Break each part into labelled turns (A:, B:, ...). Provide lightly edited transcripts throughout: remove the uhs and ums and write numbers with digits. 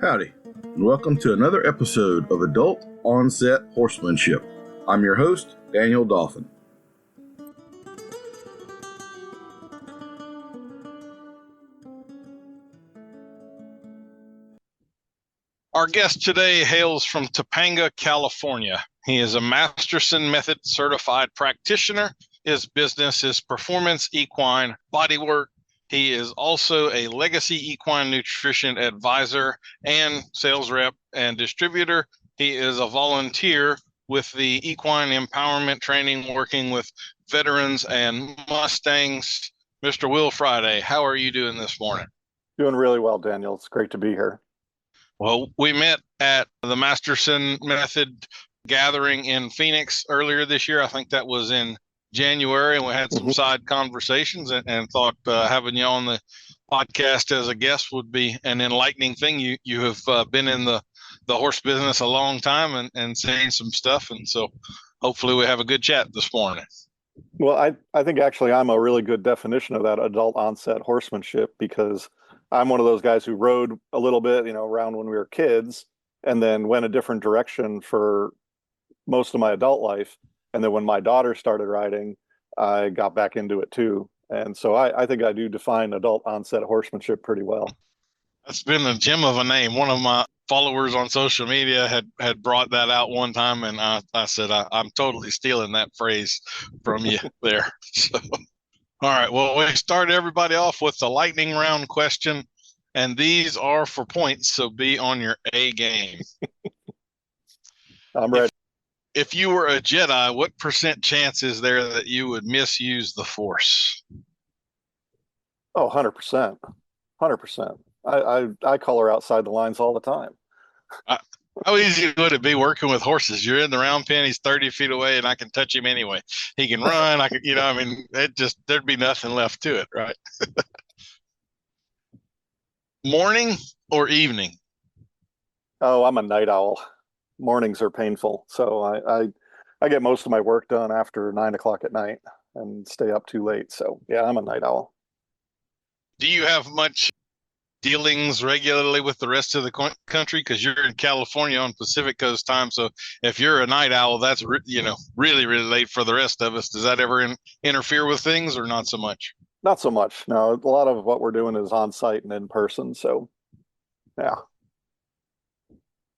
A: Howdy, and welcome to another episode of Adult Onset Horsemanship. I'm your host, Daniel Dolphin.
B: Our guest today hails from Topanga, California. He is a Masterson Method Certified Practitioner. His business is Performance Equine Bodywork. He is also a Legacy Equine Nutrition Advisor and sales rep and distributor. He is a volunteer with the Equine Empowerment Training, working with veterans and Mustangs. Mr. Will Friday, how are you doing this morning?
C: Doing really well, Daniel. It's great to be here.
B: Well, we met at the Masterson Method gathering in Phoenix earlier this year. I think that was in January, and we had some side conversations and thought having you on the podcast as a guest would be an enlightening thing. You have been in the horse business a long time and seen some stuff, and so hopefully we have a good chat this morning.
C: Well, I think actually I'm a really good definition of that adult onset horsemanship, because I'm one of those guys who rode a little bit, around when we were kids, and then went a different direction for most of my adult life. And then when my daughter started riding, I got back into it too. And so I think I do define adult onset horsemanship pretty well.
B: That's been a gem of a name. One of my followers on social media had brought that out one time, and I said, I'm totally stealing that phrase from you there. So, all right. Well, we start everybody off with the lightning round question, and these are for points, so be on your A game.
C: I'm ready.
B: If you were a Jedi, what % chance is there that you would misuse the Force?
C: Oh, 100%. 100%. I color outside the lines all the time.
B: How easy would it be working with horses? You're in the round pen, he's 30 feet away, and I can touch him anyway. He can run. I could, there'd be nothing left to it, right? Morning or evening?
C: Oh, I'm a night owl. Mornings are painful. So I get most of my work done after 9 o'clock at night and stay up too late. So yeah, I'm a night owl.
B: Do you have much dealings regularly with the rest of the country? Because you're in California on Pacific Coast time. So if you're a night owl, that's, really, really late for the rest of us. Does that ever interfere with things, or not so much?
C: Not so much. No, a lot of what we're doing is on site and in person. So yeah.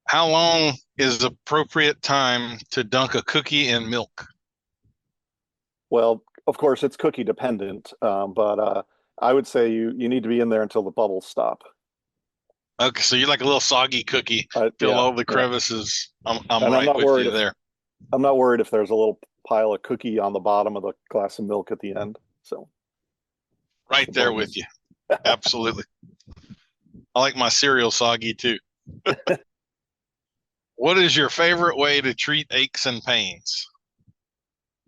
B: How long is appropriate time to dunk a cookie in milk?
C: Well, of course, it's cookie dependent, but I would say you need to be in there until the bubbles stop.
B: Okay, so you're like a little soggy cookie. Fill all the crevices. Yeah. I'm right with you there.
C: I'm not worried if there's a little pile of cookie on the bottom of the glass of milk at the end. So,
B: right there with you. Absolutely. I like my cereal soggy too. What is your favorite way to treat aches and pains?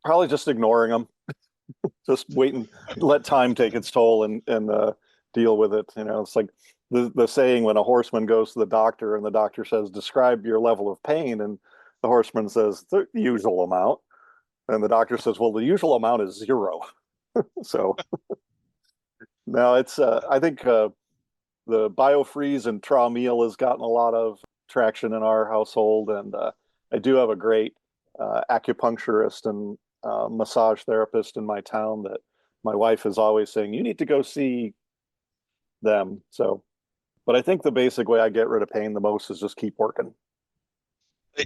C: Probably just ignoring them. Just waiting, let time take its toll and deal with it. It's like the saying when a horseman goes to the doctor and the doctor says, describe your level of pain. And the horseman says, the usual amount. And the doctor says, well, the usual amount is 0. So now it's, I think the BioFreeze and Traumeal has gotten a lot of traction in our household. And I do have a great acupuncturist and massage therapist in my town that my wife is always saying, you need to go see them. So, but I think the basic way I get rid of pain the most is just keep working.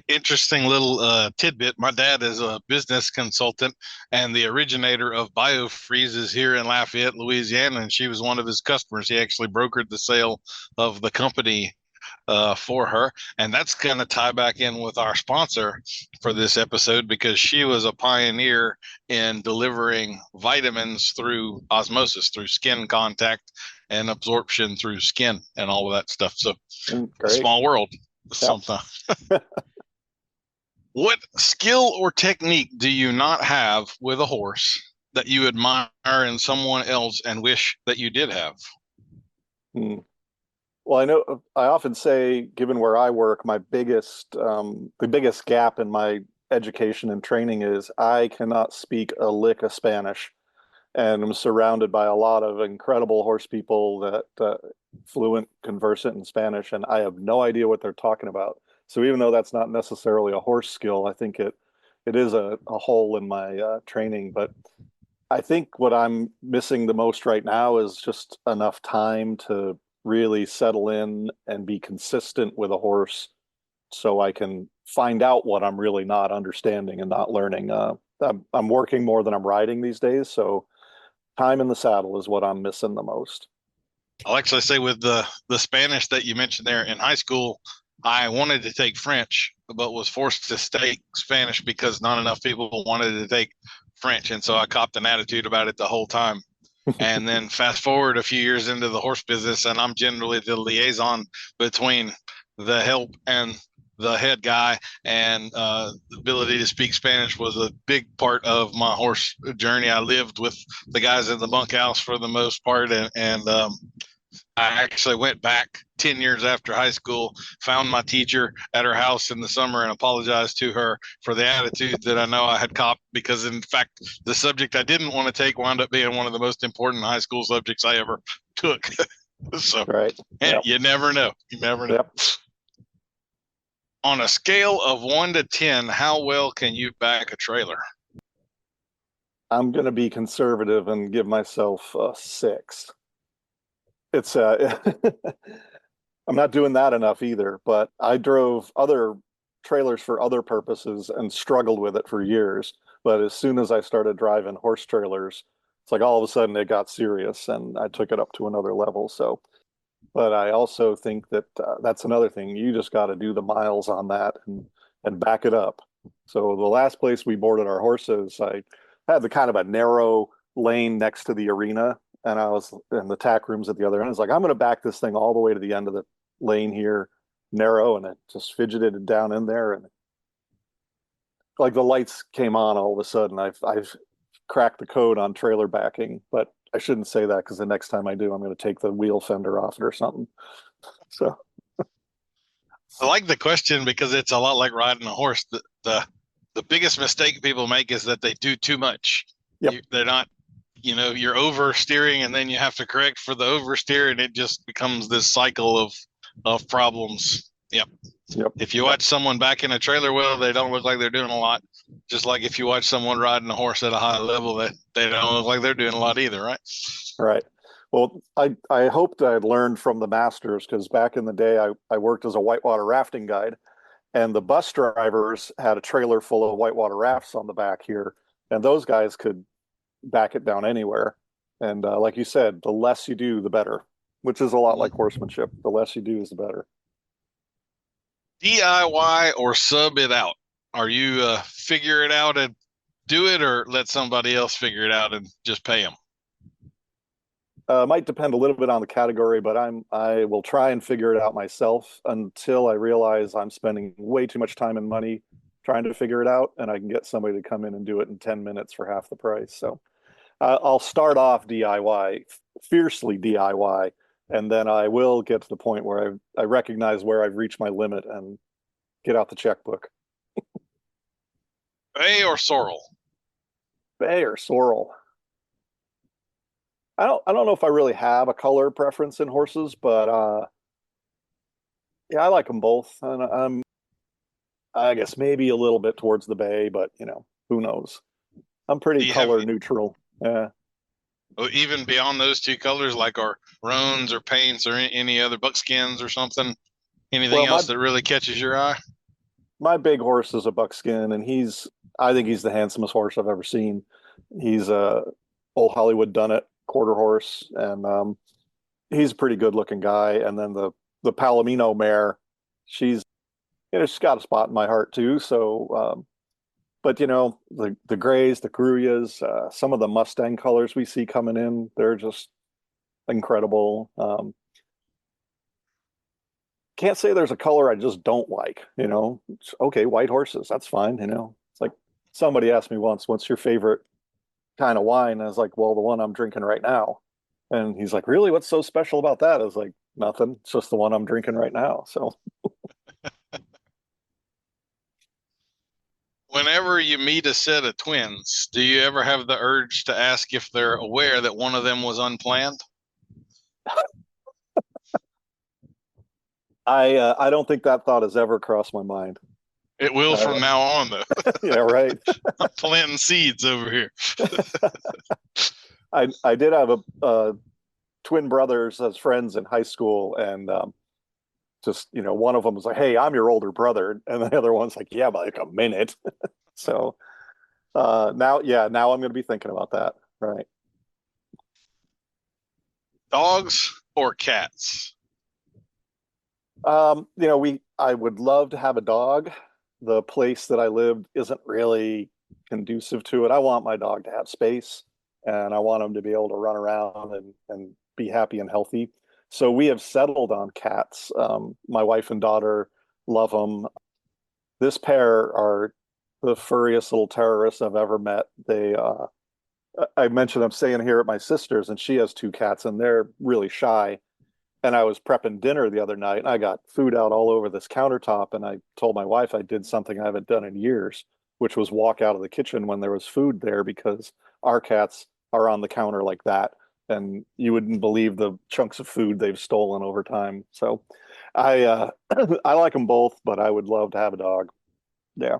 B: Interesting little tidbit. My dad is a business consultant, and the originator of BioFreeze is here in Lafayette, Louisiana, and she was one of his customers. He actually brokered the sale of the company for her. And that's going to tie back in with our sponsor for this episode, because she was a pioneer in delivering vitamins through osmosis, through skin contact and absorption through skin and all of that stuff. So a small world sometimes. What skill or technique do you not have with a horse that you admire in someone else and wish that you did have?
C: Well, I know I often say, given where I work, the biggest gap in my education and training is I cannot speak a lick of Spanish, and I'm surrounded by a lot of incredible horse people that fluent conversant in Spanish, and I have no idea what they're talking about. So even though that's not necessarily a horse skill, I think it is a hole in my training. But I think what I'm missing the most right now is just enough time to really settle in and be consistent with a horse so I can find out what I'm really not understanding and not learning. I'm working more than I'm riding these days, so time in the saddle is what I'm missing the most.
B: I'll actually say with the Spanish that you mentioned there in high school, I wanted to take French, but was forced to take Spanish because not enough people wanted to take French. And so I copped an attitude about it the whole time. And then fast forward a few years into the horse business, and I'm generally the liaison between the help and the head guy, and the ability to speak Spanish was a big part of my horse journey. I lived with the guys in the bunkhouse for the most part, and I actually went back 10 years after high school, found my teacher at her house in the summer and apologized to her for the attitude that I know I had copped, because in fact, the subject I didn't want to take wound up being one of the most important high school subjects I ever took. So
C: Right. Yep.
B: you never know. You never know.
C: Yep.
B: On a scale of 1 to 10, how well can you back a trailer?
C: I'm going to be conservative and give myself a 6. It's I'm not doing that enough either, but I drove other trailers for other purposes and struggled with it for years. But as soon as I started driving horse trailers, it's like all of a sudden it got serious and I took it up to another level. So, but I also think that that's another thing. You just got to do the miles on that and back it up. So the last place we boarded our horses, I had the kind of a narrow lane next to the arena, and I was in the tack rooms at the other end. I was like, I'm going to back this thing all the way to the end of the lane here, narrow, and it just fidgeted down in there, and like the lights came on all of a sudden. I've cracked the code on trailer backing, but I shouldn't say that because the next time I do, I'm going to take the wheel fender off it or something. So
B: I like the question because it's a lot like riding a horse. The biggest mistake people make is that they do too much.
C: Yep.
B: They're not, you're oversteering, and then you have to correct for the oversteer, and it just becomes this cycle of problems. Yep. If you watch someone back in a trailer well, they don't look like they're doing a lot. Just like if you watch someone riding a horse at a high level, they don't look like they're doing a lot either, right?
C: Right. Well, I hoped I'd learned from the masters, because back in the day, I worked as a whitewater rafting guide, and the bus drivers had a trailer full of whitewater rafts on the back here, and those guys could back it down anywhere. And like you said, the less you do, the better, which is a lot like horsemanship. The less you do is the better.
B: DIY or sub it out? Are you figure it out and do it, or let somebody else figure it out and just pay them?
C: Might depend a little bit on the category, but I will try and figure it out myself until I realize I'm spending way too much time and money trying to figure it out, and I can get somebody to come in and do it in 10 minutes for half the price. So I'll start off DIY, fiercely DIY, and then I will get to the point where I recognize where I've reached my limit and get out the checkbook.
B: Bay or sorrel?
C: Bay or sorrel? I don't know if I really have a color preference in horses, but yeah, I like them both. And I guess maybe a little bit towards the bay, but who knows? I'm pretty color neutral. Yeah.
B: Even beyond those two colors, like our roans or paints or any other buckskins or something, anything else that really catches your eye?
C: My big horse is a buckskin, and I think he's the handsomest horse I've ever seen. He's a old Hollywood Dunnet quarter horse, and he's a pretty good looking guy. And then the Palomino mare, she's got a spot in my heart too. So, but the grays, the Gruyas, some of the Mustang colors we see coming in, they're just incredible. Can't say there's a color I just don't like. Okay, white horses, that's fine. It's like somebody asked me once, "What's your favorite kind of wine?" And I was like, "Well, the one I'm drinking right now." And he's like, "Really? What's so special about that?" I was like, "Nothing. It's just the one I'm drinking right now." So
B: whenever you meet a set of twins, do you ever have the urge to ask if they're aware that one of them was unplanned?
C: I don't think that thought has ever crossed my mind.
B: It will from now on, though.
C: Yeah, right.
B: I'm planting seeds over here.
C: I did have a twin brothers as friends in high school, and just one of them was like, "Hey, I'm your older brother," and the other one's like, "Yeah, but like a minute." So now I'm going to be thinking about that. Right.
B: Dogs or cats?
C: I would love to have a dog. The place that I lived isn't really conducive to it. I want my dog to have space, and I want him to be able to run around and be happy and healthy. So we have settled on cats. My wife and daughter love them. This pair are the furriest little terrorists I've ever met. I mentioned I'm staying here at my sister's, and she has two cats, and they're really shy. And I was prepping dinner the other night, and I got food out all over this countertop. And I told my wife I did something I haven't done in years, which was walk out of the kitchen when there was food there, because our cats are on the counter like that. And you wouldn't believe the chunks of food they've stolen over time. So I like them both, but I would love to have a dog. Yeah.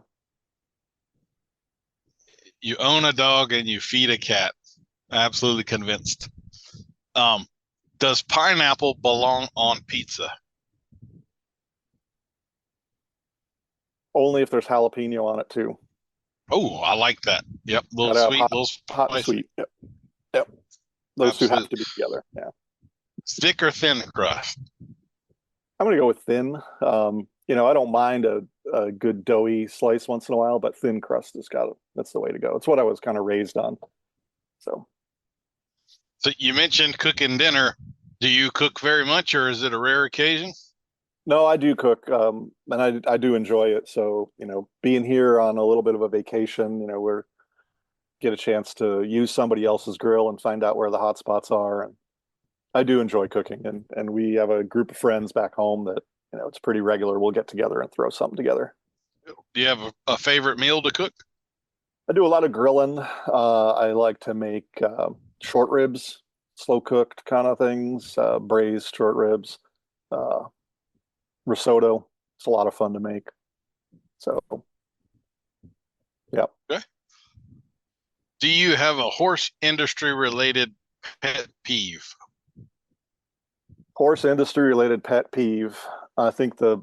B: You own a dog and you feed a cat. Absolutely convinced. Um, does pineapple belong on pizza?
C: Only if there's jalapeno on it too.
B: Oh, I like that. Yep, little
C: Gotta have
B: sweet,
C: hot,
B: little
C: hot and
B: spicy.
C: sweet. Yep. Yep. Those two have
B: Absolutely.
C: to be together. Yeah.
B: Thick or thin crust?
C: I'm gonna go with thin. I don't mind a good doughy slice once in a while, but thin crust that's the way to go. It's what I was kind of raised on. So
B: So you mentioned cooking dinner. Do you cook very much, or is it a rare occasion?
C: no, I do cook, and I do enjoy it. So being here on a little bit of a vacation, we're get a chance to use somebody else's grill and find out where the hot spots are. And I do enjoy cooking, and we have a group of friends back home that it's pretty regular. We'll get together and throw something together.
B: Do you have a favorite meal to cook?
C: I do a lot of grilling. I like to make short ribs, slow cooked kind of things, braised short ribs, uh, risotto. It's a lot of fun to make. So, yeah.
B: Okay. Do you have a horse industry related pet peeve?
C: Horse industry related pet peeve. I think the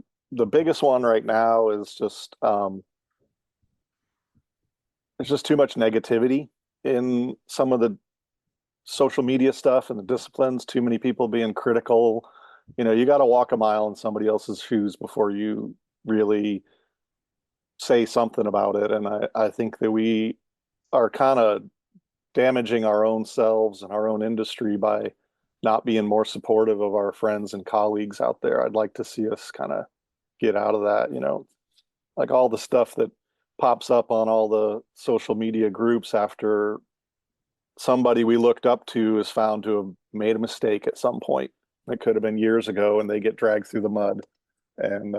C: biggest one right now is just there's just too much negativity in some of the social media stuff and the disciplines. Too many people being critical. You got to walk a mile in somebody else's shoes before you really say something about it. And I think that we are kind of damaging our own selves and our own industry by not being more supportive of our friends and colleagues out there. I'd like to see us kind of get out of that, like all the stuff that pops up on all the social media groups after somebody we looked up to is found to have made a mistake at some point. It could have been years ago, and they get dragged through the mud. And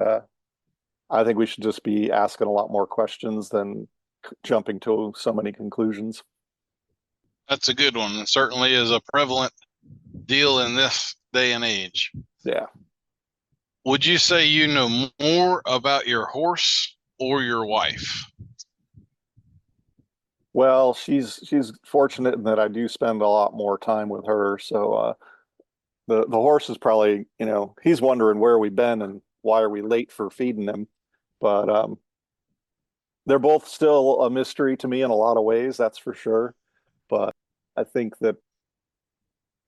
C: I think we should just be asking a lot more questions than jumping to so many conclusions.
B: That's a good one. It certainly is a prevalent deal in this day and age.
C: Yeah.
B: Would you say you know more about your horse or your wife?
C: Well, she's fortunate in that I do spend a lot more time with her. So the horse is probably, he's wondering where we've been and why are we late for feeding him. But they're both still a mystery to me in a lot of ways, that's for sure. But I think that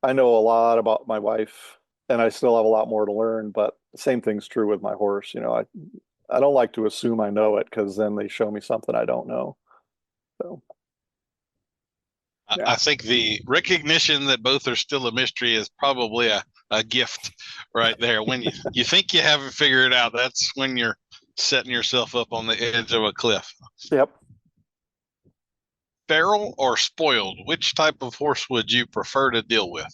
C: I know a lot about my wife, and I still have a lot more to learn. But the same thing's true with my horse. I don't like to assume I know it, because then they show me something I don't know. So yeah.
B: I think the recognition that both are still a mystery is probably a gift right there. When you think you haven't figured it out, that's when you're setting yourself up on the edge of a cliff.
C: Yep.
B: Feral or spoiled? Which type of horse would you prefer to deal with?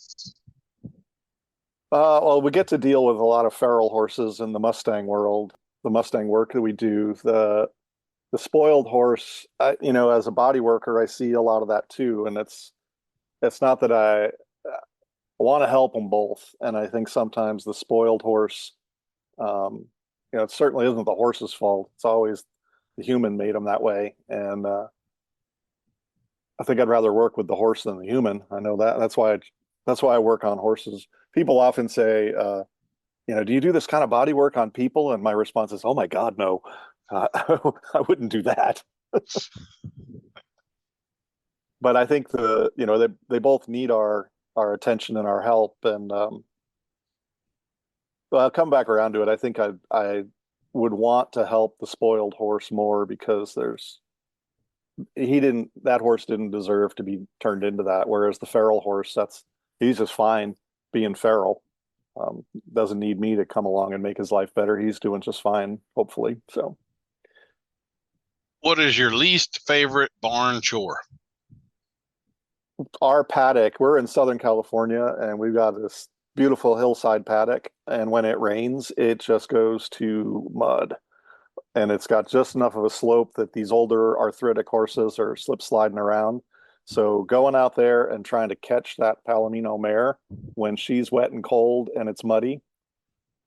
C: Well, we get to deal with a lot of feral horses in the Mustang world, the Mustang work that we do. The spoiled horse, as a body worker, I see a lot of that too. And it's not that I want to help them both. And I think sometimes the spoiled horse It certainly isn't the horse's fault. It's always the human made them that way. And I think I'd rather work with the horse than the human. I know that. That's why I work on horses. People often say, do you do this kind of body work on people? And my response is, oh my God, no. I wouldn't do that. But I think they both need our attention and our help. And well, I'll come back around to it. I think I would want to help the spoiled horse more because that horse didn't deserve to be turned into that. Whereas the feral horse, he's just fine being feral. Doesn't need me to come along and make his life better. He's doing just fine, hopefully. So,
B: what is your least favorite barn chore?
C: Our paddock, we're in Southern California and we've got this beautiful hillside paddock. And when it rains, it just goes to mud. And it's got just enough of a slope that these older arthritic horses are slip sliding around. So going out there and trying to catch that Palomino mare when she's wet and cold and it's muddy,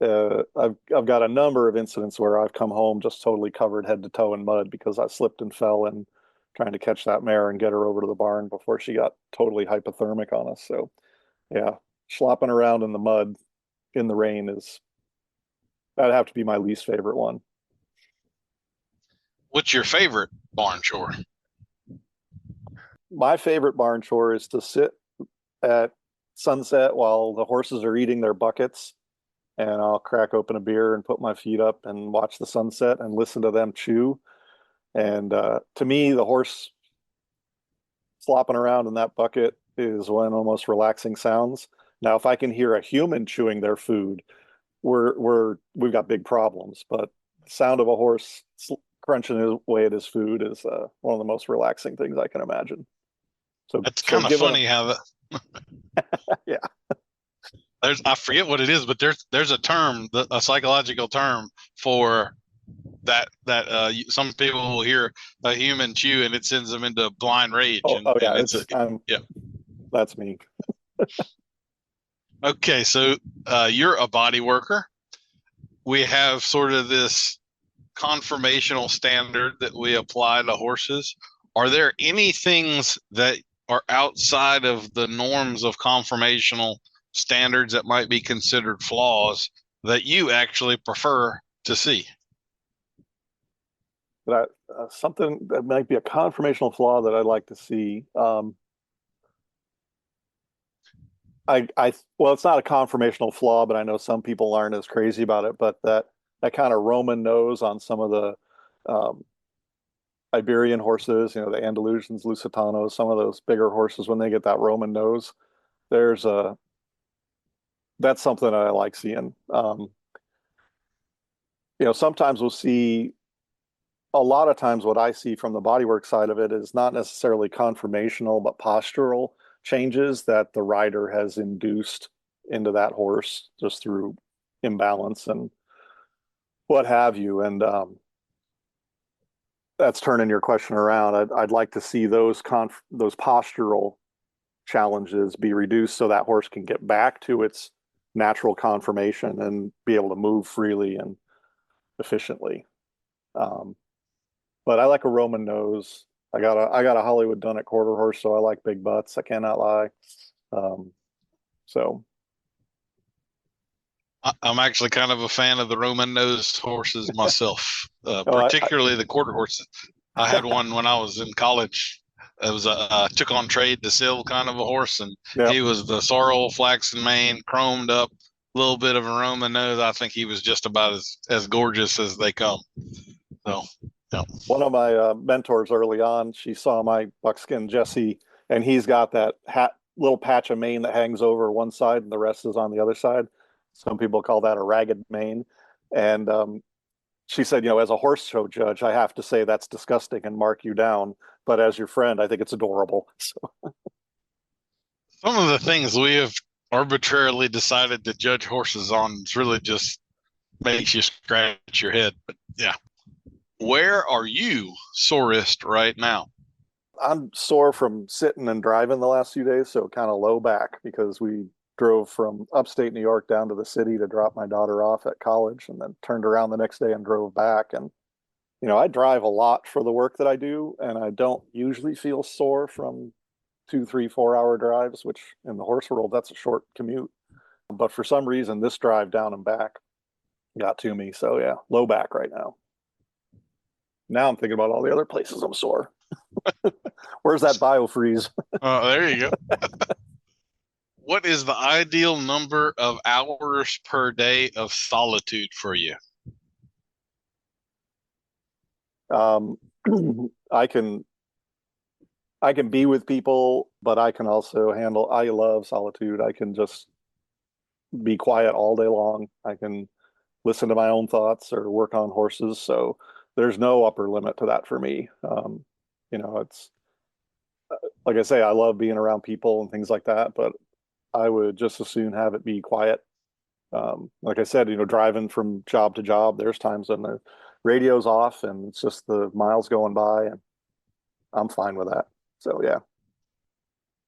C: I've got a number of incidents where I've come home just totally covered head to toe in mud because I slipped and fell and trying to catch that mare and get her over to the barn before she got totally hypothermic on us. So yeah, slopping around in the mud in the rain that'd have to be my least favorite one.
B: What's your favorite barn chore?
C: My favorite barn chore is to sit at sunset while the horses are eating their buckets and I'll crack open a beer and put my feet up and watch the sunset and listen to them chew. And to me, the horse flopping around in that bucket is one of the most relaxing sounds. Now, if I can hear a human chewing their food, we've got big problems. But the sound of a horse crunching away at his food is one of the most relaxing things I can imagine. So
B: it's kind of funny how
C: yeah.
B: I forget what it is, but there's a term, a psychological term for that some people will hear a human chew and it sends them into blind rage.
C: Yeah, that's me.
B: Okay, so you're a body worker. We have sort of this conformational standard that we apply to horses. Are there any things that are outside of the norms of conformational standards that might be considered flaws that you actually prefer to see?
C: Something that might be a conformational flaw that I'd like to see. Well, it's not a conformational flaw, but I know some people aren't as crazy about it. But that kind of Roman nose on some of the Iberian horses, the Andalusians, Lusitanos, some of those bigger horses, when they get that Roman nose, that's something that I like seeing. Sometimes we'll see. A lot of times what I see from the bodywork side of it is not necessarily conformational, but postural changes that the rider has induced into that horse just through imbalance and what have you. And that's turning your question around. I'd like to see those postural challenges be reduced so that horse can get back to its natural conformation and be able to move freely and efficiently. But I like a Roman nose. I got a Hollywood Dunnet quarter horse, so I like big butts. I cannot lie. So
B: I'm actually kind of a fan of the Roman nose horses myself, particularly the quarter horses. I had one when I was in college. It was took on trade to sell kind of a horse, and he was the sorrel flaxen mane, chromed up, little bit of a Roman nose. I think he was just about as gorgeous as they come. So. Yeah.
C: One of my mentors early on, she saw my buckskin Jesse, and he's got that little patch of mane that hangs over one side and the rest is on the other side. Some people call that a ragged mane. And she said, as a horse show judge, I have to say that's disgusting and mark you down. But as your friend, I think it's adorable. So.
B: Some of the things we have arbitrarily decided to judge horses on really just makes you scratch your head. But yeah. Where are you sorest right now?
C: I'm sore from sitting and driving the last few days, so kind of low back because we drove from upstate New York down to the city to drop my daughter off at college, and then turned around the next day and drove back. And I drive a lot for the work that I do, and I don't usually feel sore from 2, 3, 4 hour drives, which in the horse world, that's a short commute. But for some reason, this drive down and back got to me. So yeah, low back right now. Now I'm thinking about all the other places I'm sore. Where's that biofreeze?
B: Oh, there you go. What is the ideal number of hours per day of solitude for you?
C: I can be with people, but I can also I love solitude. I can just be quiet all day long. I can listen to my own thoughts or work on horses. So there's no upper limit to that for me. It's like I say, I love being around people and things like that, but I would just as soon have it be quiet. Like I said, driving from job to job, there's times when the radio's off and it's just the miles going by, and I'm fine with that. So yeah.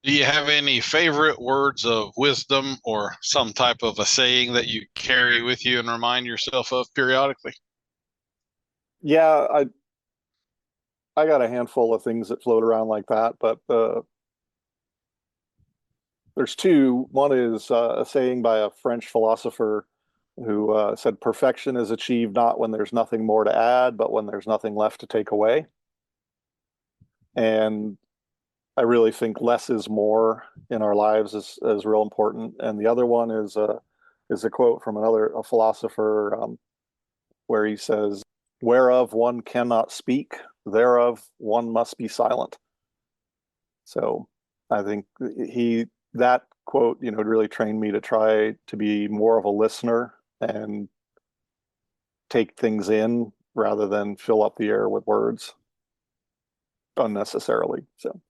B: Do you have any favorite words of wisdom or some type of a saying that you carry with you and remind yourself of periodically?
C: Yeah, I got a handful of things that float around like that, but there's two. One is a saying by a French philosopher who said, "Perfection is achieved not when there's nothing more to add, but when there's nothing left to take away." And I really think less is more in our lives is real important. And the other one is a quote from a philosopher where he says, "Whereof one cannot speak, thereof one must be silent." So I think that quote, really trained me to try to be more of a listener and take things in rather than fill up the air with words unnecessarily. So,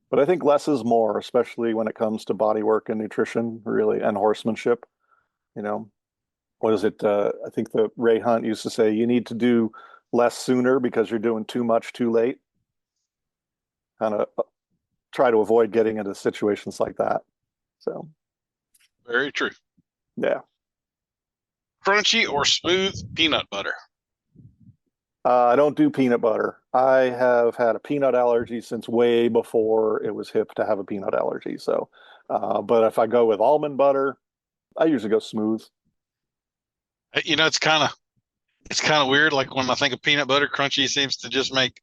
C: but I think less is more, especially when it comes to body work and nutrition, really, and horsemanship. What is it? I think that Ray Hunt used to say, you need to do less sooner because you're doing too much too late. Kind of try to avoid getting into situations like that. So,
B: very true.
C: Yeah.
B: Crunchy or smooth peanut butter?
C: I don't do peanut butter. I have had a peanut allergy since way before it was hip to have a peanut allergy. So, but if I go with almond butter, I usually go smooth.
B: It's kind of weird. Like when I think of peanut butter, crunchy seems to just make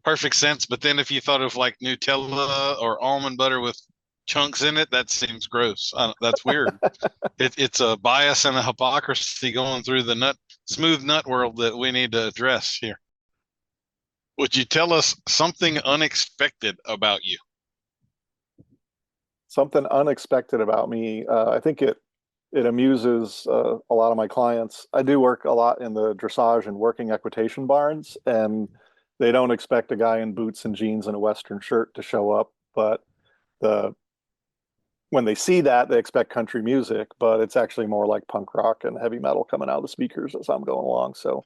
B: perfect sense. But then if you thought of like Nutella or almond butter with chunks in it, that seems gross. That's weird. It's a bias and a hypocrisy going through the smooth nut world that we need to address here. Would you tell us something unexpected about you?
C: Something unexpected about me. I think it amuses a lot of my clients. I do work a lot in the dressage and working equitation barns, and they don't expect a guy in boots and jeans and a Western shirt to show up. But when they see that, they expect country music, but it's actually more like punk rock and heavy metal coming out of the speakers as I'm going along. So,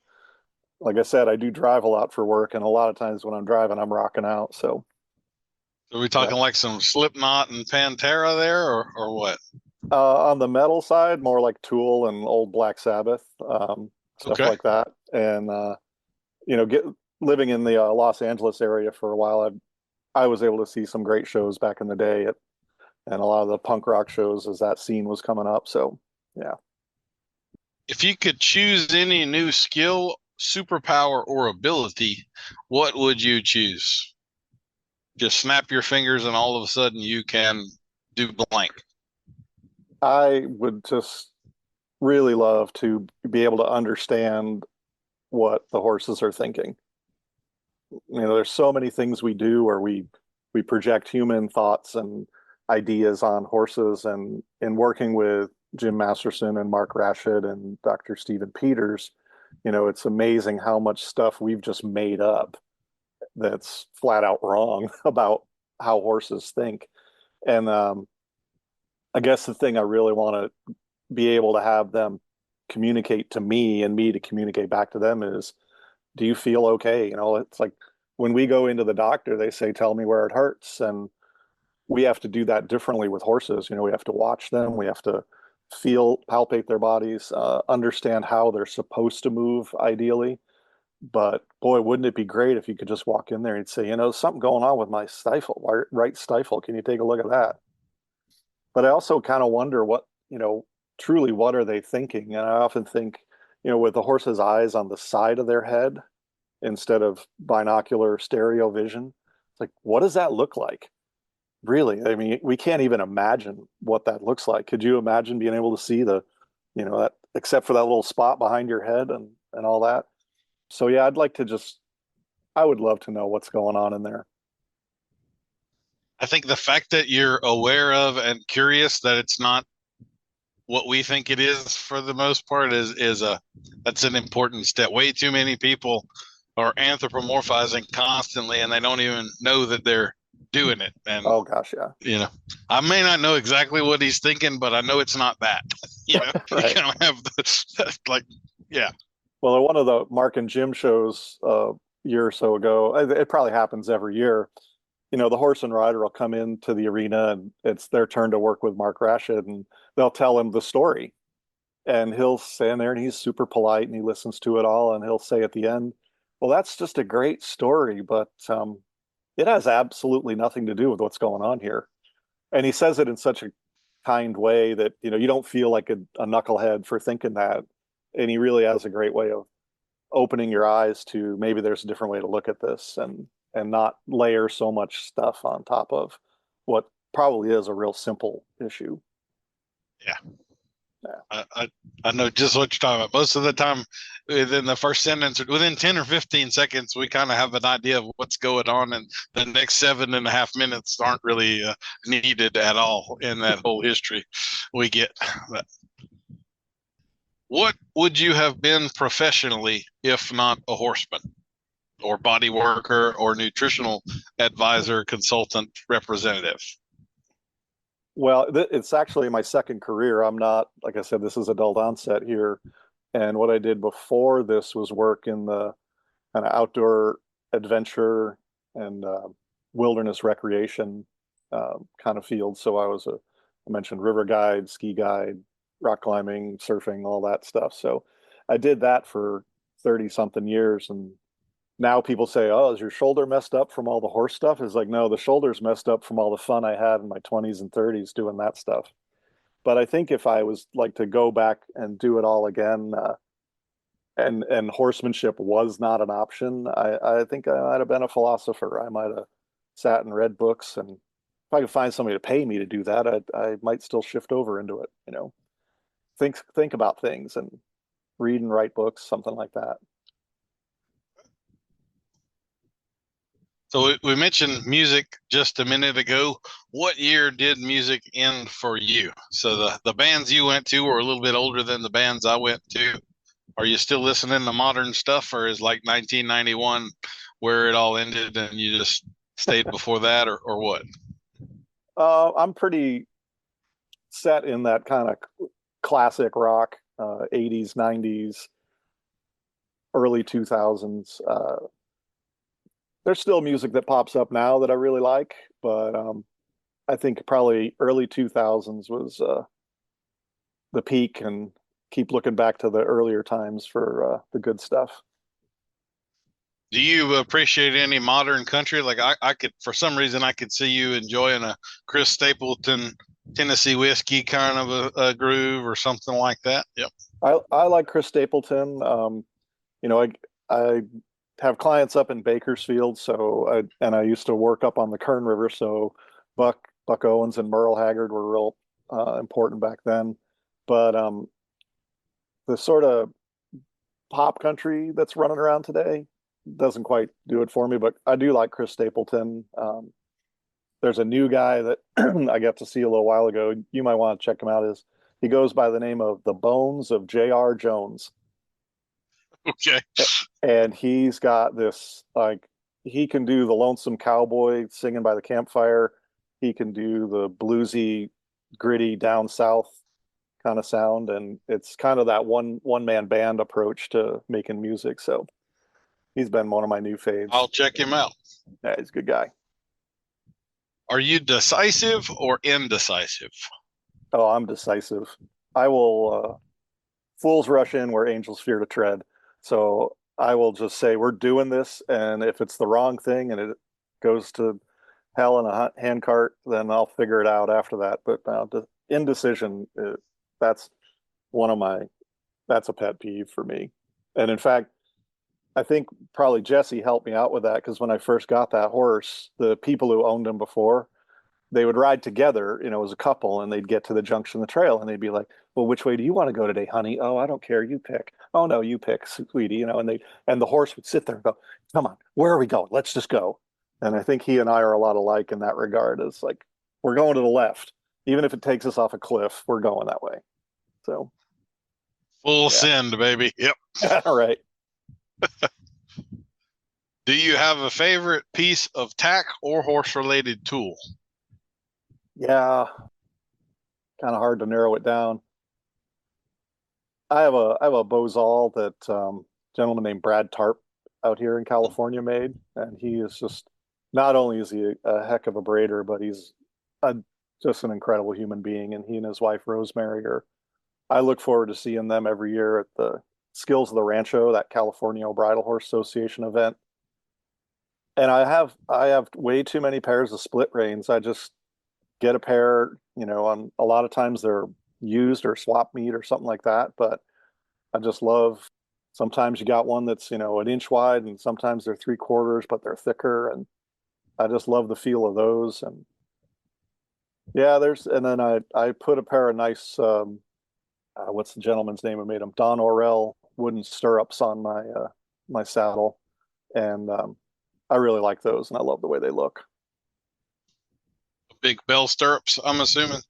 C: like I said, I do drive a lot for work, and a lot of times when I'm driving, I'm rocking out. So
B: are we talking like some Slipknot and Pantera there, or what?
C: On the metal side, more like Tool and old Black Sabbath, stuff like that. And living in the Los Angeles area for a while, I was able to see some great shows back in the day and a lot of the punk rock shows as that scene was coming up. So, yeah.
B: If you could choose any new skill, superpower, or ability, what would you choose? Just snap your fingers and all of a sudden you can do blank.
C: I would just really love to be able to understand what the horses are thinking. There's so many things we do where we project human thoughts and ideas on horses, and in working with Jim Masterson and Mark Rashid and Dr. Stephen Peters, it's amazing how much stuff we've just made up that's flat out wrong about how horses think. And I guess the thing I really want to be able to have them communicate to me and me to communicate back to them is, do you feel okay? It's like when we go into the doctor, they say, tell me where it hurts. And we have to do that differently with horses. We have to watch them. We have to palpate their bodies, understand how they're supposed to move ideally. But boy, wouldn't it be great if you could just walk in there and say, something going on with my stifle, right stifle. Can you take a look at that? But I also kind of wonder truly what are they thinking? And I often think, with the horse's eyes on the side of their head instead of binocular stereo vision, it's like, what does that look like? Really? I mean, we can't even imagine what that looks like. Could you imagine being able to see that except for that little spot behind your head and all that? So yeah, I would love to know what's going on in there.
B: I think the fact that you're aware of and curious that it's not what we think it is for the most part that's an important step. Way too many people are anthropomorphizing constantly, and they don't even know that they're doing it. And
C: oh gosh, yeah.
B: I may not know exactly what he's thinking, but I know it's not that.
C: Right.
B: You kind of have yeah.
C: Well, one of the Mark and Jim shows a year or so ago, it probably happens every year. The horse and rider will come into the arena and it's their turn to work with Mark Rashid, and they'll tell him the story. And he'll stand there and he's super polite and he listens to it all. And he'll say at the end, well, that's just a great story, but it has absolutely nothing to do with what's going on here. And he says it in such a kind way that, you don't feel like a knucklehead for thinking that. And he really has a great way of opening your eyes to maybe there's a different way to look at this and not layer so much stuff on top of what probably is a real simple issue.
B: Yeah. I know just what you're talking about. Most of the time, within the first sentence, within 10 or 15 seconds, we kind of have an idea of what's going on, and the next 7.5 minutes aren't really needed at all in that whole history we get. But what would you have been professionally if not a horseman or body worker or nutritional advisor, consultant, representative?
C: Well, it's actually my second career. I'm not, like I said, this is adult onset here. And what I did before this was work in the kind of outdoor adventure and wilderness recreation kind of field. So I mentioned river guide, ski guide, rock climbing, surfing, all that stuff. So I did that for 30 something years. And now people say, oh, is your shoulder messed up from all the horse stuff? It's like, no, the shoulder's messed up from all the fun I had in my 20s and 30s doing that stuff. But I think if I was like to go back and do it all again, and horsemanship was not an option, I think I might have been a philosopher. I might have sat and read books, and if I could find somebody to pay me to do that, I might still shift over into it. Think about things and read and write books, something like that.
B: So we mentioned music just a minute ago. What year did music end for you? So the bands you went to were a little bit older than the bands I went to. Are you still listening to modern stuff, or is like 1991 where it all ended and you just stayed before that, or what?
C: I'm pretty set in that kind of classic rock, 80s, 90s, early 2000s. There's still music that pops up now that I really like, but I think probably early 2000s was the peak, and keep looking back to the earlier times for the good stuff.
B: Do you appreciate any modern country? Like I could, for some reason, I could see you enjoying a Chris Stapleton Tennessee whiskey kind of a groove or something like that. Yep.
C: I like Chris Stapleton. I have clients up in Bakersfield, I used to work up on the Kern River, so Buck Owens and Merle Haggard were real important back then. But the sort of pop country that's running around today doesn't quite do it for me, but I do like Chris Stapleton. There's a new guy that I got to see a little while ago. You might want to check him out. He goes by the name of The Bones of J.R. Jones.
B: Okay.
C: And he's got this, like, he can do the Lonesome Cowboy singing by the campfire. He can do the bluesy, gritty down south kind of sound, and it's kind of that one man band approach to making music. So he's been one of my new faves.
B: I'll check him out.
C: Yeah, he's a good guy.
B: Are you decisive or indecisive?
C: Oh, I'm decisive. I will fools rush in where angels fear to tread. So I will just say we're doing this, and if it's the wrong thing and it goes to hell in a handcart, then I'll figure it out after that. But indecision, that's one of my that's a pet peeve for me. And in fact, I think probably Jesse helped me out with that because when I first got that horse, the people who owned him before, they would ride together, as a couple, and they'd get to the junction of the trail and they'd be like, well, which way do you want to go today, honey? Oh, I don't care. You pick. Oh, no, you pick, sweetie, and the horse would sit there and go, come on, where are we going? Let's just go. And I think he and I are a lot alike in that regard. It's like, we're going to the left. Even if it takes us off a cliff, we're going that way. So,
B: Full
C: yeah.
B: send, baby. Yep.
C: All right.
B: Do you have a favorite piece of tack or horse related tool?
C: Yeah, kind of hard to narrow it down. I have a Bozal that gentleman named Brad Tarp out here in California made, and he is just not only is he a heck of a braider, but he's a, just an incredible human being. And he and his wife Rosemary are. I look forward to seeing them every year at the Skills of the Rancho, that California Bridle Horse Association event. And I have way too many pairs of split reins. I just get a pair, on a lot of times they're used or swap meet or something like that. But I just love sometimes you got one that's, an inch wide and sometimes they're 3/4, but they're thicker. And I just love the feel of those. And yeah, and then I put a pair of nice, what's the gentleman's name who made them? Don Orell wooden stirrups on my saddle. And I really like those and I love the way they look.
B: Big bell stirrups, I'm assuming.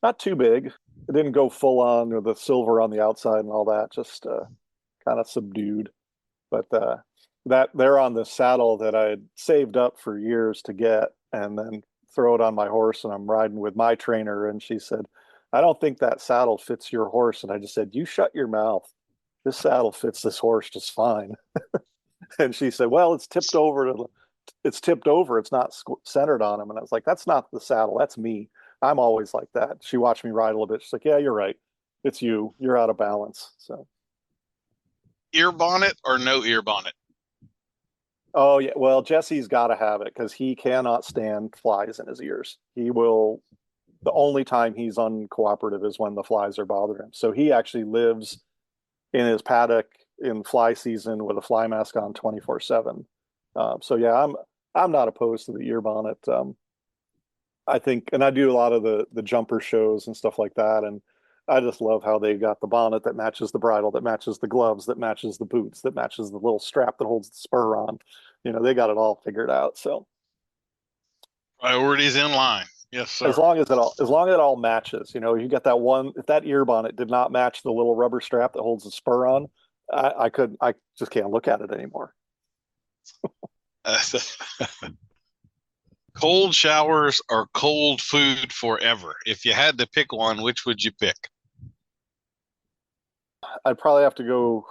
C: Not too big. It didn't go full on with the silver on the outside and all that, just kind of subdued. But that they're on the saddle that I had saved up for years to get and then throw it on my horse. And I'm riding with my trainer. And she said, I don't think that saddle fits your horse. And I just said, you shut your mouth. This saddle fits this horse just fine. And she said, well, it's tipped over. It's tipped over. It's not centered on him. And I was like, that's not the saddle. That's me. I'm always like that. She watched me ride a little bit. She's like, yeah, you're right. It's you. You're out of balance. So,
B: Ear bonnet or no ear bonnet?
C: oh yeah. Well, Jesse's got to have it because he cannot stand flies in his ears. He will. The only time he's uncooperative is when the flies are bothering him. So he actually lives in his paddock in fly season with a fly mask on 24/7. So yeah, I'm not opposed to the ear bonnet. I think, and I do a lot of the jumper shows and stuff like that, and I just love how they got the bonnet that matches the bridle, that matches the gloves, that matches the boots, that matches the little strap that holds the spur on. They got it all figured out. So
B: Priorities in line. Yes, sir.
C: as long as it all matches, you got that one. If that ear bonnet did not match the little rubber strap that holds the spur on, I just can't look at it anymore.
B: Cold showers or cold food forever? If you had to pick one, which would you pick?
C: I'd probably have to go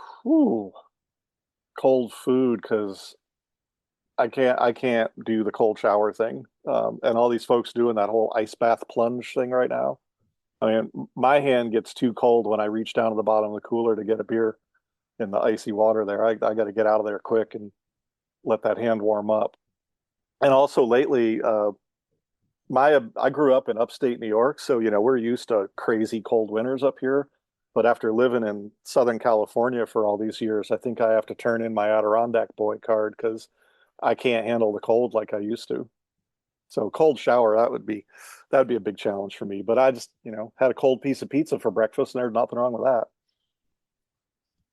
C: cold food because I can't do the cold shower thing. And all these folks doing that whole ice bath plunge thing right now. I mean, my hand gets too cold when I reach down to the bottom of the cooler to get a beer in the icy water there. I got to get out of there quick and let that hand warm up. And also lately, I grew up in upstate New York, so we're used to crazy cold winters up here. But after living in Southern California for all these years, I think I have to turn in my Adirondack boy card because I can't handle the cold like I used to. So cold shower, that would be a big challenge for me. But I just, had a cold piece of pizza for breakfast and there's nothing wrong with that.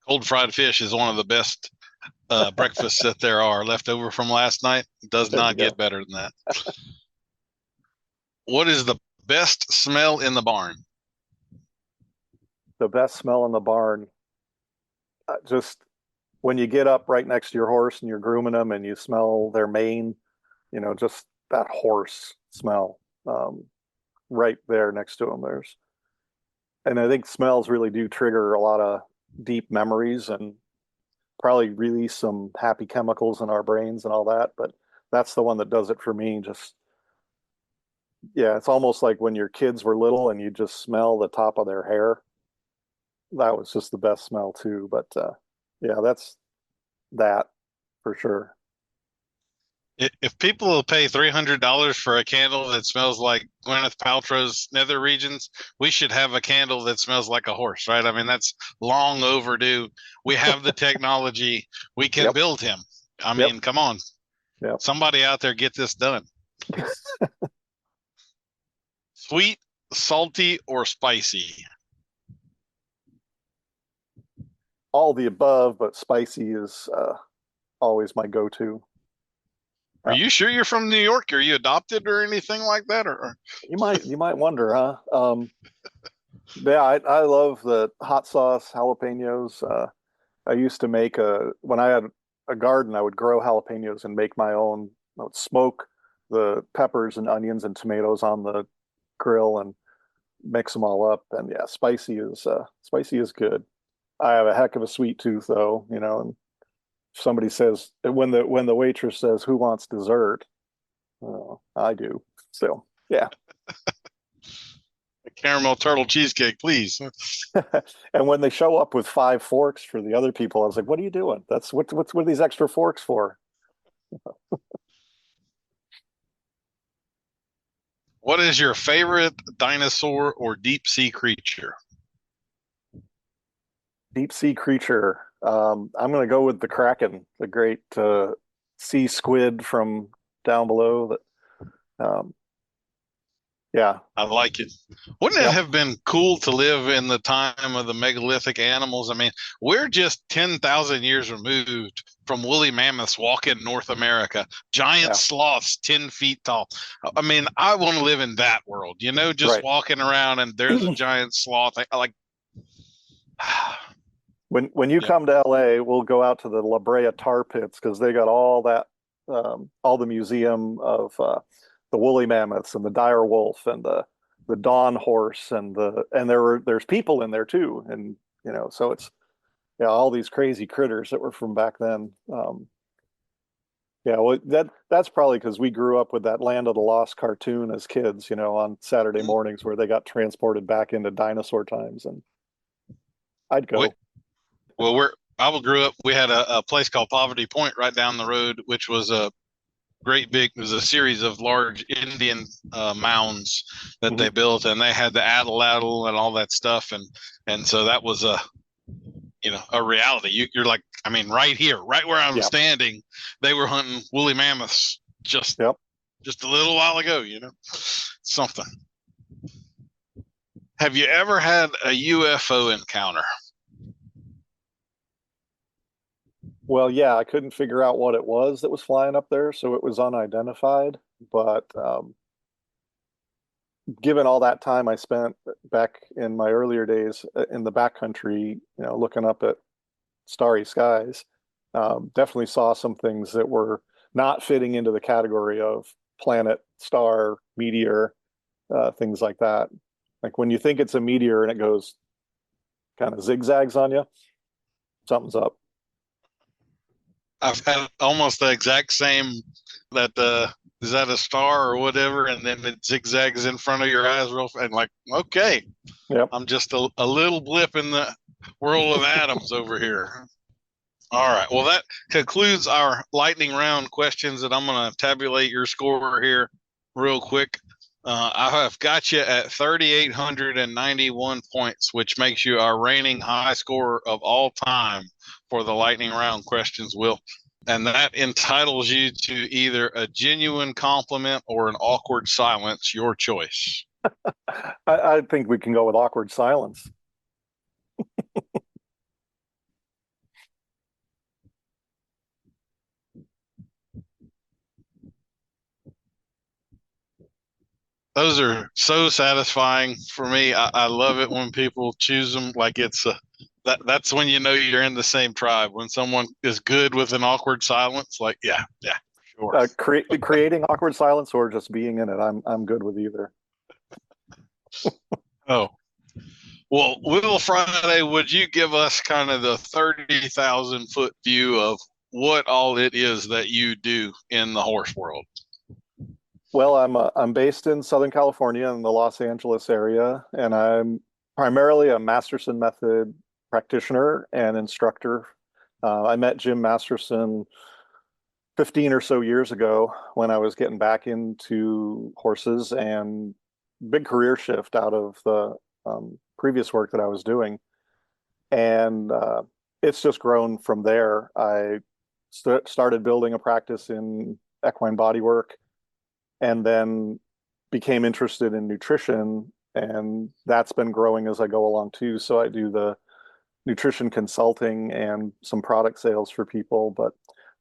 B: Cold fried fish is one of the best breakfasts that there are. Left over from last night does not get better than that. What is the best smell in the barn?
C: The best smell in the barn, just when you get up right next to your horse and you're grooming them and you smell their mane, just that horse smell right there next to them. And I think smells really do trigger a lot of deep memories and probably release some happy chemicals in our brains and all that. But that's the one that does it for me. Just Yeah, it's almost like when your kids were little and you just smell the top of their hair. That was just the best smell too. But yeah, that's that for sure.
B: If people will pay $300 for a candle that smells like Gwyneth Paltrow's nether regions, we should have a candle that smells like a horse, right? I mean, that's long overdue. We have the technology. We can
C: Yep.
B: build him. I
C: Yep.
B: mean, come on.
C: Yep.
B: Somebody out there get this done. Sweet, salty, or spicy?
C: All the above, but spicy is always my go-to.
B: Are you sure you're from New York? Are you adopted or anything like that? Or
C: You might wonder, huh? Yeah, I love the hot sauce jalapenos. I used to make when I had a garden, I would grow jalapenos and make my own. I would smoke the peppers and onions and tomatoes on the grill and mix them all up. And yeah, spicy is good. I have a heck of a sweet tooth though, and somebody says when the waitress says who wants dessert, I do. So yeah.
B: a caramel turtle cheesecake, please.
C: And when they show up with 5 forks for the other people, I was like, what are you doing? That's what are these extra forks for?
B: What is your favorite dinosaur or deep sea creature?
C: Deep sea creature. I'm going to go with the Kraken, the great sea squid from down below. Yeah.
B: I like it. Wouldn't it have been cool to live in the time of the megalithic animals? I mean, we're just 10,000 years removed from woolly mammoths walking North America, giant sloths 10 feet tall. I mean, I want to live in that world, just walking around and there's a giant sloth. I like.
C: When you come to LA, we'll go out to the La Brea tar pits because they got all that, all the museum of the woolly mammoths and the dire wolf and the dawn horse and there's people in there too, and so it's all these crazy critters that were from back then. Yeah, well, that's probably because we grew up with that Land of the Lost cartoon as kids, on Saturday mornings where they got transported back into dinosaur times, and I'd go.
B: Well, I grew up. We had a place called Poverty Point right down the road, which was a it was a series of large Indian mounds that they built, and they had the atlatl and all that stuff, and so that was a reality. You're like, I mean, right here, right where I'm standing, they were hunting woolly mammoths just a little while ago. Something. Have you ever had a UFO encounter?
C: Well, yeah, I couldn't figure out what it was that was flying up there, so it was unidentified. But given all that time I spent back in my earlier days in the backcountry, looking up at starry skies, definitely saw some things that were not fitting into the category of planet, star, meteor, things like that. Like when you think it's a meteor and it goes kind of zigzags on you, something's up.
B: I've had almost the exact same that is that a star or whatever, and then it zigzags in front of your eyes and like, okay, I'm just a little blip in the world of atoms over here. All right, well, that concludes our lightning round questions, and I'm going to tabulate your score here real quick. I have got you at 3,891 points, which makes you our reigning high scorer of all time for the lightning round questions, Will. And that entitles you to either a genuine compliment or an awkward silence, your choice.
C: I think we can go with awkward silence.
B: Those are so satisfying for me. I love it when people choose them like it's that's when you're in the same tribe. When someone is good with an awkward silence, like sure.
C: Creating awkward silence or just being in it, I'm good with either.
B: Oh, well, Will Friday, would you give us kind of the 30,000 foot view of what all it is that you do in the horse world?
C: Well, I'm based in Southern California in the Los Angeles area, and I'm primarily a Masterson Method practitioner and instructor. I met Jim Masterson 15 or so years ago when I was getting back into horses and big career shift out of the previous work that I was doing. And it's just grown from there. I started building a practice in equine bodywork and then became interested in nutrition. And that's been growing as I go along too. So I do the nutrition consulting and some product sales for people. But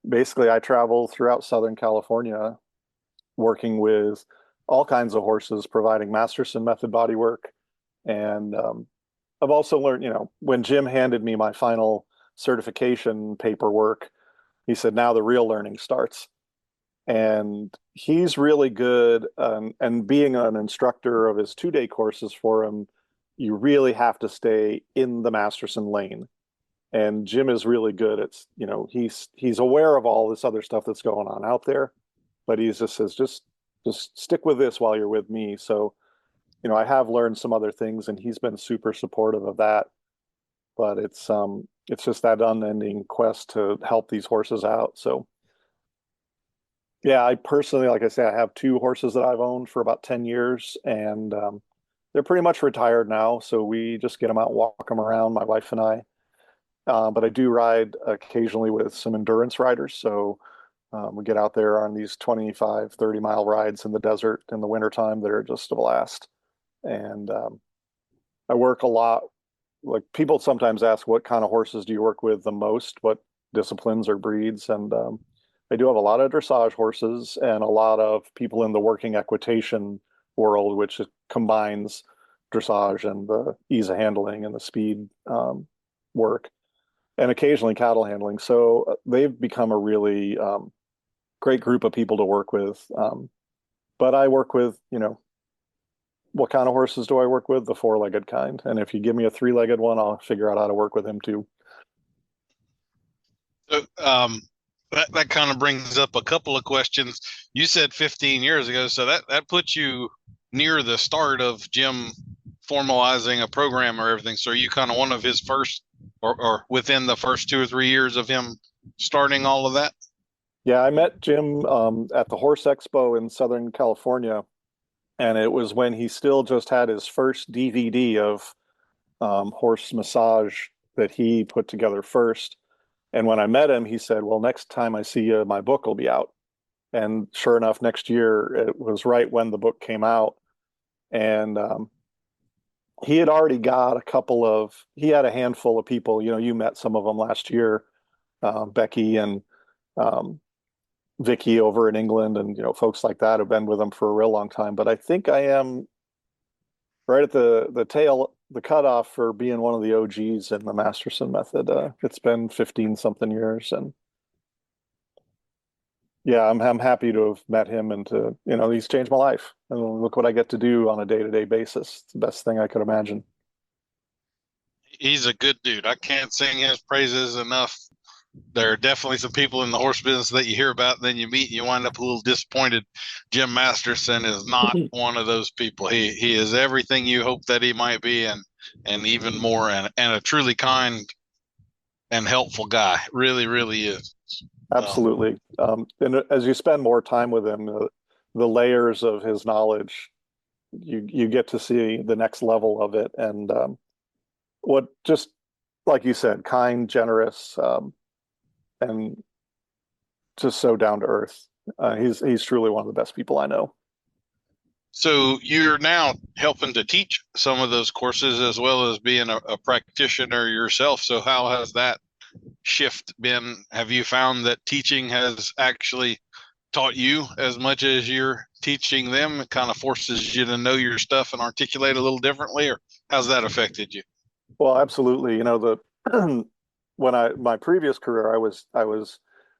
C: basically, I travel throughout Southern California working with all kinds of horses, providing Masterson Method bodywork. And I've also learned, when Jim handed me my final certification paperwork, he said, now the real learning starts. And he's really good. And being an instructor of his 2-day courses for him, you really have to stay in the Masterson lane. And Jim is really good. He's aware of all this other stuff that's going on out there, but he just says, just stick with this while you're with me. So, I have learned some other things, and he's been super supportive of that. But it's just that unending quest to help these horses out. So, yeah, I personally, like I say, I have 2 horses that I've owned for about 10 years, and they're pretty much retired now. So we just get them out and walk them around, my wife and I. But I do ride occasionally with some endurance riders. So we get out there on these 25, 30-mile rides in the desert in the wintertime that are just a blast. And I work a lot. Like, people sometimes ask, what kind of horses do you work with the most? What disciplines or breeds? And I do have a lot of dressage horses and a lot of people in the working equitation world, which combines dressage and the ease of handling and the speed work, and occasionally cattle handling. So they've become a really great group of people to work with. But I work with, what kind of horses do I work with? The 4-legged kind. And if you give me a 3-legged one, I'll figure out how to work with him too.
B: So, that kind of brings up a couple of questions. You said 15 years ago, so that puts you near the start of Jim formalizing a program or everything. So are you kind of one of his first, or within the first 2 or 3 years of him starting all of that?
C: Yeah, I met Jim at the Horse Expo in Southern California, and it was when he still just had his first DVD of horse massage that he put together first. And when I met him, he said, well, next time I see you, my book will be out. And sure enough, next year, it was right when the book came out. And he had already got he had a handful of people, you met some of them last year, Becky and Vicky over in England, and, folks like that have been with him for a real long time. But I think I am right at the cutoff for being one of the OGs in the Masterson method. It's been 15 something years, and yeah, I'm happy to have met him, and he's changed my life. And look what I get to do on a day-to-day basis. It's the best thing I could imagine.
B: He's a good dude. I can't sing his praises enough. There are definitely some people in the horse business that you hear about, and then you meet and you wind up a little disappointed. Jim Masterson is not one of those people. He is everything you hope that he might be, and even more, and a truly kind and helpful guy. Really, really is.
C: Absolutely. And as you spend more time with him, the layers of his knowledge, you get to see the next level of it. And what, just like you said, kind, generous, and just so down to earth. He's truly one of the best people I know.
B: So you're now helping to teach some of those courses as well as being a practitioner yourself. So how has that shift been? Have you found that teaching has actually taught you as much as you're teaching them? It kind of forces you to know your stuff and articulate a little differently, or how's that affected you?
C: Well, absolutely. My previous career, I was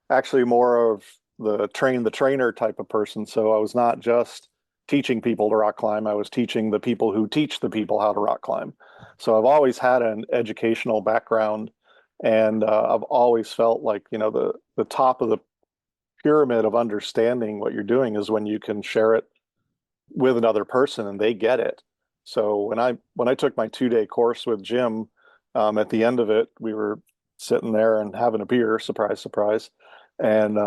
C: actually more of the train the trainer type of person. So I was not just teaching people to rock climb. I was teaching the people who teach the people how to rock climb. So I've always had an educational background, and I've always felt like, the top of the pyramid of understanding what you're doing is when you can share it with another person and they get it. So when I took my 2-day course with Jim, at the end of it, we were sitting there and having a beer, surprise, surprise. And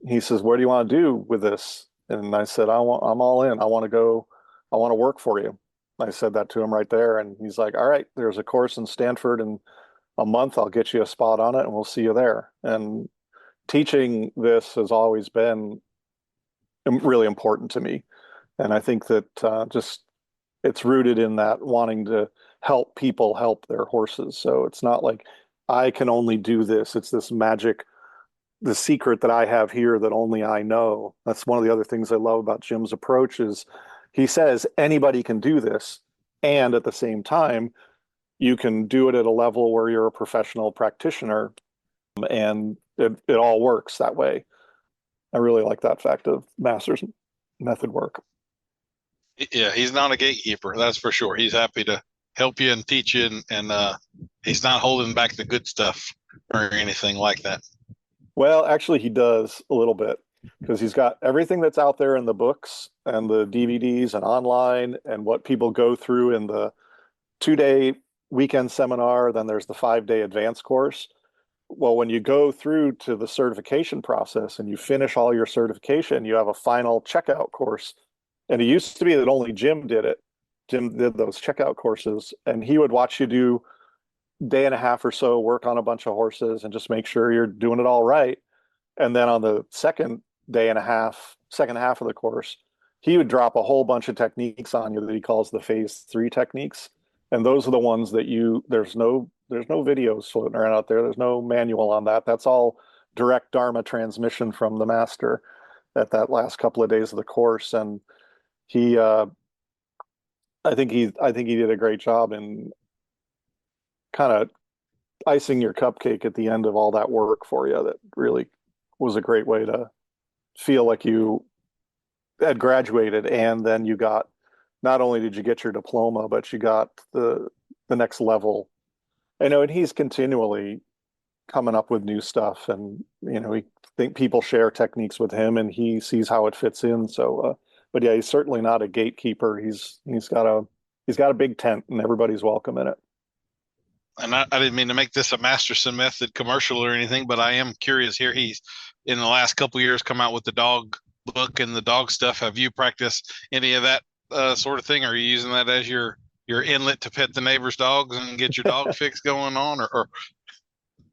C: he says, "What do you want to do with this?" And I said, I'm all in. I want to go. I want to work for you." I said that to him right there, and he's like, "All right, there's a course in Stanford in a month. I'll get you a spot on it, and we'll see you there." And teaching this has always been really important to me, and I think that just it's rooted in that wanting to help people help their horses. So it's not like I can only do this. It's this magic, the secret that I have here that only I know. That's one of the other things I love about Jim's approach is he says anybody can do this. And at the same time, you can do it at a level where you're a professional practitioner, and it all works that way. I really like that fact of Masterson Method work.
B: Yeah, he's not a gatekeeper, that's for sure. He's happy to help you and teach you, and he's not holding back the good stuff or anything like that.
C: Well, actually, he does a little bit because he's got everything that's out there in the books and the DVDs and online and what people go through in the 2-day weekend seminar. Then there's the 5-day advanced course. Well, when you go through to the certification process and you finish all your certification, you have a final checkout course. And it used to be that only Jim did it. Jim did those checkout courses, and he would watch you do day and a half or so, work on a bunch of horses and just make sure you're doing it all right. And then on the second day and a half, second half of the course, he would drop a whole bunch of techniques on you that he calls the phase 3 techniques. And those are the ones that there's no videos floating around out there. There's no manual on that. That's all direct Dharma transmission from the master at that last couple of days of the course. And he, I think he did a great job in kind of icing your cupcake at the end of all that work for you. That really was a great way to feel like you had graduated, and then you got, not only did you get your diploma, but you got the next level. I know, and he's continually coming up with new stuff, and he think people share techniques with him, and he sees how it fits in. So, but yeah, he's certainly not a gatekeeper. He's got a big tent, and everybody's welcome in it.
B: And I didn't mean to make this a Masterson Method commercial or anything, but I am curious here. He's in the last couple of years come out with the dog book and the dog stuff. Have you practiced any of that sort of thing? Are you using that as your inlet to pet the neighbor's dogs and get your dog fix going on? Or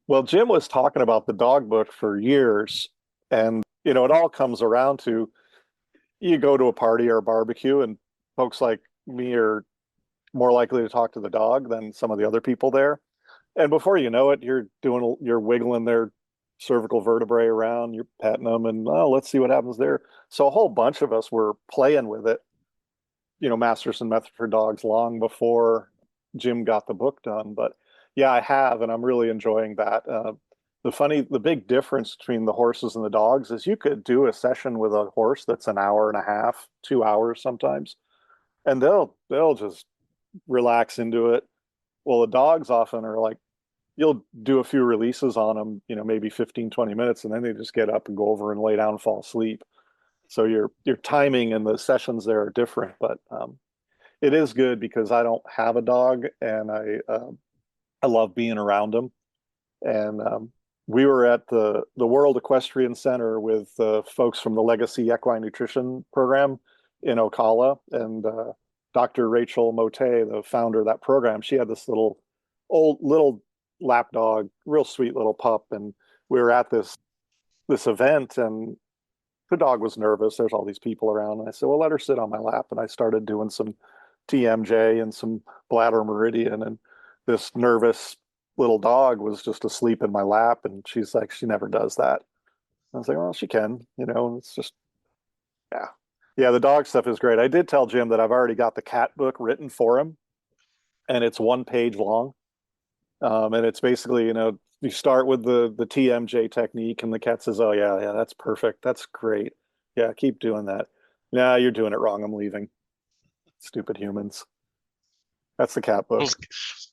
C: Well, Jim was talking about the dog book for years, and it all comes around to you go to a party or a barbecue, and folks like me are more likely to talk to the dog than some of the other people there. And before you know it, you're wiggling their cervical vertebrae around, you're petting them, and let's see what happens there. So a whole bunch of us were playing with it, Masterson Method for Dogs long before Jim got the book done. But yeah, I have, and I'm really enjoying that. The big difference between the horses and the dogs is you could do a session with a horse that's an hour and a half, 2 hours sometimes, and they'll just relax into it. Well, the dogs often are like, you'll do a few releases on them, maybe 15, 20 minutes, and then they just get up and go over and lay down and fall asleep. So your timing and the sessions there are different, but it is good because I don't have a dog, and I love being around them. And we were at the World Equestrian Center with folks from the Legacy Equine Nutrition program in Ocala, and Dr. Rachel Mote, the founder of that program, she had this little lap dog, real sweet little pup, and we were at this event, and the dog was nervous. There's all these people around, and I said, "Well, let her sit on my lap." And I started doing some TMJ and some bladder meridian, and this nervous little dog was just asleep in my lap, and she's like, she never does that. I was like, well, she can, it's just, yeah. Yeah, the dog stuff is great. I did tell Jim that I've already got the cat book written for him, and it's 1 page long. And it's basically, you start with the TMJ technique, and the cat says, "Oh yeah, that's perfect. That's great. Yeah, keep doing that. Nah, you're doing it wrong. I'm leaving. Stupid humans." That's the cat
B: I
C: book.
B: was,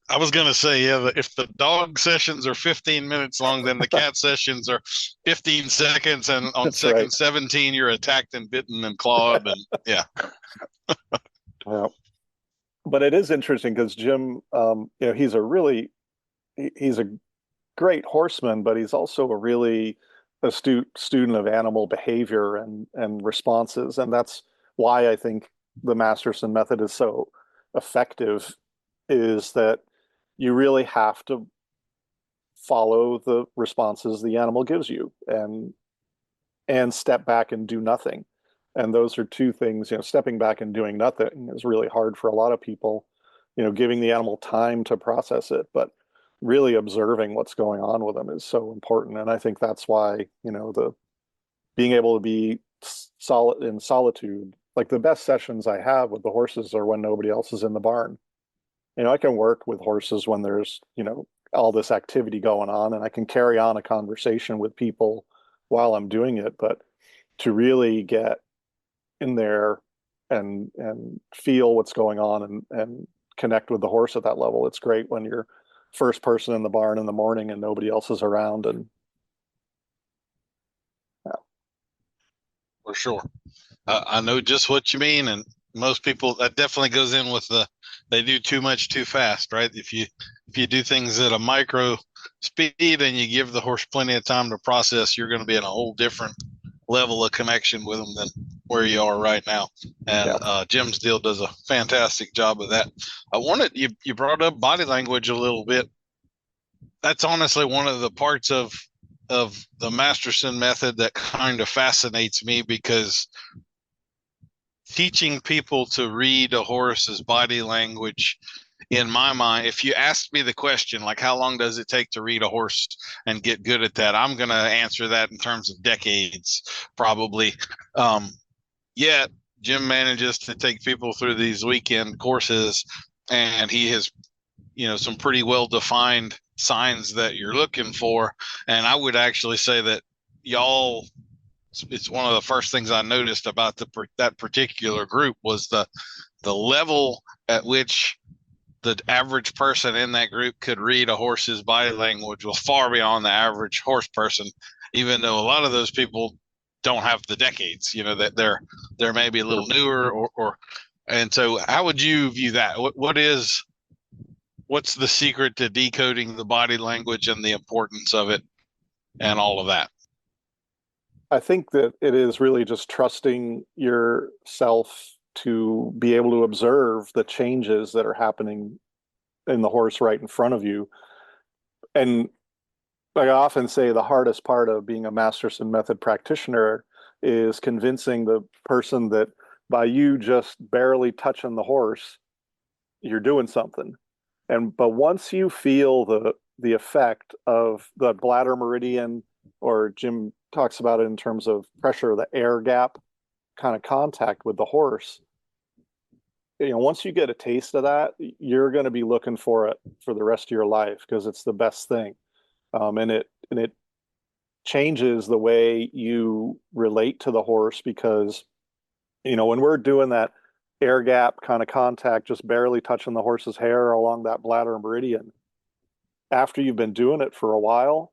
B: I was going to say, yeah, if the dog sessions are 15 minutes long, then the cat sessions are 15 seconds. And on
C: That's right.
B: second 17, you're attacked and bitten and clawed. And yeah,
C: Yeah. But it is interesting because Jim, he's he's a great horseman, but he's also a really astute student of animal behavior and responses. And that's why I think the Masterson method is so effective, is that you really have to follow the responses the animal gives you and step back and do nothing. And those are two things, stepping back and doing nothing is really hard for a lot of people, giving the animal time to process it, but really observing what's going on with them is so important. And I think that's why, the being able to be solid in solitude, like the best sessions I have with the horses are when nobody else is in the barn. I can work with horses when there's, all this activity going on, and I can carry on a conversation with people while I'm doing it. But to really get in there and feel what's going on and connect with the horse at that level, it's great when you're first person in the barn in the morning and nobody else is around. And yeah.
B: for sure. I know just what you mean. And most people, that definitely goes in with they do too much too fast, right? If you do things at a micro speed and you give the horse plenty of time to process, you're going to be in a whole different level of connection with them than where you are right now. And
C: Yeah.
B: Jim Steele does a fantastic job of that. I wanted you brought up body language a little bit. That's honestly one of the parts of the Masterson method that kind of fascinates me, because teaching people to read a horse's body language, in my mind, if you asked me the question, like, how long does it take to read a horse and get good at that, I'm going to answer that in terms of decades, probably. Yet Jim manages to take people through these weekend courses, and he has, some pretty well defined signs that you're looking for. And I would actually say that y'all, it's one of the first things I noticed about that particular group was the level at which the average person in that group could read a horse's body language was far beyond the average horse person, even though a lot of those people don't have the decades, that they're maybe a little newer or and so how would you view that? What's the secret to decoding the body language and the importance of it and all of that?
C: I think that it is really just trusting yourself to be able to observe the changes that are happening in the horse right in front of you. And like I often say, the hardest part of being a Masterson Method practitioner is convincing the person that by you just barely touching the horse, you're doing something. But once you feel the effect of the bladder meridian, or Jim talks about it in terms of pressure, the air gap kind of contact with the horse, once you get a taste of that, you're going to be looking for it for the rest of your life because it's the best thing. And it changes the way you relate to the horse because, when we're doing that air gap kind of contact, just barely touching the horse's hair along that bladder meridian, after you've been doing it for a while,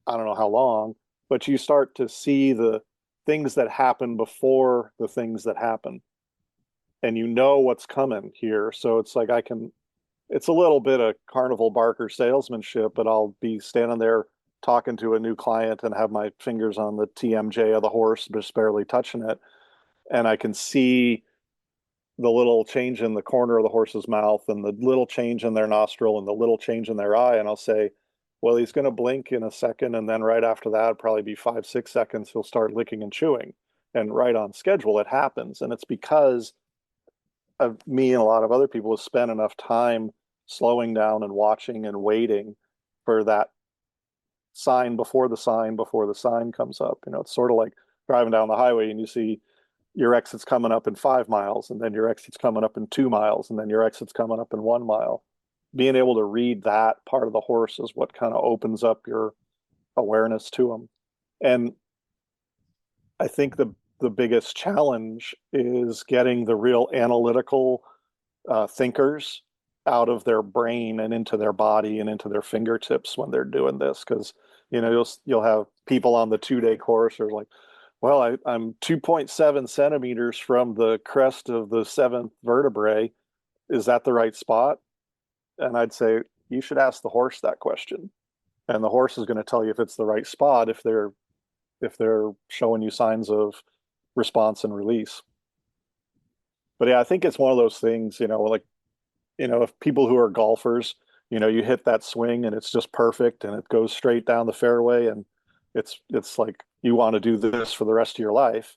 C: I don't know how long, but you start to see the things that happen before the things that happen. And what's coming here. So it's like it's a little bit of carnival barker salesmanship, but I'll be standing there talking to a new client and have my fingers on the TMJ of the horse, just barely touching it. And I can see the little change in the corner of the horse's mouth and the little change in their nostril and the little change in their eye. And I'll say, well, he's going to blink in a second. And then right after that, probably be 5-6 seconds, he'll start licking and chewing. And right on schedule, it happens. And it's because of me and a lot of other people have spent enough time slowing down and watching and waiting for that sign before the sign comes up. It's sort of like driving down the highway and you see your exit's coming up in 5 miles, and then your exit's coming up in 2 miles, and then your exit's coming up in 1 mile. Being able to read that part of the horse is what kind of opens up your awareness to them. And I think the biggest challenge is getting the real analytical thinkers out of their brain and into their body and into their fingertips when they're doing this. Because you'll have people on the 2-day course are like, well, I'm 2.7 centimeters from the crest of the seventh vertebrae. Is that the right spot? And I'd say you should ask the horse that question, and the horse is going to tell you if it's the right spot if they're showing you signs of response and release. But yeah, I think it's one of those things, like, if people who are golfers, you hit that swing and it's just perfect and it goes straight down the fairway, and it's like you want to do this for the rest of your life.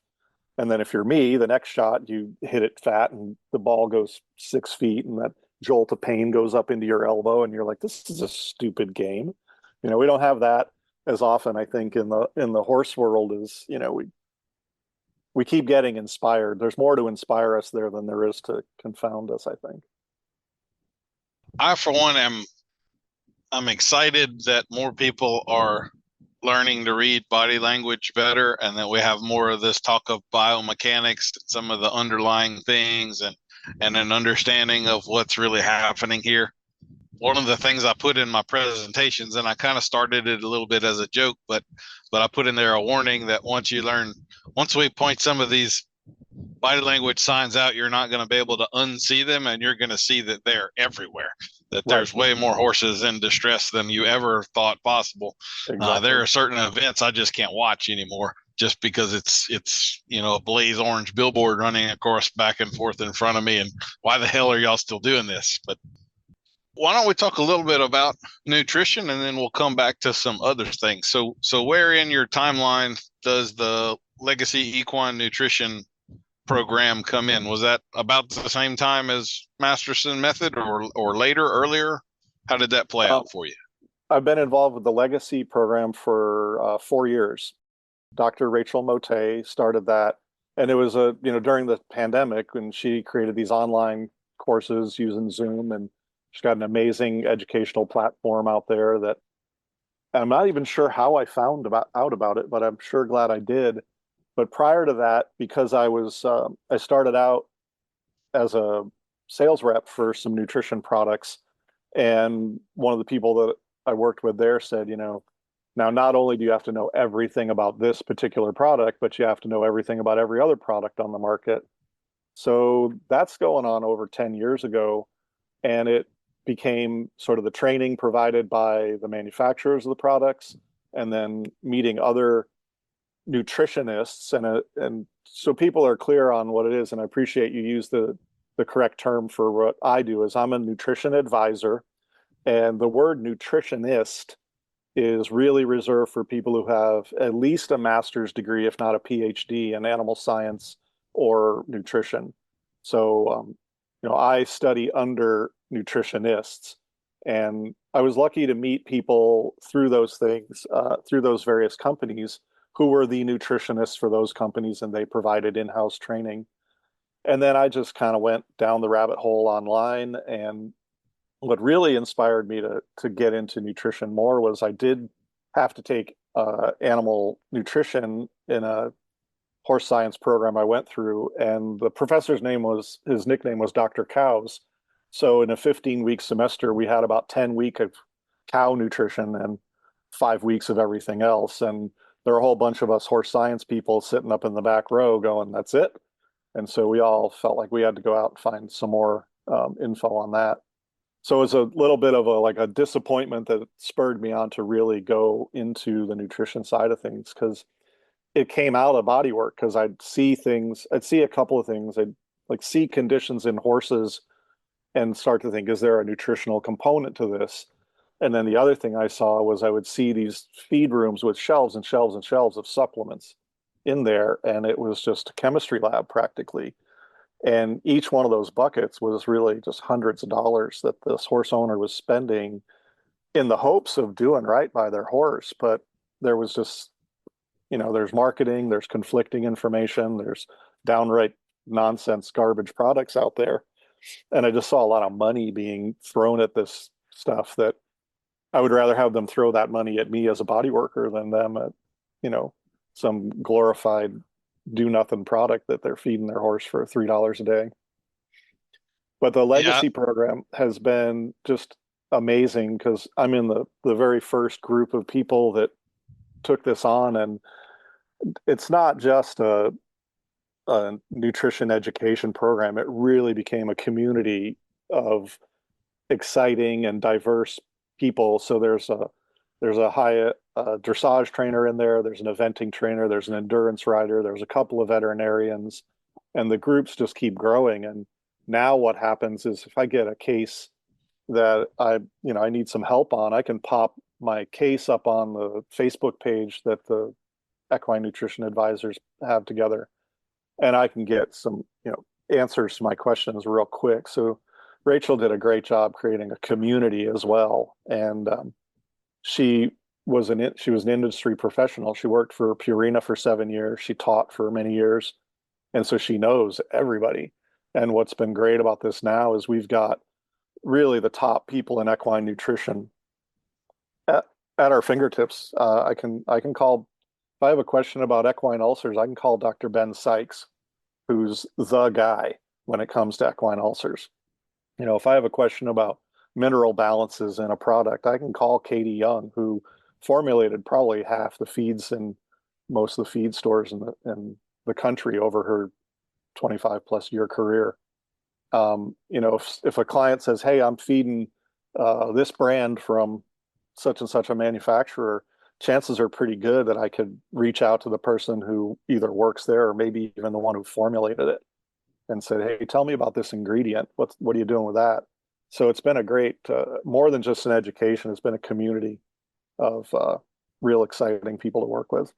C: And then if you're me, the next shot you hit it fat and the ball goes 6 feet and that jolt of pain goes up into your elbow and you're like, this is a stupid game. We don't have that as often, I think, in the horse world. Is we keep getting inspired. There's more to inspire us there than there is to confound us, I think.
B: I, for one, I'm excited that more people are learning to read body language better, and that we have more of this talk of biomechanics, some of the underlying things, and an understanding of what's really happening here. One of the things I put in my presentations, and I kind of started it a little bit as a joke, but I put in there a warning that once we point some of these body language signs out, you're not going to be able to unsee them, and you're going to see that they're everywhere, that there's way more horses in distress than you ever thought possible.
C: Exactly.
B: There are certain events I just can't watch anymore just because it's a blaze orange billboard running across back and forth in front of me, and why the hell are y'all still doing this? But why don't we talk a little bit about nutrition, and then we'll come back to some other things. So where in your timeline does the Legacy Equine nutrition program come in? Was that about the same time as Masterson Method, or later, earlier? How did that play out for you?
C: I've been involved with the Legacy program for 4 years. Dr. Rachel Motet started that, and it was during the pandemic when she created these online courses using Zoom, and she's got an amazing educational platform out there that I'm not even sure how I found out about it, but I'm sure glad I did. But prior to that, because I started out as a sales rep for some nutrition products, and one of the people that I worked with there said, now not only do you have to know everything about this particular product, but you have to know everything about every other product on the market. So that's going on over 10 years ago, and it became sort of the training provided by the manufacturers of the products, and then meeting other nutritionists, and so people are clear on what it is. And I appreciate you use the correct term for what I do. Is I'm a nutrition advisor, and the word nutritionist is really reserved for people who have at least a master's degree, if not a PhD, in animal science or nutrition. So I study under nutritionists, and I was lucky to meet people through those things, through those various companies, who were the nutritionists for those companies, and they provided in-house training. And then I just kind of went down the rabbit hole online, and what really inspired me to get into nutrition more was I did have to take animal nutrition in a horse science program I went through, and the professor's his nickname was Dr. Cows. So in a 15-week semester, we had about 10 weeks of cow nutrition and 5 weeks of everything else. And there were a whole bunch of us horse science people sitting up in the back row going, that's it. And so we all felt like we had to go out and find some more info on that. So it was a little bit of a disappointment that spurred me on to really go into the nutrition side of things, because it came out of body work. Because I'd see a couple of things. I'd see conditions in horses and start to think, is there a nutritional component to this? And then the other thing I saw was I would see these feed rooms with shelves and shelves and shelves of supplements in there, and it was just a chemistry lab practically. And each one of those buckets was really just hundreds of dollars that this horse owner was spending in the hopes of doing right by their horse. But there was just, there's marketing, there's conflicting information, there's downright nonsense garbage products out there. And I just saw a lot of money being thrown at this stuff that I would rather have them throw that money at me as a body worker than them at, some glorified do nothing product that they're feeding their horse for $3 a day. But the
B: Yeah.
C: legacy program has been just amazing because I'm in the very first group of people that took this on, and it's not just a nutrition education program. It really became a community of exciting and diverse people. So there's a high dressage trainer in there. There's an eventing trainer. There's an endurance rider. There's a couple of veterinarians, and the groups just keep growing. And now what happens is if I get a case that I need some help on, I can pop my case up on the Facebook page that the equine nutrition advisors have together, and I can get some, answers to my questions real quick. So Rachel did a great job creating a community as well, and she she was an industry professional. She worked for Purina for 7 years. She taught for many years, and so she knows everybody. And what's been great about this now is we've got really the top people in equine nutrition at, at our fingertips. I can call if I have a question about equine ulcers, I can call Dr. Ben Sykes, who's the guy when it comes to equine ulcers. If I have a question about mineral balances in a product, I can call Katie Young, who formulated probably half the feeds in most of the feed stores in the country over her 25 plus year career. If a client says, "Hey, I'm feeding this brand from such and such a manufacturer," chances are pretty good that I could reach out to the person who either works there or maybe even the one who formulated it and said, "Hey, tell me about this ingredient. What are you doing with that?" So it's been a great, more than just an education, it's been a community of real exciting people to work with.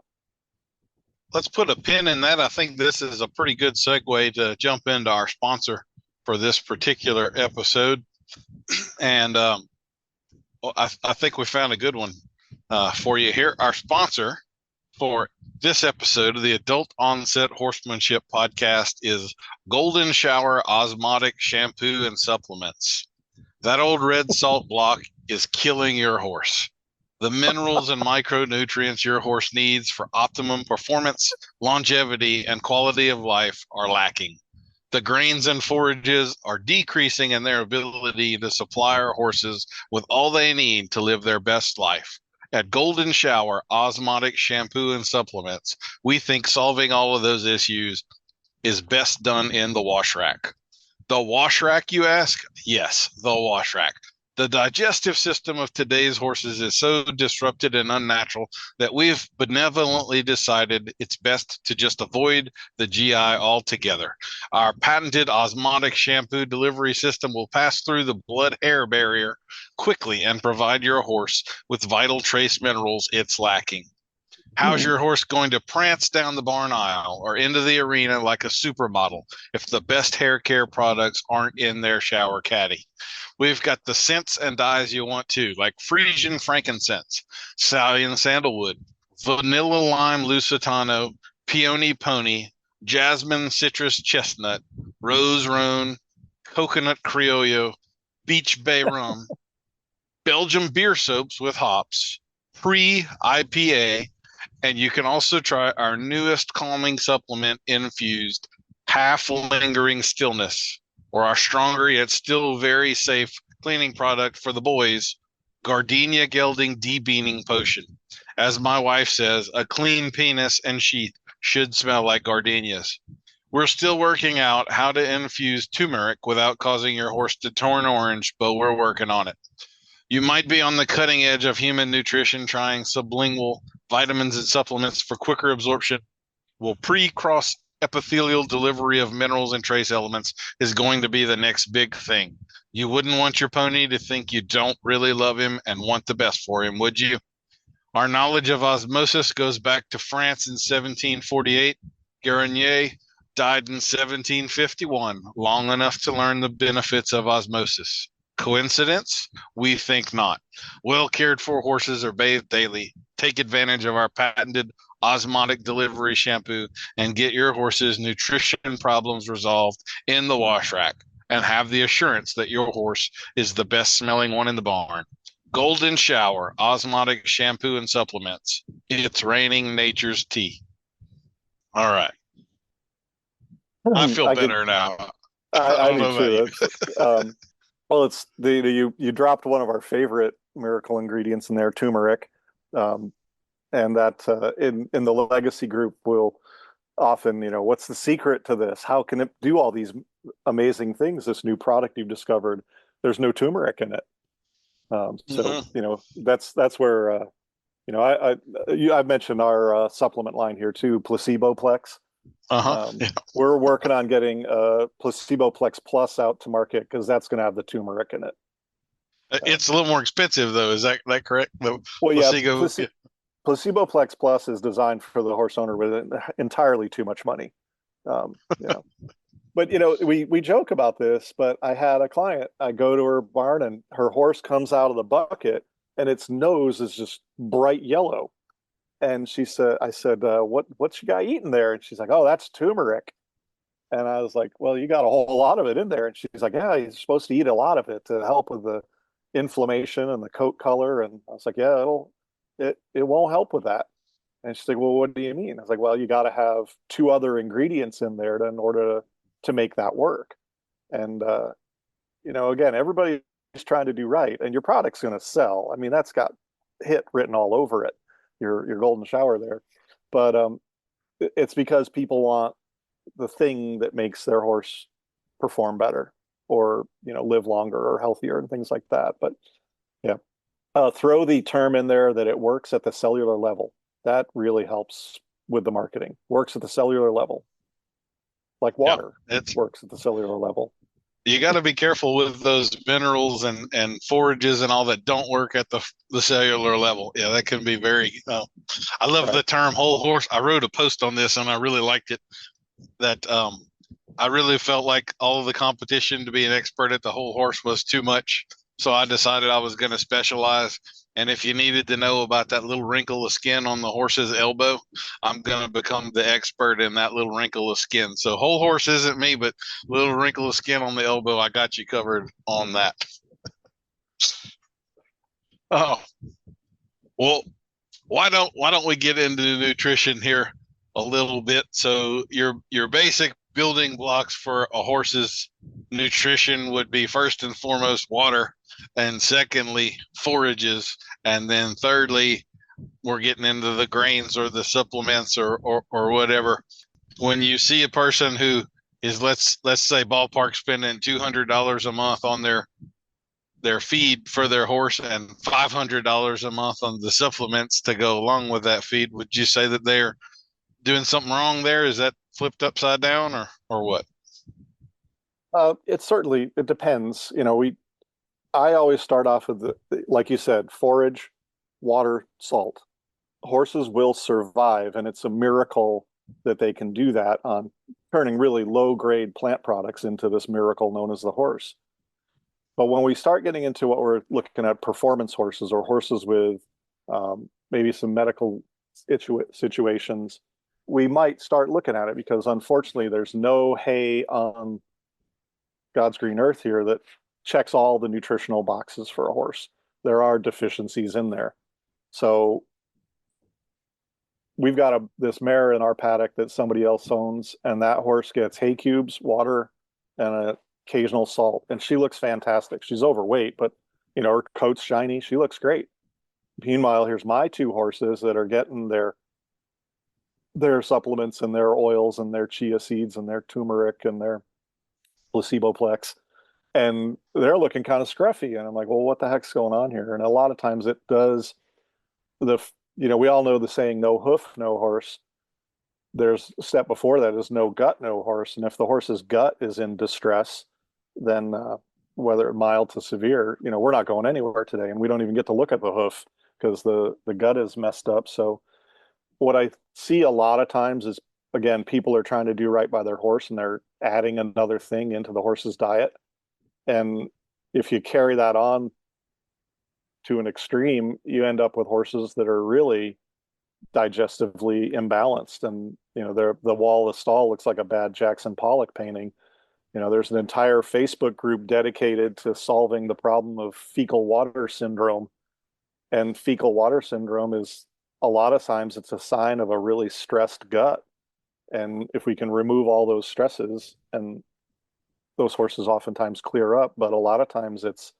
B: Let's put a pin in that. I think this is a pretty good segue to jump into our sponsor for this particular episode. And I think we found a good one for you here. Our sponsor for this episode of the Adult Onset Horsemanship Podcast is Golden Shower Osmotic Shampoo and Supplements. That old red salt block is killing your horse. The minerals and micronutrients your horse needs for optimum performance, longevity, and quality of life are lacking. The grains and forages are decreasing in their ability to supply our horses with all they need to live their best life. At Golden Shower Osmotic Shampoo and Supplements, we think solving all of those issues is best done in the wash rack. The wash rack, you ask? Yes, the wash rack. The digestive system of today's horses is so disrupted and unnatural that we've benevolently decided it's best to just avoid the GI altogether. Our patented osmotic shampoo delivery system will pass through the blood-hair barrier quickly and provide your horse with vital trace minerals it's lacking. How's your horse going to prance down the barn aisle or into the arena like a supermodel if the best hair care products aren't in their shower caddy? We've got the scents and dyes you want too, like Frisian frankincense, Stallion sandalwood, vanilla lime lusitano, peony pony, jasmine citrus chestnut, rose roan, coconut criollo, beach bay rum, Belgian beer soaps with hops, pre-IPA, and you can also try our newest calming supplement infused half lingering stillness, or our stronger yet still very safe cleaning product for the boys, Gardenia Gelding Debeaning Potion. As my wife says, a clean penis and sheath should smell like gardenias. We're still working out how to infuse turmeric without causing your horse to turn orange, but we're working on it. You might be on the cutting edge of human nutrition trying sublingual vitamins and supplements for quicker absorption. Well, pre-cross epithelial delivery of minerals and trace elements is going to be the next big thing. You wouldn't want your pony to think you don't really love him and want the best for him, would you? Our knowledge of osmosis goes back to France in 1748. Garnier died in 1751, long enough to learn the benefits of osmosis. Coincidence? We think not. Well cared for horses are bathed daily. Take advantage of our patented osmotic delivery shampoo and get your horse's nutrition problems resolved in the wash rack and have the assurance that your horse is the best smelling one in the barn. Golden Shower Osmotic Shampoo and Supplements. It's raining nature's tea. All right. I feel better now. I
C: I
B: don't
C: do
B: know about
C: too.
B: you.
C: It's well, it's you dropped one of our favorite miracle ingredients in there, turmeric, um, and that in the legacy group will often, what's the secret to this? How can it do all these amazing things? This new product you've discovered, there's no turmeric in it. So
B: Hmm.
C: that's where I've mentioned our supplement line here too, Placebo Plex.
B: Uh-huh. Yeah.
C: We're working on getting Placebo Plex Plus out to market because that's going to have the turmeric in it.
B: It's a little more expensive though. Is that correct? The
C: Well, yeah,
B: placebo. Yeah.
C: Placebo Plex Plus is designed for the horse owner with entirely too much money. Um, you know, but we joke about this, but I had a client. I go to her barn and her horse comes out of the bucket and its nose is just bright yellow. And I said, what's you got eating there? And she's like, oh, that's turmeric. And I was like, well, you got a whole lot of it in there. And she's like, yeah, you're supposed to eat a lot of it to help with the inflammation and the coat color. And I was like, yeah, it won't help with that. And she's like, well, what do you mean? I was like, well, you got to have two other ingredients in there in order to make that work. And, again, everybody's trying to do right and your product's going to sell. I mean, that's got hit written all over it, your golden shower there. But it's because people want the thing that makes their horse perform better or live longer or healthier and things like that. But yeah, throw the term in there that it works at the cellular level. That really helps with the marketing. Works at the cellular level, like
B: Yeah.
C: water
B: It's
C: works at the cellular level.
B: you got to be careful with those minerals and forages and all that don't work at the cellular level. Yeah, that can be very. I love
C: Right.
B: the term whole horse. I wrote a post on this and I really liked it. That I really felt like all of the competition to be an expert at the whole horse was too much. So I decided I was going to specialize. And if you needed to know about that little wrinkle of skin on the horse's elbow, I'm going to become the expert in that little wrinkle of skin. So whole horse isn't me, but little wrinkle of skin on the elbow, I got you covered on that. Oh, well, why don't we get into nutrition here a little bit? So your basic building blocks for a horse's nutrition would be first and foremost water, and secondly forages, and then thirdly we're getting into the grains or the supplements or whatever. When you see a person who is let's say ballpark spending $200 a month on their feed for their horse and $500 a month on the supplements to go along with that feed, would you say that they're doing something wrong there? Is that flipped upside down or what?
C: It depends. I always start off with like you said, forage, water, salt. Horses will survive, and it's a miracle that they can do that on turning really low grade plant products into this miracle known as the horse. But when we start getting into what we're looking at, performance horses or horses with maybe some medical situations, we might start looking at it because unfortunately there's no hay on God's green earth here that checks all the nutritional boxes for a horse. There are deficiencies in there. So we've got this mare in our paddock that somebody else owns, and that horse gets hay cubes, water, and an occasional salt. And she looks fantastic. She's overweight, but her coat's shiny. She looks great. Meanwhile, here's my two horses that are getting their supplements and their oils and their chia seeds and their turmeric and their placebo plex, and they're looking kind of scruffy. And I'm like, well, what the heck's going on here? And a lot of times it does we all know the saying, no hoof, no horse. There's a step before that is no gut, no horse. And if the horse's gut is in distress, then whether mild to severe, we're not going anywhere today. And we don't even get to look at the hoof because the gut is messed up. So what I see a lot of times is, again, people are trying to do right by their horse and they're adding another thing into the horse's diet. And if you carry that on to an extreme, you end up with horses that are really digestively imbalanced. And, the wall of the stall looks like a bad Jackson Pollock painting. There's an entire Facebook group dedicated to solving the problem of fecal water syndrome. And fecal water syndrome is a lot of times it's a sign of a really stressed gut. And if we can remove all those stresses and those horses oftentimes clear up, but a lot of times it's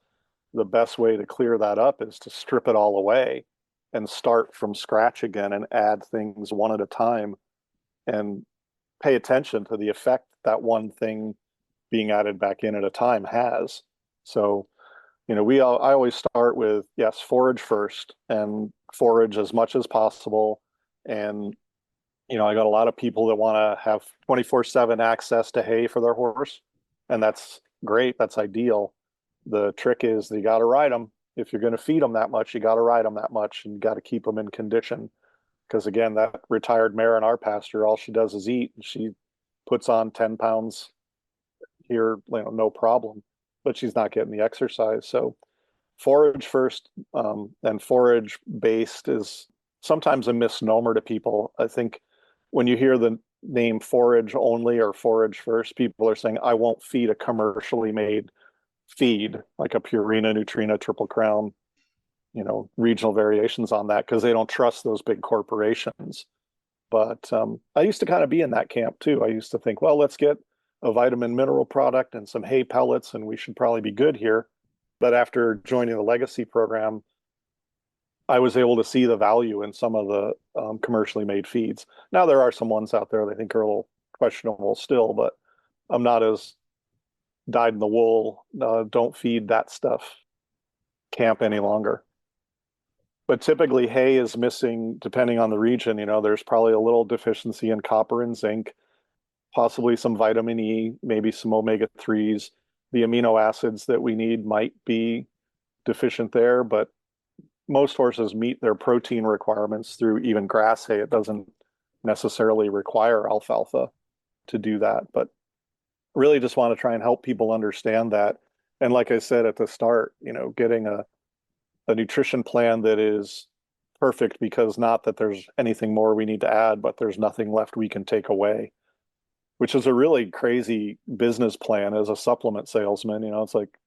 C: the best way to clear that up is to strip it all away and start from scratch again and add things one at a time and pay attention to the effect that one thing being added back in at a time has. So, I always start with, yes, forage first and forage as much as possible. And, I got a lot of people that want to have 24/7 access to hay for their horse. And that's great. That's ideal. The trick is that you got to ride them. If you're going to feed them that much, you got to ride them that much, and you got to keep them in condition. Because again, that retired mare in our pasture, all she does is eat, and she puts on 10 pounds here, no problem, but she's not getting the exercise. So forage first, and forage based is sometimes a misnomer to people. I think when you hear the name forage only or forage first, people are saying, I won't feed a commercially made feed like a Purina, Nutrina, Triple Crown, regional variations on that, because they don't trust those big corporations. But I used to kind of be in that camp too. I used to think, well, let's get a vitamin mineral product and some hay pellets, and we should probably be good here. But after joining the Legacy program, I was able to see the value in some of the commercially made feeds. Now, there are some ones out there that I think are a little questionable still, but I'm not as dyed in the wool, don't feed that stuff camp any longer. But typically hay is missing, depending on the region, there's probably a little deficiency in copper and zinc, possibly some vitamin E, maybe some omega-3s. The amino acids that we need might be deficient there, but most horses meet their protein requirements through even grass hay. It doesn't necessarily require alfalfa to do that, but really just want to try and help people understand that. And like I said at the start, getting a nutrition plan that is perfect, because not that there's anything more we need to add, but there's nothing left we can take away, which is a really crazy business plan as a supplement salesman. It's like,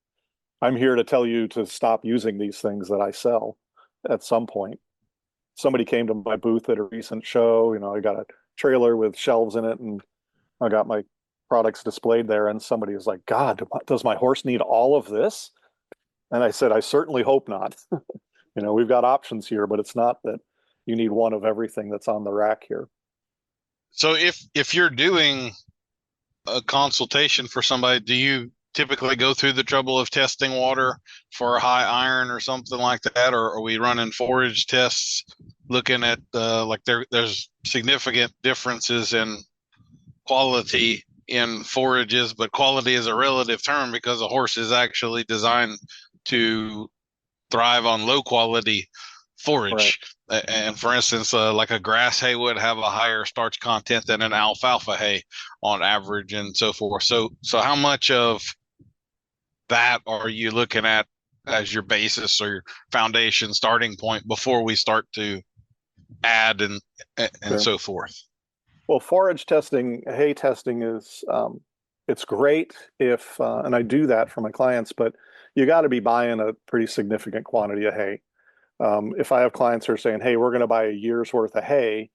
C: I'm here to tell you to stop using these things that I sell at some point. Somebody came to my booth at a recent show. I got a trailer with shelves in it, and I got my products displayed there, and somebody was like, God, does my horse need all of this? And I said, I certainly hope not. We've got options here, but it's not that you need one of everything that's on the rack here.
B: So if you're doing a consultation for somebody, do you typically go through the trouble of testing water for a high iron or something like that, or are we running forage tests, looking at like there's significant differences in quality in forages, but quality is a relative term because a horse is actually designed to thrive on low quality forage. Right. And for instance, like a grass hay would have a higher starch content than an alfalfa hay on average, and so forth. So how much of that are you looking at as your basis or your foundation starting point before we start to add and sure. So forth?
C: Well, forage testing, hay testing is, it's great if, and I do that for my clients, but you got to be buying a pretty significant quantity of hay. If I have clients who are saying, hey, we're going to buy a year's worth of hay,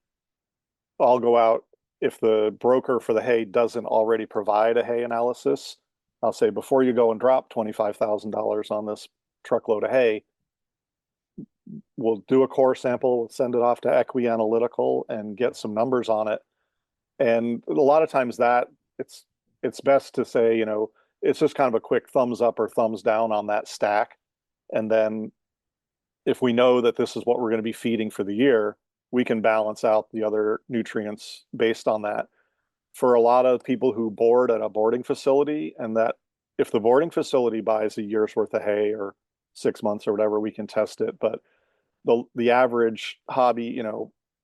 C: I'll go out. If the broker for the hay doesn't already provide a hay analysis, I'll say, before you go and drop $25,000 on this truckload of hay, we'll do a core sample, we'll send it off to Equi Analytical and get some numbers on it. And a lot of times that it's best to say, it's just kind of a quick thumbs up or thumbs down on that stack. And then if we know that this is what we're going to be feeding for the year, we can balance out the other nutrients based on that. For a lot of people who board at a boarding facility, and that if the boarding facility buys a year's worth of hay or 6 months or whatever, we can test it. But the average hobby,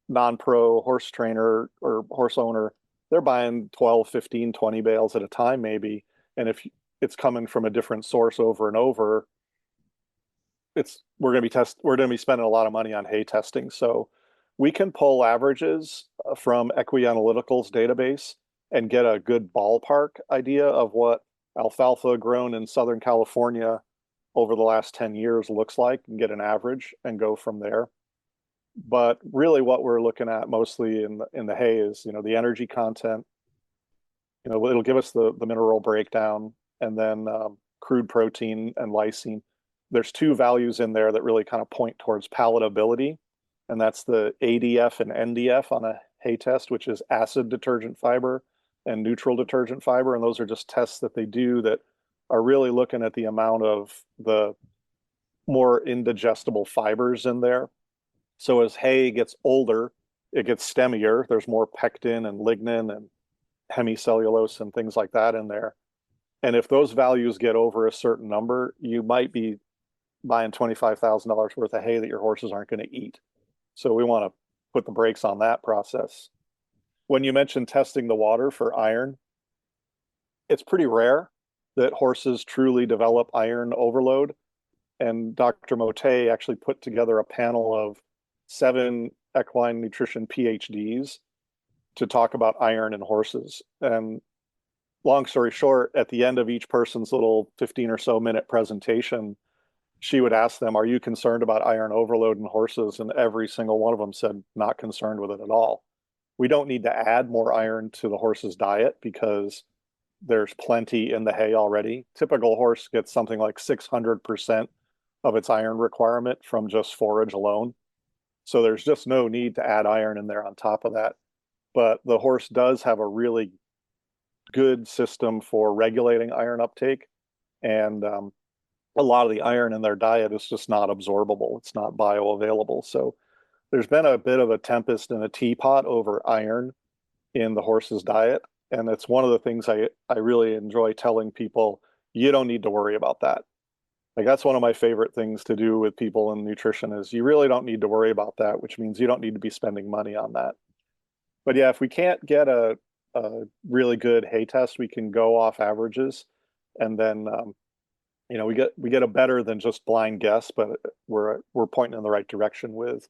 C: non-pro horse trainer or horse owner, they're buying 12, 15, 20 bales at a time maybe. And if it's coming from a different source over and over, we're going to be spending a lot of money on hay testing. So we can pull averages from Equi Analytical's database and get a good ballpark idea of what alfalfa grown in Southern California over the last 10 years looks like, and get an average and go from there. But really what we're looking at mostly in the hay is, the energy content. It'll give us the mineral breakdown. and then crude protein and lysine. There's two values in there that really kind of point towards palatability, and that's the ADF and NDF on a hay test, which is acid detergent fiber and neutral detergent fiber. And those are just tests that they do that are really looking at the amount of the more indigestible fibers in there. So as hay gets older, it gets stemmier. There's more pectin and lignin and hemicellulose and things like that in there. And if those values get over a certain number, you might be buying $25,000 worth of hay that your horses aren't going to eat. So we want to put the brakes on that process. When you mentioned testing the water for iron, it's pretty rare that horses truly develop iron overload. And Dr. Mote actually put together a panel of 7 equine nutrition PhDs to talk about iron in horses. And long story short, at the end of each person's little 15 or so minute presentation, she would ask them, are you concerned about iron overload in horses? And every single one of them said, not concerned with it at all. We don't need to add more iron to the horse's diet because there's plenty in the hay already. Typical horse gets something like 600% of its iron requirement from just forage alone. So there's just no need to add iron in there on top of that. But the horse does have a really good system for regulating iron uptake. And a lot of the iron in their diet is just not absorbable. It's not bioavailable. So there's been a bit of a tempest in a teapot over iron in the horse's diet. And it's one of the things I really enjoy telling people, you don't need to worry about that. Like that's one of my favorite things to do with people in nutrition is you really don't need to worry about that, which means you don't need to be spending money on that. But yeah, if we can't get a really good hay test, we can go off averages, and then we get a better than just blind guess, but we're pointing in the right direction with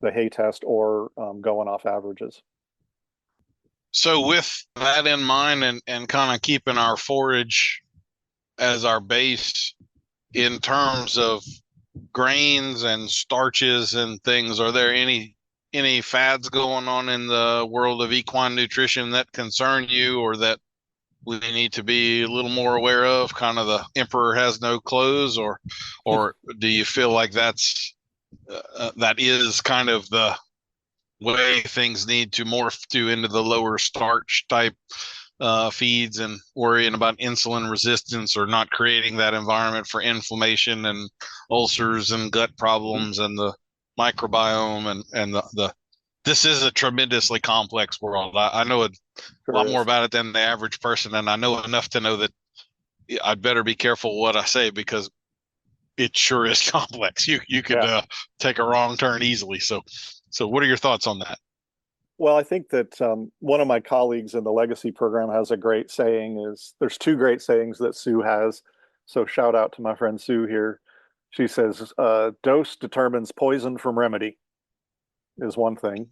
C: the hay test or going off averages.
B: So with that in mind and kind of keeping our forage as our base in terms of grains and starches and things, are there any fads going on in the world of equine nutrition that concern you or that we need to be a little more aware of? Kind of the emperor has no clothes, or do you feel like that is kind of the way things need to morph to into the lower starch type feeds, and worrying about insulin resistance or not creating that environment for inflammation and ulcers and gut problems and the microbiome and the this is a tremendously complex world. I know a lot more about it than the average person, and I know enough to know that I'd better be careful what I say because it sure is complex. You could take a wrong turn easily. So what are your thoughts on that?
C: Well, I think that one of my colleagues in the Legacy program has a great saying. There's 2 great sayings that Sue has. So shout out to my friend Sue here. She says, dose determines poison from remedy is one thing.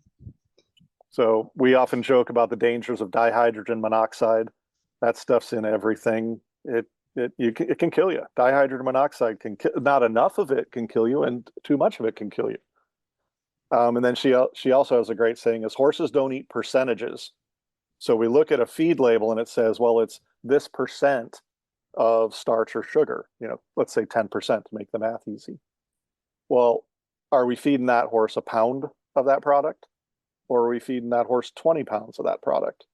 C: So we often joke about the dangers of dihydrogen monoxide. That stuff's in everything. It can kill you. Dihydrogen monoxide not enough of it can kill you, and too much of it can kill you. And then she also has a great saying is horses don't eat percentages. So we look at a feed label and it says, well, it's this percent of starch or sugar, let's say 10% to make the math easy. Well, are we feeding that horse a pound of that product? Or are we feeding that horse 20 pounds of that product?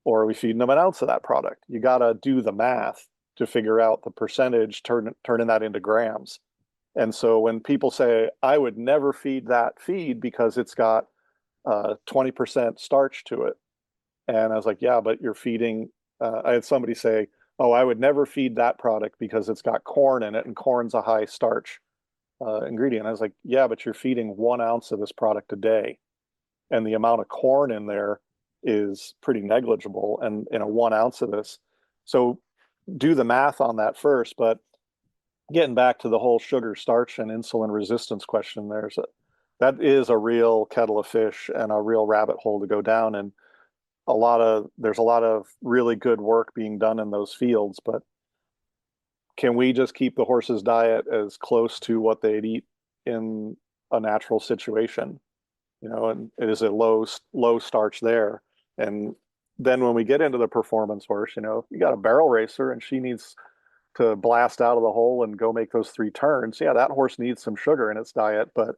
C: Or are we feeding them an ounce of that product? You got to do the math to figure out the percentage, turning that into grams. And so when people say, I would never feed that feed because it's got 20% starch to it. And I was like, yeah, but you're feeding, I had somebody say, oh, I would never feed that product because it's got corn in it and corn's a high starch ingredient. I was like, yeah, but you're feeding 1 ounce of this product a day. And the amount of corn in there is pretty negligible and 1 ounce of this. So do the math on that first, but getting back to the whole sugar, starch, and insulin resistance question, that is a real kettle of fish and a real rabbit hole to go down. And there's a lot of really good work being done in those fields. But can we just keep the horse's diet as close to what they'd eat in a natural situation? And it is a low starch there. And then when we get into the performance horse, you got a barrel racer and she needs to blast out of the hole and go make those 3 turns. Yeah, that horse needs some sugar in its diet. But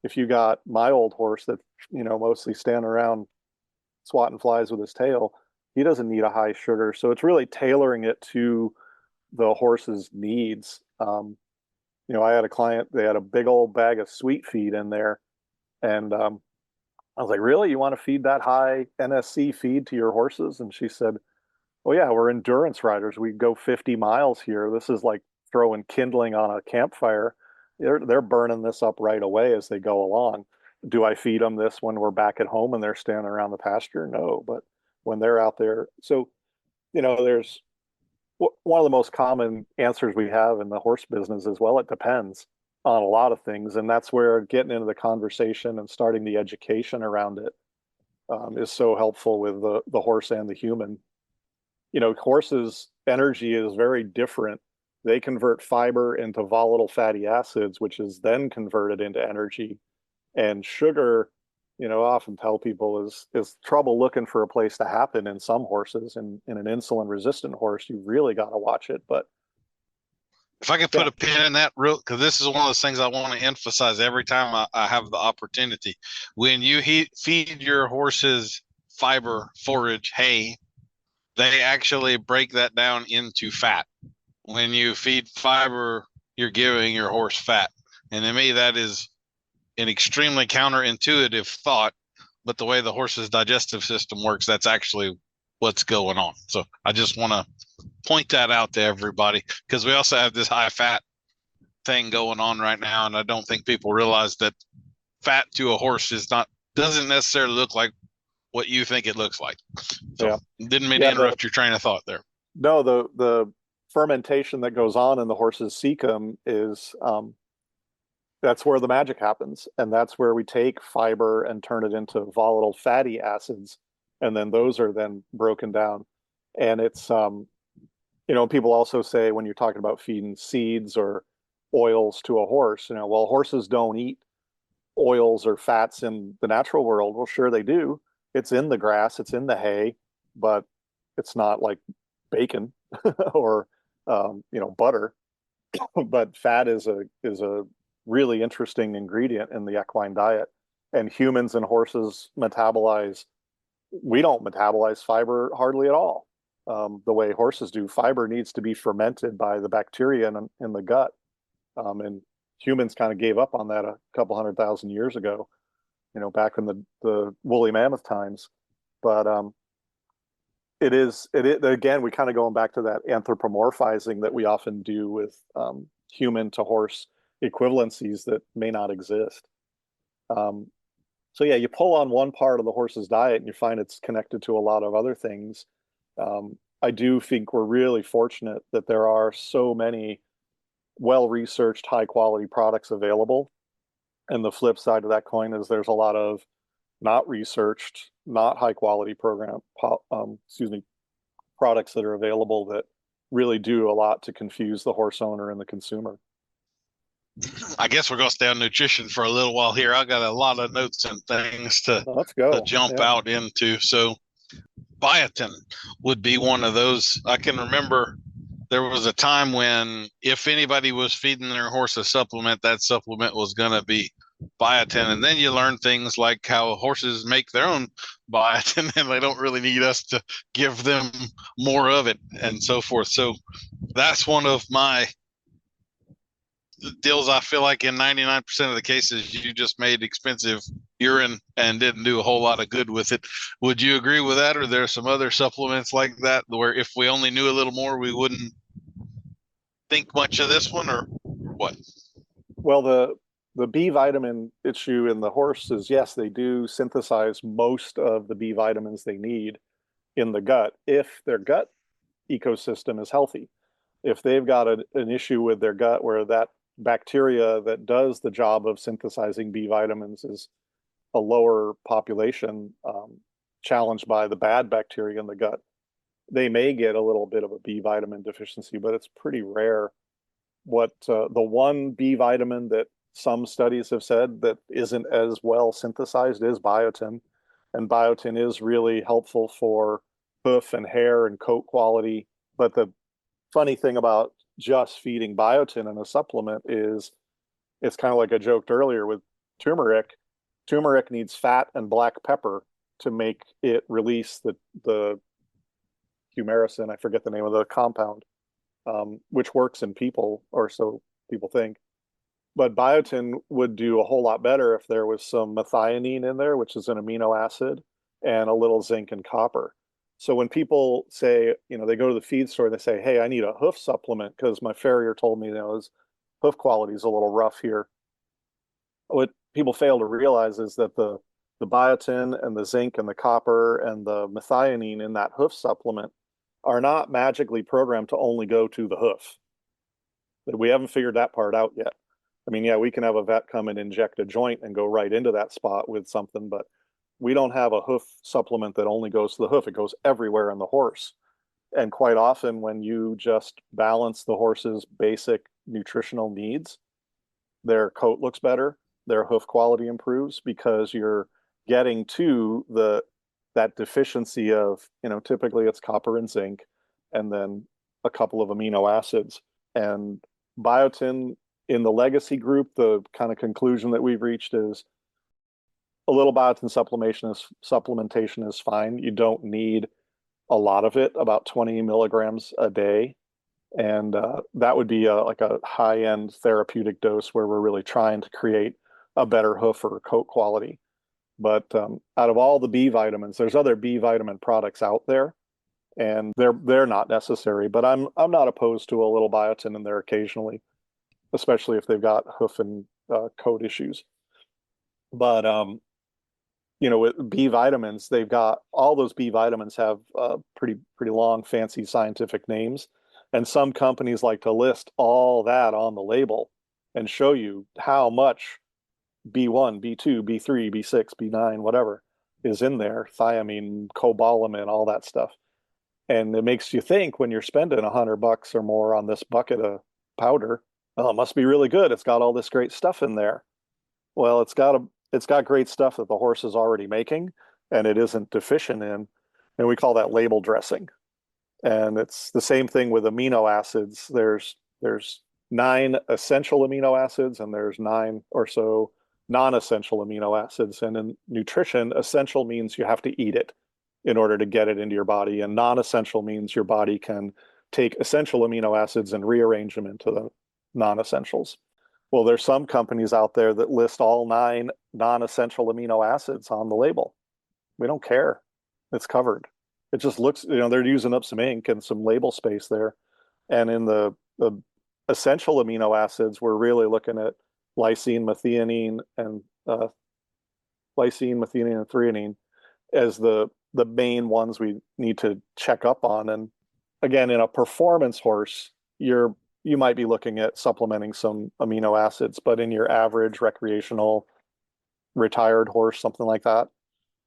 C: if you got my old horse that, mostly standing around swatting flies with his tail, he doesn't need a high sugar. So it's really tailoring it to the horse's needs. I had a client, they had a big old bag of sweet feed in there. And I was like, really? You want to feed that high NSC feed to your horses? And she said, oh, yeah, we're endurance riders. We go 50 miles here. This is like throwing kindling on a campfire. They're burning this up right away as they go along. Do I feed them this when we're back at home and they're standing around the pasture? No, but when they're out there. So, there's one of the most common answers we have in the horse business is, well, it depends on a lot of things. And that's where getting into the conversation and starting the education around it is so helpful with the horse and the human. Horses' energy is very different. They convert fiber into volatile fatty acids, which is then converted into energy. And sugar, I often tell people is trouble looking for a place to happen in some horses. And in an insulin resistant horse, you really got to watch it. But
B: if I could put a pin in that because this is one of those things I want to emphasize every time I have the opportunity. When you feed your horses fiber, forage, hay, they actually break that down into fat. When you feed fiber, you're giving your horse fat. And to me, that is an extremely counterintuitive thought, but the way the horse's digestive system works, that's actually what's going on. So I just want to point that out to everybody, because we also have this high fat thing going on right now. And I don't think people realize that fat to a horse doesn't necessarily look like what you think it looks like. So didn't mean to interrupt your train of thought there.
C: No, the fermentation that goes on in the horse's cecum is that's where the magic happens. And that's where we take fiber and turn it into volatile fatty acids. And then those are then broken down. And it's, people also say when you're talking about feeding seeds or oils to a horse, well, horses don't eat oils or fats in the natural world. Well, sure they do. It's in the grass, it's in the hay, but it's not like bacon or, butter. But fat is a really interesting ingredient in the equine diet. And humans and horses we don't metabolize fiber hardly at all. The way horses do. Fiber needs to be fermented by the bacteria in the gut. And humans kind of gave up on that a couple 100,000 years ago, back in the woolly mammoth times. But it is again, we kind of going back to that anthropomorphizing that we often do with human to horse equivalencies that may not exist. So yeah, you pull on one part of the horse's diet and you find it's connected to a lot of other things. I do think we're really fortunate that there are so many well-researched, high-quality products available. And the flip side of that coin is there's a lot of not researched, not high-quality products that are available that really do a lot to confuse the horse owner and the consumer.
B: I guess we're going to stay on nutrition for a little while here. I got a lot of notes and things to jump out into. So biotin would be one of those. I can remember there was a time when if anybody was feeding their horse a supplement, that supplement was going to be biotin. And then you learn things like how horses make their own biotin and they don't really need us to give them more of it and so forth. So that's one of my deals. I feel like in 99% of the cases, you just made expensive urine and didn't do a whole lot of good with it. Would you agree with that? Or there are some other supplements like that where if we only knew a little more, we wouldn't think much of this one, or what?
C: Well, the B vitamin issue in the horse is, yes, they do synthesize most of the B vitamins they need in the gut if their gut ecosystem is healthy. If they've got an issue with their gut where that bacteria that does the job of synthesizing B vitamins is a lower population, challenged by the bad bacteria in the gut, they may get a little bit of a B vitamin deficiency, but it's pretty rare. What the one B vitamin that some studies have said that isn't as well synthesized is biotin. And biotin is really helpful for hoof and hair and coat quality. But the funny thing about just feeding biotin in a supplement is it's kind of like I joked earlier with turmeric. Turmeric needs fat and black pepper to make it release the humaricin. I forget the name of the compound, which works in people, or so people think. But biotin would do a whole lot better if there was some methionine in there, which is an amino acid, and a little zinc and copper. So when people say, they go to the feed store and they say, hey, I need a hoof supplement because my farrier told me, his hoof quality is a little rough here. What people fail to realize is that the biotin and the zinc and the copper and the methionine in that hoof supplement are not magically programmed to only go to the hoof. But we haven't figured that part out yet. I mean, yeah, we can have a vet come and inject a joint and go right into that spot with something, but we don't have a hoof supplement that only goes to the hoof. It goes everywhere in the horse. And quite often when you just balance the horse's basic nutritional needs, their coat looks better, their hoof quality improves because you're getting to that deficiency of, typically it's copper and zinc and then a couple of amino acids. And biotin in the legacy group, the kind of conclusion that we've reached is a little biotin supplementation is fine. You don't need a lot of it, about 20 milligrams a day. And that would be like a high-end therapeutic dose where we're really trying to create a better hoof or coat quality. But out of all the B vitamins, there's other B vitamin products out there, and they're not necessary. But I'm not opposed to a little biotin in there occasionally, especially if they've got hoof and coat issues. But with B vitamins, they've got all those B vitamins have pretty long, fancy scientific names, and some companies like to list all that on the label and show you how much B1, B2, B3, B6, B9, whatever is in there, thiamine, cobalamin, all that stuff. And it makes you think when you're spending $100 or more on this bucket of powder, oh, it must be really good. It's got all this great stuff in there. Well, it's got great stuff that the horse is already making and it isn't deficient in. And we call that label dressing. And it's the same thing with amino acids. There's 9 essential amino acids and there's 9 or so non-essential amino acids. And in nutrition, essential means you have to eat it in order to get it into your body. And non-essential means your body can take essential amino acids and rearrange them into the non-essentials. Well, there's some companies out there that list all 9 non-essential amino acids on the label. We don't care. It's covered. It just looks, they're using up some ink and some label space there. And in the essential amino acids, we're really looking at lysine, methionine, and threonine as the main ones we need to check up on. And again, in a performance horse, you might be looking at supplementing some amino acids, but in your average recreational retired horse, something like that,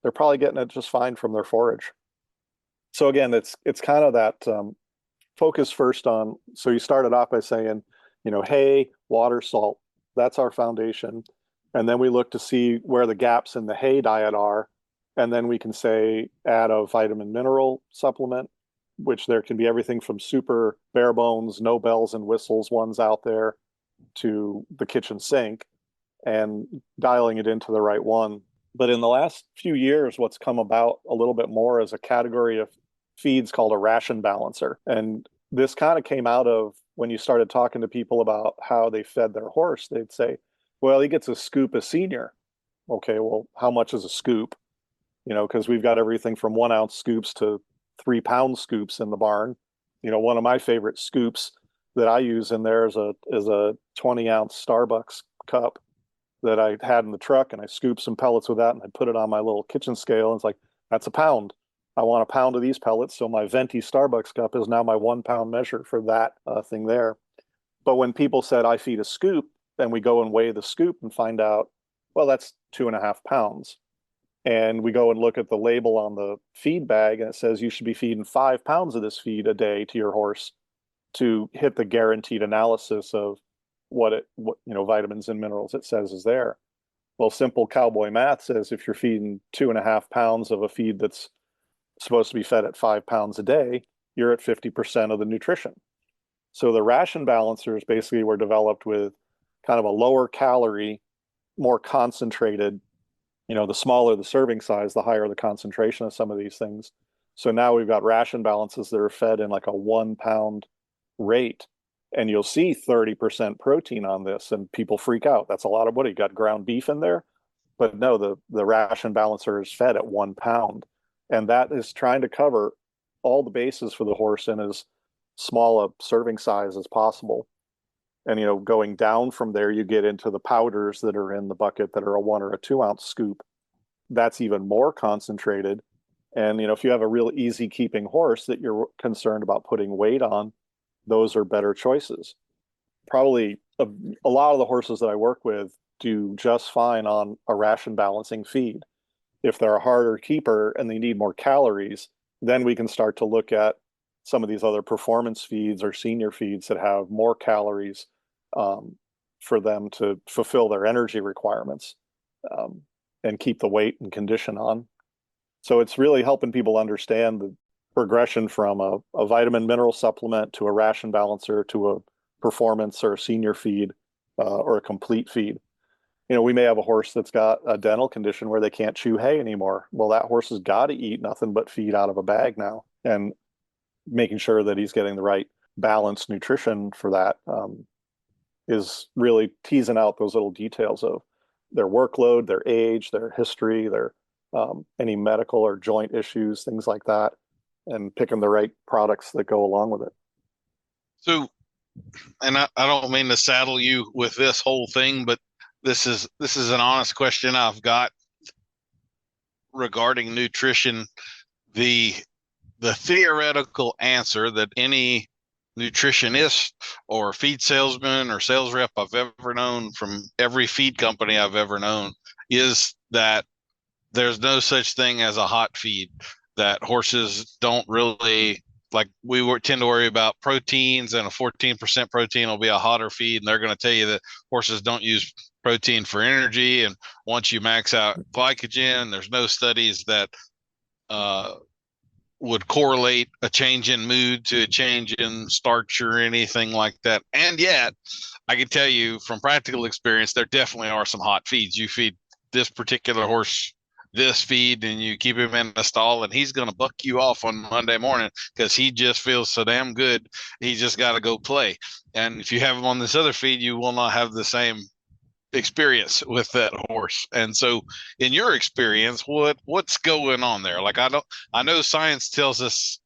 C: they're probably getting it just fine from their forage. So again, it's kind of that focus first on, so you started off by saying, hay, water, salt, that's our foundation. And then we look to see where the gaps in the hay diet are. And then we can say add a vitamin mineral supplement, which there can be everything from super bare bones, no bells and whistles ones out there to the kitchen sink and dialing it into the right one. But in the last few years, what's come about a little bit more is a category of feeds called a ration balancer. And this kind of came out of when you started talking to people about how they fed their horse. They'd say, well, he gets a scoop a senior. Okay, well, how much is a scoop? Because we've got everything from 1 ounce scoops to 3 pound scoops in the barn. One of my favorite scoops that I use in there is a 20-ounce Starbucks cup that I had in the truck, and I scooped some pellets with that and I put it on my little kitchen scale. And it's like, that's a pound. I want a pound of these pellets. So my venti Starbucks cup is now my 1 pound measure for that thing there. But when people said I feed a scoop, then we go and weigh the scoop and find out, well, that's 2.5 pounds. And we go and look at the label on the feed bag and it says you should be feeding 5 pounds of this feed a day to your horse to hit the guaranteed analysis of what vitamins and minerals it says is there. Well, simple cowboy math says if you're feeding 2.5 pounds of a feed that's supposed to be fed at 5 pounds a day, you're at 50% of the nutrition. So the ration balancers basically were developed with kind of a lower calorie, more concentrated, the smaller the serving size, the higher the concentration of some of these things. So now we've got ration balances that are fed in like a 1 pound rate. And you'll see 30% protein on this, and people freak out. That's a lot of what you got ground beef in there. But no, the ration balancer is fed at 1 pound. And that is trying to cover all the bases for the horse in as small a serving size as possible. And, going down from there, you get into the powders that are in the bucket that are a 1 or a 2 ounce scoop. That's even more concentrated. And, if you have a real easy keeping horse that you're concerned about putting weight on, those are better choices. Probably a lot of the horses that I work with do just fine on a ration balancing feed. If they're a harder keeper and they need more calories, then we can start to look at some of these other performance feeds or senior feeds that have more calories for them to fulfill their energy requirements and keep the weight and condition on. So it's really helping people understand the progression from a vitamin mineral supplement to a ration balancer to a performance or a senior feed or a complete feed. We may have a horse that's got a dental condition where they can't chew hay anymore. Well, that horse has got to eat nothing but feed out of a bag now, and making sure that he's getting the right balanced nutrition for that is really teasing out those little details of their workload, their age, their history, their any medical or joint issues, things like that, and picking the right products that go along with it.
B: So, and I don't mean to saddle you with this whole thing, but this is an honest question I've got regarding nutrition. The theoretical answer that any nutritionist or feed salesman or sales rep I've ever known from every feed company I've ever known is that there's no such thing as a hot feed, that horses don't really, like, tend to worry about proteins, and a 14% protein will be a hotter feed. And they're going to tell you that horses don't use protein for energy. And once you max out glycogen, there's no studies that would correlate a change in mood to a change in starch or anything like that. And yet, I can tell you from practical experience, there definitely are some hot feeds. You feed this particular horse this feed and you keep him in the stall, and he's going to buck you off on Monday morning because he just feels so damn good. He's just got to go play. And if you have him on this other feed, you will not have the same experience with that horse. And so in your experience, what's going on there? Like, I know science tells us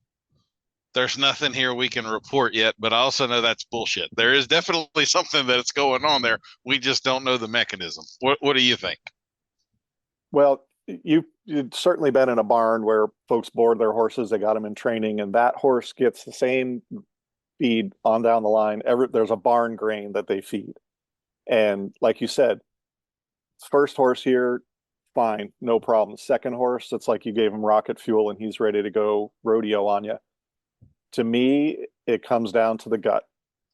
B: there's nothing here we can report yet, but I also know that's bullshit. There is definitely something that's going on there. We just don't know the mechanism. What do you think?
C: Well, you've certainly been in a barn where folks board their horses, they got them in training, and that horse gets the same feed on down the line. There's a barn grain that they feed. And like you said, first horse here, fine, no problem. Second horse, it's like you gave him rocket fuel and he's ready to go rodeo on you. To me, it comes down to the gut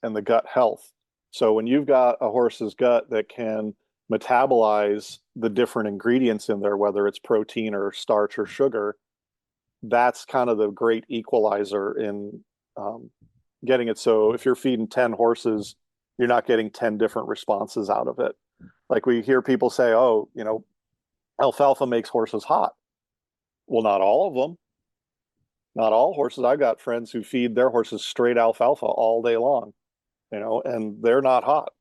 C: and the gut health. So when you've got a horse's gut that can metabolize the different ingredients in there, whether it's protein or starch or sugar, that's kind of the great equalizer in getting it. So if you're feeding 10 horses, you're not getting 10 different responses out of it. Like we hear people say, oh, alfalfa makes horses hot. Well, not all of them. Not all horses. I've got friends who feed their horses straight alfalfa all day long, and they're not hot.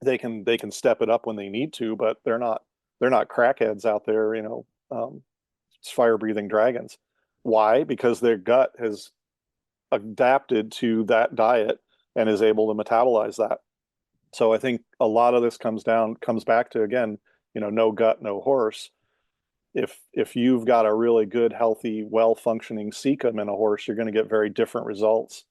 C: They can step it up when they need to, but they're not crackheads out there, it's fire breathing dragons. Why? Because their gut has adapted to that diet and is able to metabolize that. So I think a lot of this comes back to, again, no gut, no horse. If you've got a really good, healthy, well-functioning cecum in a horse, you're going to get very different results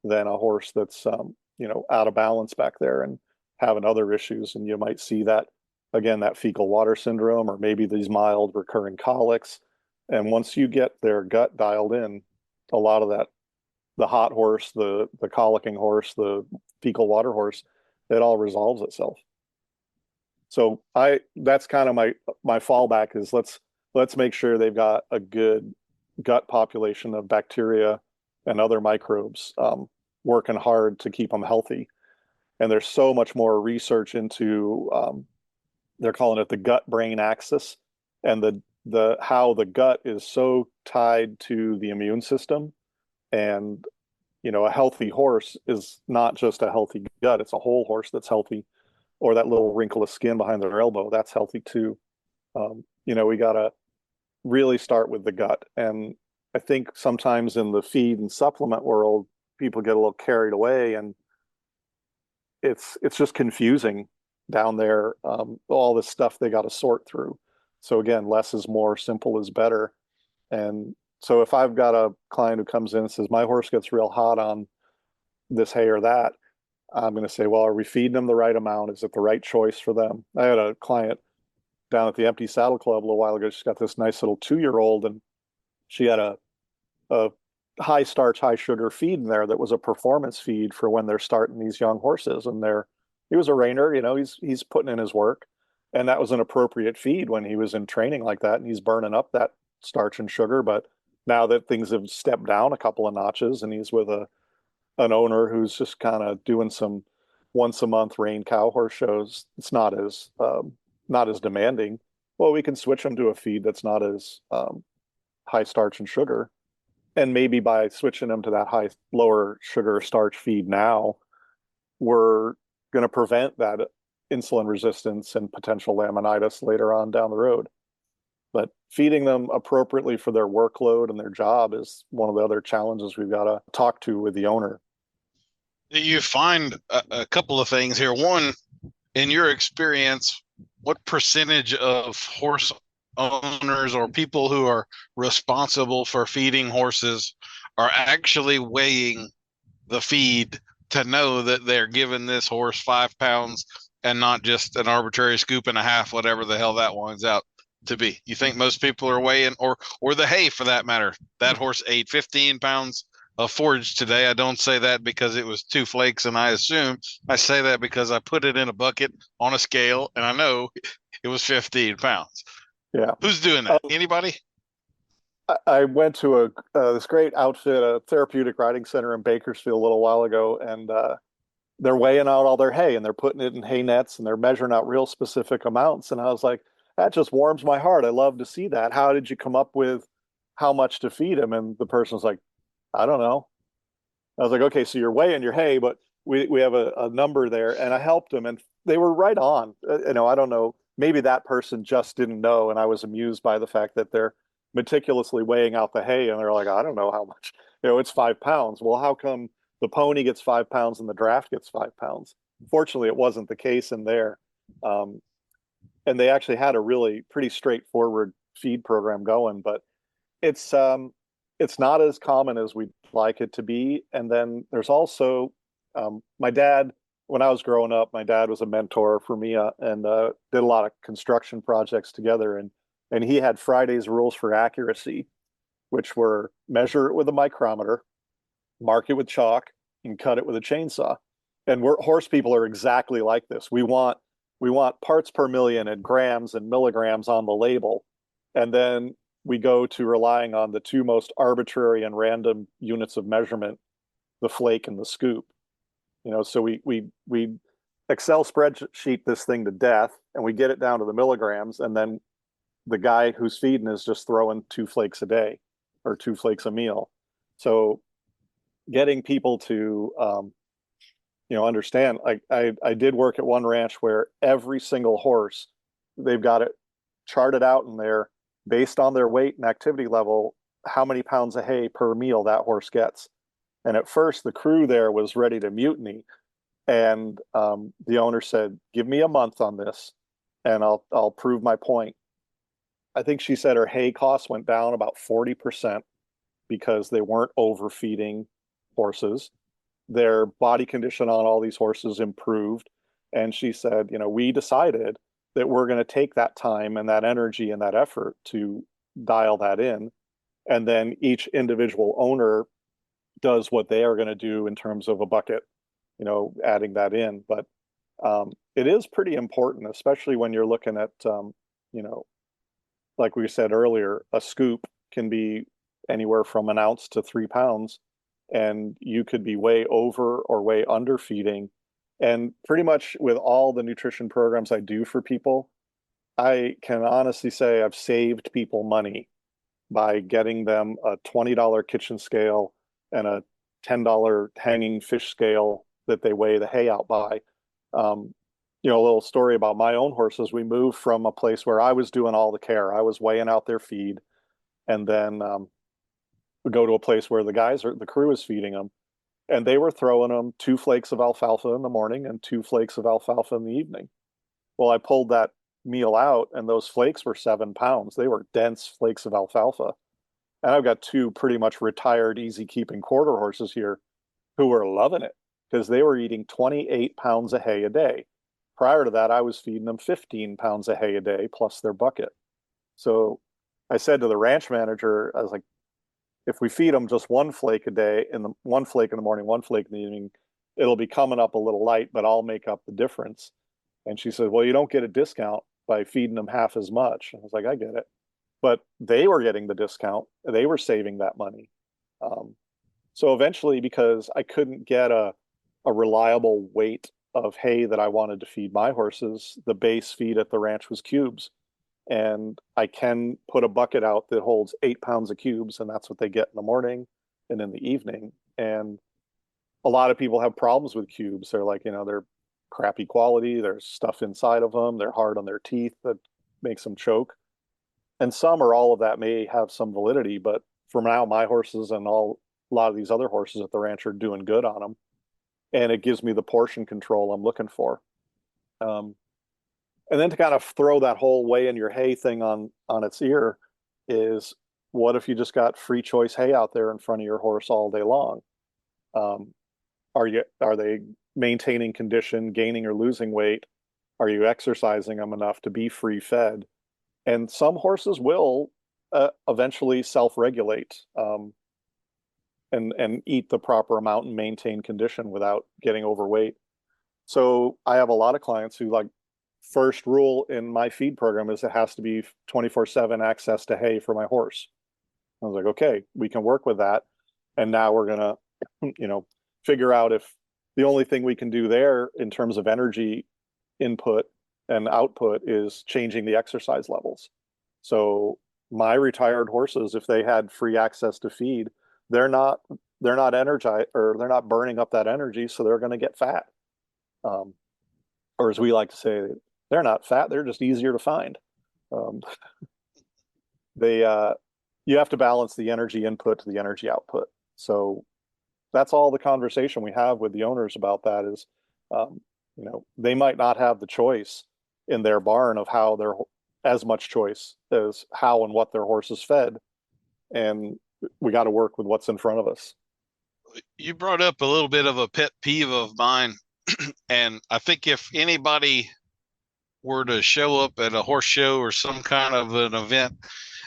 C: than a horse that's out of balance back there and having other issues. And you might see that, again, that fecal water syndrome, or maybe these mild recurring colics. And once you get their gut dialed in, a lot of that, the hot horse, the colicking horse, the fecal water horse, it all resolves itself. So that's kind of my fallback is let's make sure they've got a good gut population of bacteria and other microbes, working hard to keep them healthy. And there's so much more research into, they're calling it the gut-brain axis, and the how the gut is so tied to the immune system. And a healthy horse is not just a healthy gut; it's a whole horse that's healthy. Or that little wrinkle of skin behind their elbow, that's healthy too. We got to really start with the gut. And I think sometimes in the feed and supplement world, people get a little carried away, and it's just confusing down there. All this stuff they got to sort through. So again, less is more, simple is better. And so if I've got a client who comes in and says, my horse gets real hot on this hay or that, I'm going to say, well, are we feeding them the right amount? Is it the right choice for them? I had a client down at the Empty Saddle Club a little while ago. She's got this nice little 2-year-old, and she had a high starch, high sugar feed in there that was a performance feed for when they're starting these young horses. And he was a reiner, he's putting in his work. And that was an appropriate feed when he was in training like that. And he's burning up that starch and sugar. But now that things have stepped down a couple of notches, and he's with an owner who's just kind of doing some once a month rein cow horse shows, it's not as demanding. Well, we can switch him to a feed that's not as high starch and sugar. And maybe by switching them to that lower sugar starch feed now, we're going to prevent that insulin resistance and potential laminitis later on down the road. But feeding them appropriately for their workload and their job is one of the other challenges we've got to talk to with the owner.
B: You find a couple of things here. One, in your experience, what percentage of horse owners or people who are responsible for feeding horses are actually weighing the feed to know that they're giving this horse 5 pounds and not just an arbitrary scoop and a half, whatever the hell that winds out to be? You think most people are weighing, or the hay for that matter? That horse ate 15 pounds of forage today. I don't say that because it was 2 flakes and I assume. I say that because I put it in a bucket on a scale and I know it was 15 pounds.
C: Yeah.
B: Who's doing that? Anybody?
C: I went to this great outfit, a therapeutic riding center in Bakersfield a little while ago, and they're weighing out all their hay, and they're putting it in hay nets, and they're measuring out real specific amounts. And I was like, that just warms my heart. I love to see that. How did you come up with how much to feed him? And the person was like, I don't know. I was like, okay, so you're weighing your hay, but we have a number there. And I helped them, and they were right on. I don't know. Maybe that person just didn't know, and I was amused by the fact that they're meticulously weighing out the hay, and they're like, I don't know how much. It's 5 pounds. Well, how come the pony gets 5 pounds and the draft gets 5 pounds? Fortunately, it wasn't the case in there. And they actually had a really pretty straightforward feed program going, but it's not as common as we'd like it to be. And then there's also my dad. When I was growing up, my dad was a mentor for me, and did a lot of construction projects together. And he had Friday's rules for accuracy, which were measure it with a micrometer, mark it with chalk, and cut it with a chainsaw. And horse people are exactly like this. We want parts per million and grams and milligrams on the label. And then we go to relying on the two most arbitrary and random units of measurement, the flake and the scoop. So we Excel spreadsheet this thing to death, and we get it down to the milligrams, and then the guy who's feeding is just throwing 2 flakes a day or 2 flakes a meal. So getting people to understand. I did work at one ranch where every single horse, they've got it charted out in there based on their weight and activity level, how many pounds of hay per meal that horse gets. And at first, the crew there was ready to mutiny, and the owner said, "Give me a month on this, and I'll prove my point." I think she said her hay costs went down about 40% because they weren't overfeeding horses. Their body condition on all these horses improved, and she said, we decided that we're going to take that time and that energy and that effort to dial that in, and then each individual owner does what they are going to do in terms of a bucket, adding that in. But it is pretty important, especially when you're looking at, like we said earlier, a scoop can be anywhere from an ounce to 3 pounds, and you could be way over or way under feeding. And pretty much with all the nutrition programs I do for people, I can honestly say I've saved people money by getting them a $20 kitchen scale and a $10 hanging fish scale that they weigh the hay out by. A little story about my own horses. We moved from a place where I was doing all the care. I was weighing out their feed, and then we go to a place where the crew is feeding them, and they were throwing them 2 flakes of alfalfa in the morning and 2 flakes of alfalfa in the evening. Well, I pulled that meal out, and those flakes were 7 pounds. They were dense flakes of alfalfa. And I've got 2 pretty much retired, easy keeping quarter horses here who were loving it because they were eating 28 pounds of hay a day. Prior to that, I was feeding them 15 pounds of hay a day plus their bucket. So I said to the ranch manager, I was like, if we feed them just 1 flake a day, 1 flake in the morning, 1 flake in the evening, it'll be coming up a little light, but I'll make up the difference. And she said, well, you don't get a discount by feeding them half as much. I was like, I get it. But they were getting the discount. They were saving that money. So eventually, because I couldn't get a reliable weight of hay that I wanted to feed my horses, the base feed at the ranch was cubes. And I can put a bucket out that holds 8 pounds of cubes, and that's what they get in the morning and in the evening. And a lot of people have problems with cubes. They're like, they're crappy quality. There's stuff inside of them. They're hard on their teeth that makes them choke. And some or all of that may have some validity, but for now, my horses and a lot of these other horses at the ranch are doing good on them. And it gives me the portion control I'm looking for. And then to kind of throw that whole weigh in your hay thing on its ear is, what if you just got free choice hay out there in front of your horse all day long? Are they maintaining condition, gaining or losing weight? Are you exercising them enough to be free fed? And some horses will eventually self-regulate and eat the proper amount and maintain condition without getting overweight. So I have a lot of clients who, like, first rule in my feed program is it has to be 24/7 access to hay for my horse. I was like, okay, we can work with that. And now we're going to, figure out if the only thing we can do there in terms of energy input and output is changing the exercise levels. So my retired horses, if they had free access to feed, they're not energized, or they're not burning up that energy, so they're going to get fat. Or as we like to say, they're not fat, they're just easier to find. You have to balance the energy input to the energy output. So that's all the conversation we have with the owners about that is, they might not have the choice in their barn of as much choice as how and what their horse is fed. And we got to work with what's in front of us.
B: You brought up a little bit of a pet peeve of mine. And I think if anybody were to show up at a horse show or some kind of an event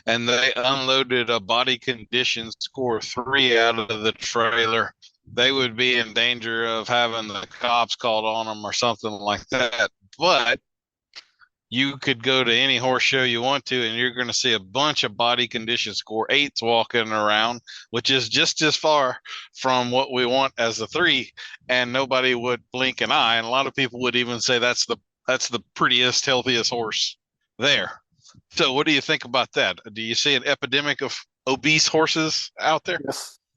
B: and they unloaded a body condition score 3 out of the trailer, they would be in danger of having the cops called on them or something like that. But you could go to any horse show you want to, and you're going to see a bunch of body condition score 8s walking around, which is just as far from what we want as a 3, and nobody would blink an eye. And a lot of people would even say that's the prettiest, healthiest horse there. So what do you think about that? Do you see an epidemic of obese horses out there?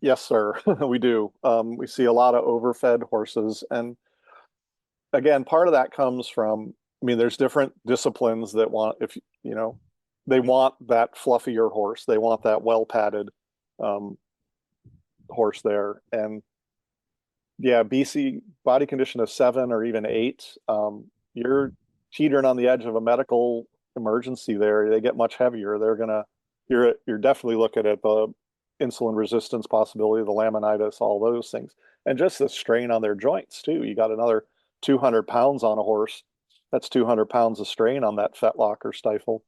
C: Yes, sir. We do. We see a lot of overfed horses. And again, part of that comes from, there's different disciplines that want, they want that fluffier horse. They want that well-padded horse there. And yeah, BC body condition of 7 or even 8, you're teetering on the edge of a medical emergency there. They get much heavier. You're definitely looking at the insulin resistance possibility, the laminitis, all those things. And just the strain on their joints too. You got another 200 pounds on a horse. That's 200 pounds of strain on that fetlock or stifle.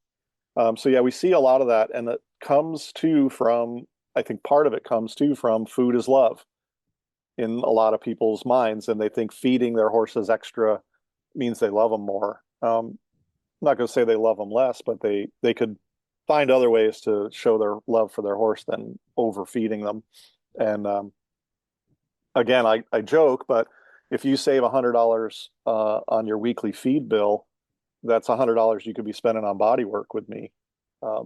C: So yeah, we see a lot of that. And it comes I think part of it comes from food is love in a lot of people's minds. And they think feeding their horses extra means they love them more. I'm not going to say they love them less, but they could find other ways to show their love for their horse than overfeeding them. And again, I joke, but if you save $100 on your weekly feed bill, that's $100 you could be spending on body work with me,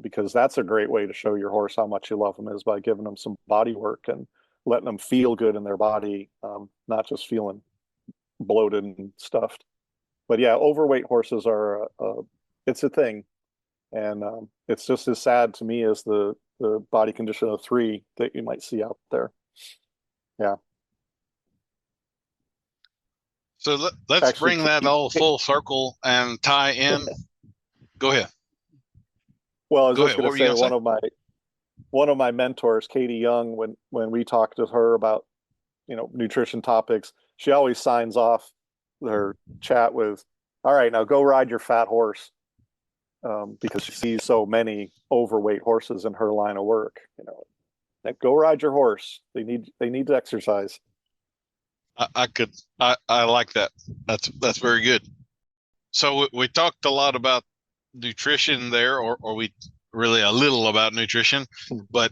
C: because that's a great way to show your horse how much you love them, is by giving them some body work and letting them feel good in their body, not just feeling bloated and stuffed. But yeah, overweight horses are it's a thing, and it's just as sad to me as the body condition of 3 that you might see out there. Yeah.
B: So let's
C: Actually,
B: bring that all full circle and tie in. Go ahead.
C: Well, I was
B: Go
C: just
B: ahead.
C: going
B: What
C: to
B: were you
C: say
B: gonna say?
C: one of my mentors, Katie Young, when we talked to her about, nutrition topics, she always signs off her chat with, "All right, now go ride your fat horse," because she sees so many overweight horses in her line of work. Like, go ride your horse. They need to exercise.
B: I like that. That's very good. So we talked a lot about nutrition there, or we really a little about nutrition, but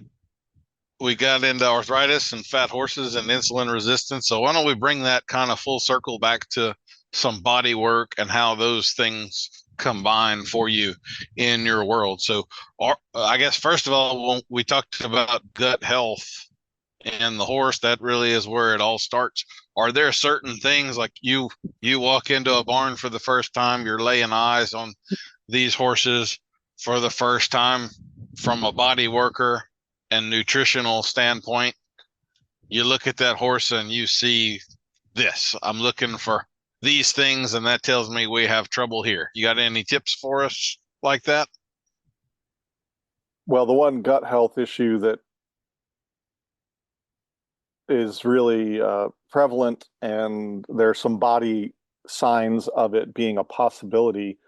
B: we got into arthritis and fat horses and insulin resistance. So why don't we bring that kind of full circle back to some body work and how those things combine for you in your world. So I guess first of all, when we talked about gut health and the horse, that really is where it all starts. Are there certain things, like you walk into a barn for the first time, you're laying eyes on these horses for the first time from a body worker and nutritional standpoint, you look at that horse and you see this, I'm looking for these things, and that tells me we have trouble here. You got any tips for us like that?
C: Well, the one gut health issue that is really prevalent, and there's some body signs of it being a possibility,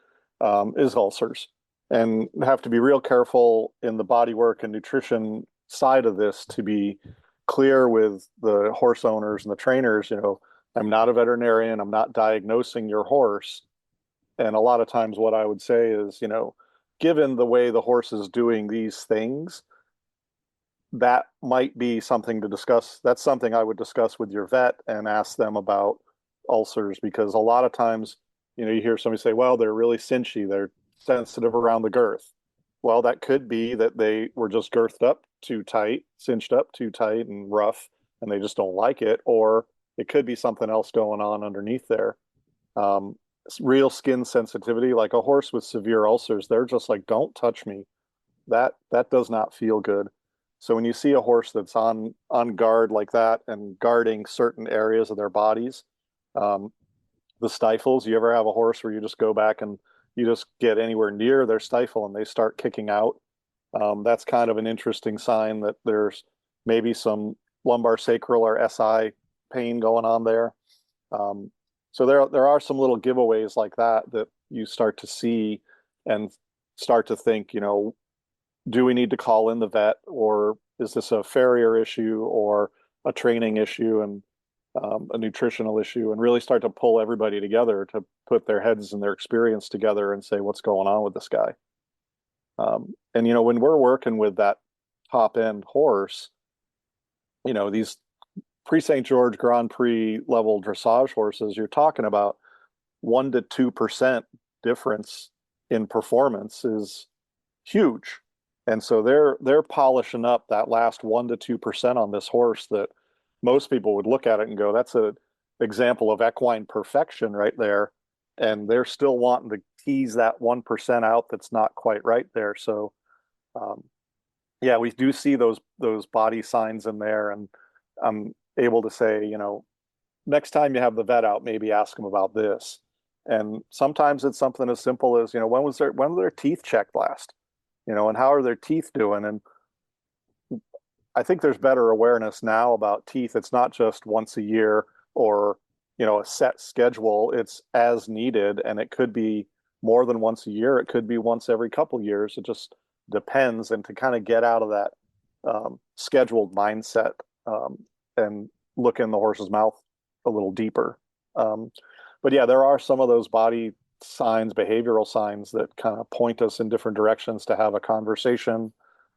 C: is ulcers. And have to be real careful in the body work and nutrition side of this to be clear with the horse owners and the trainers. I'm not a veterinarian. I'm not diagnosing your horse. And a lot of times what I would say is, given the way the horse is doing these things, that might be something to discuss. That's something I would discuss with your vet and ask them about ulcers, because a lot of times, you hear somebody say, well, they're really cinchy, they're sensitive around the girth. Well, that could be that they were just girthed up too tight, cinched up too tight and rough, and they just don't like it. Or it could be something else going on underneath there. Real skin sensitivity, like a horse with severe ulcers, they're just like, don't touch me. That does not feel good. So when you see a horse that's on guard like that and guarding certain areas of their bodies, the stifles, you ever have a horse where you just go back and you just get anywhere near their stifle and they start kicking out? That's kind of an interesting sign that there's maybe some lumbar sacral or SI pain going on there. So there are some little giveaways like that you start to see and start to think, do we need to call in the vet, or is this a farrier issue or a training issue and a nutritional issue, and really start to pull everybody together to put their heads and their experience together and say, what's going on with this guy? And, when we're working with that top end horse, these pre-St. George Grand Prix level dressage horses, you're talking about 1 to 2% difference in performance is huge. And so they're polishing up that last 1 to 2% on this horse that most people would look at it and go, that's an example of equine perfection right there. And they're still wanting to tease that 1% out that's not quite right there. So yeah, we do see those body signs in there, and I'm able to say, next time you have the vet out, maybe ask them about this. And sometimes it's something as simple as, when were their teeth checked last? And how are their teeth doing? And I think there's better awareness now about teeth. It's not just once a year or, a set schedule. It's as needed, and it could be more than once a year. It could be once every couple of years. It just depends. And to kind of get out of that scheduled mindset and look in the horse's mouth a little deeper. But yeah, there are some of those body signs, behavioral signs that kind of point us in different directions to have a conversation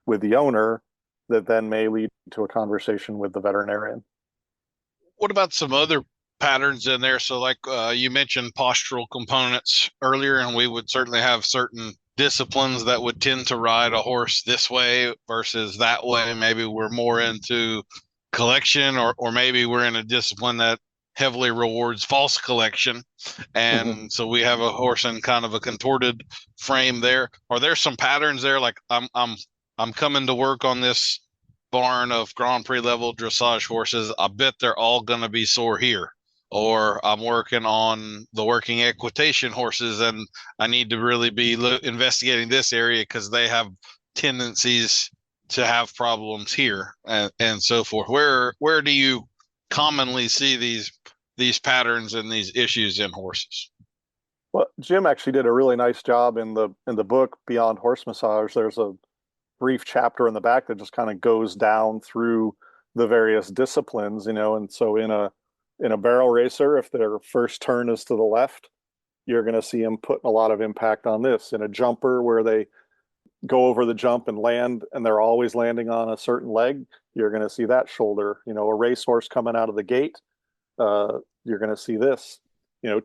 C: with the owner that then may lead to a conversation with the veterinarian.
B: What about some other patterns in there? So like you mentioned postural components earlier, and we would certainly have certain disciplines that would tend to ride a horse this way versus that way. Maybe we're more into collection, or maybe we're in a discipline that heavily rewards false collection. And so we have a horse in kind of a contorted frame there. Are there some patterns there? Like I'm coming to work on this barn of Grand Prix level dressage horses. I bet they're all going to be sore here. Or I'm working on the working equitation horses, and I need to really be investigating this area because they have tendencies to have problems here, and so forth. Where do you commonly see these patterns and these issues in horses?
C: Well, Jim actually did a really nice job in the book Beyond Horse Massage. There's a brief chapter in the back that just kind of goes down through the various disciplines, and so in a barrel racer, if their first turn is to the left, you're going to see them putting a lot of impact on this. In a jumper where they go over the jump and land, and they're always landing on a certain leg, you're going to see that shoulder. A racehorse coming out of the gate, you're going to see this.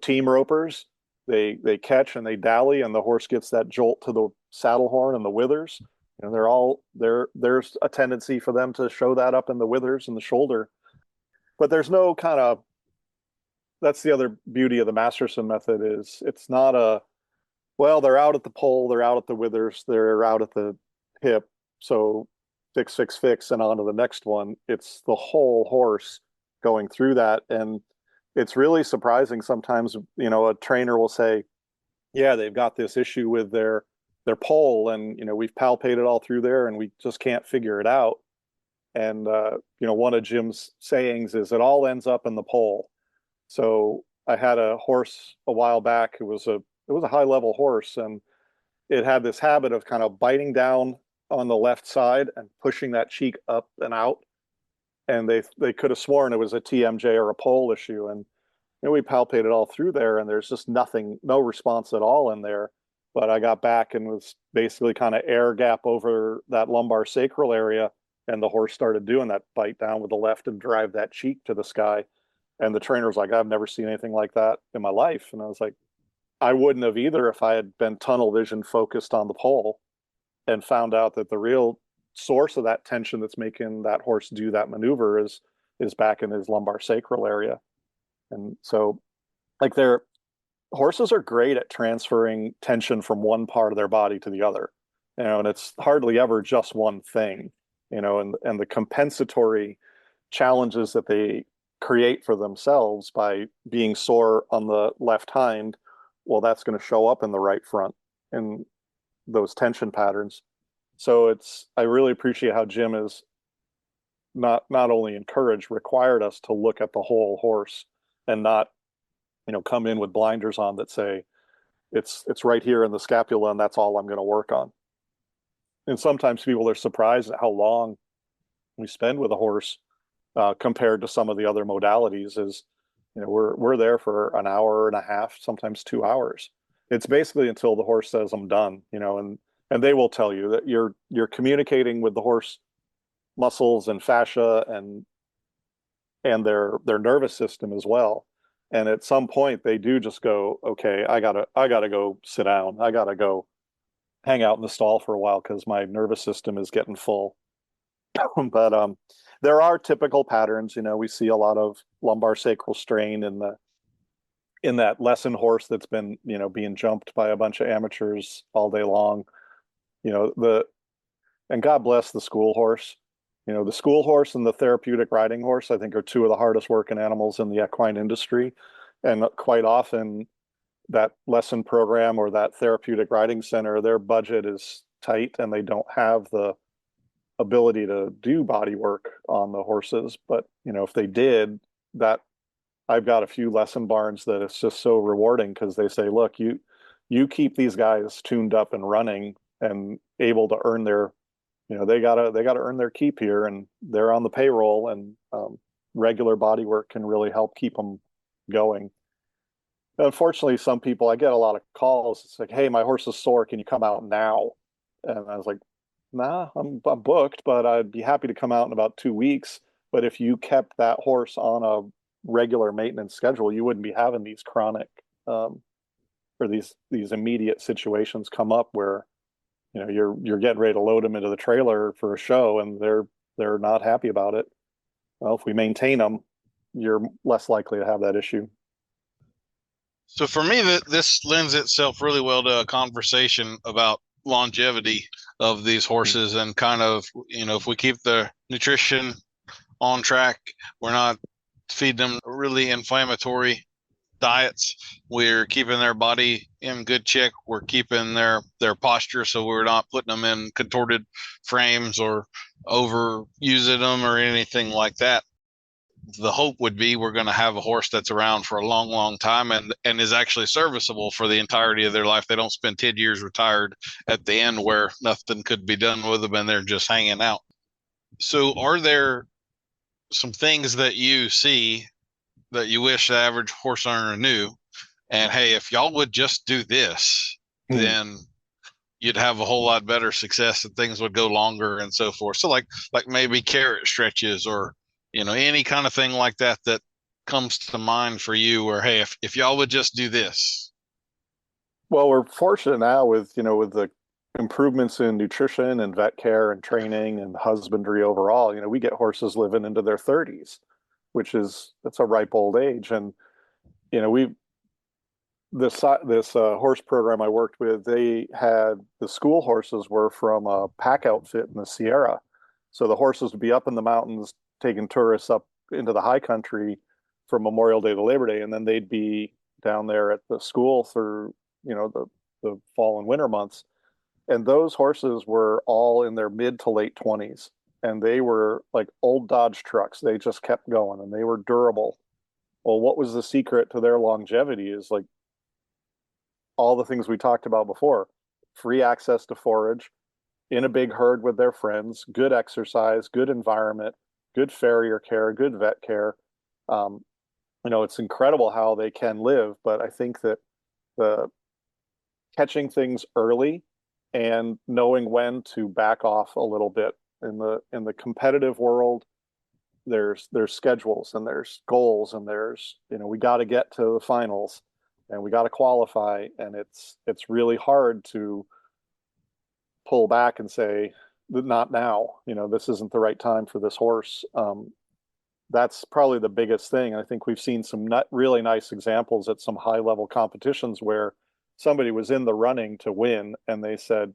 C: Team ropers, they catch and they dally, and the horse gets that jolt to the saddle horn and the withers. There's a tendency for them to show that up in the withers and the shoulder. But there's no kind of, that's the other beauty of the Masterson method is it's not they're out at the pole, they're out at the withers, they're out at the hip. So fix, and on to the next one. It's the whole horse going through that. And it's really surprising sometimes, a trainer will say, yeah, they've got this issue with their pole, and, we've palpated all through there and we just can't figure it out. And, one of Jim's sayings is it all ends up in the pole. So I had a horse a while back. It was a high level horse, and it had this habit of kind of biting down on the left side and pushing that cheek up and out. And they could have sworn it was a TMJ or a pole issue. And we palpated all through there, and there's just no response at all in there. But I got back and was basically kind of air gap over that lumbar sacral area. And the horse started doing that bite down with the left and drive that cheek to the sky. And the trainer was like, I've never seen anything like that in my life. And I was like, I wouldn't have either if I had been tunnel vision focused on the pole and found out that the real source of that tension that's making that horse do that maneuver is back in his lumbar sacral area. And so like horses are great at transferring tension from one part of their body to the other, and it's hardly ever just one thing. And the compensatory challenges that they create for themselves by being sore on the left hind, well, that's going to show up in the right front in those tension patterns. So I really appreciate how Jim is not only required us to look at the whole horse and not, come in with blinders on that say it's right here in the scapula and that's all I'm going to work on. And sometimes people are surprised at how long we spend with a horse compared to some of the other modalities. Is we're there for an hour and a half, sometimes 2 hours. It's basically until the horse says I'm done, and they will tell you that you're communicating with the horse muscles and fascia and their nervous system as well. And at some point they do just go, okay, I gotta go sit down. I gotta go hang out in the stall for a while because my nervous system is getting full. But there are typical patterns. We see a lot of lumbar sacral strain in that lesson horse that's been, being jumped by a bunch of amateurs all day long. And God bless the school horse. The school horse and the therapeutic riding horse, I think, are two of the hardest working animals in the equine industry. And quite often that lesson program or that therapeutic riding center, their budget is tight and they don't have the ability to do body work on the horses. But, if they did that, I've got a few lesson barns that it's just so rewarding because they say, look, you keep these guys tuned up and running and able to earn their, they gotta earn their keep here, and they're on the payroll, and regular body work can really help keep them going. Unfortunately, some people, I get a lot of calls. It's like, hey, my horse is sore. Can you come out now? And I was like, nah, I'm booked, but I'd be happy to come out in about 2 weeks. But if you kept that horse on a regular maintenance schedule, you wouldn't be having these chronic or these immediate situations come up where you're getting ready to load them into the trailer for a show and they're not happy about it. Well, if we maintain them, you're less likely to have that issue.
B: So for me, that this lends itself really well to a conversation about longevity of these horses and kind of, if we keep the nutrition on track, we're not feeding them really inflammatory diets. We're keeping their body in good check. We're keeping their posture, so we're not putting them in contorted frames or overusing them or anything like that. The hope would be we're going to have a horse that's around for a long, long time and is actually serviceable for the entirety of their life. They don't spend 10 years retired at the end where nothing could be done with them and they're just hanging out. So are there some things that you see that you wish the average horse owner knew? And hey, if y'all would just do this, then you'd have a whole lot better success and things would go longer and so forth. So like maybe carrot stretches or, any kind of thing like that comes to mind for you, or, hey, if y'all would just do this.
C: Well, we're fortunate now with the improvements in nutrition and vet care and training and husbandry overall. We get horses living into their 30s, that's a ripe old age. And, this horse program I worked with, the school horses were from a pack outfit in the Sierra. So the horses would be up in the mountains taking tourists up into the high country from Memorial Day to Labor Day, and then they'd be down there at the school through the fall and winter months. And those horses were all in their mid to late 20s, and they were like old Dodge trucks. They just kept going, and they were durable. Well, what was the secret to their longevity is like all the things we talked about before: free access to forage, in a big herd with their friends, good exercise, good environment, good farrier care, good vet care. It's incredible how they can live, but I think that the catching things early and knowing when to back off a little bit in the competitive world, there's schedules and there's goals and there's we got to get to the finals and we got to qualify, and it's really hard to pull back and say, not now, this isn't the right time for this horse. That's probably the biggest thing. I think we've seen some really nice examples at some high level competitions where somebody was in the running to win and they said,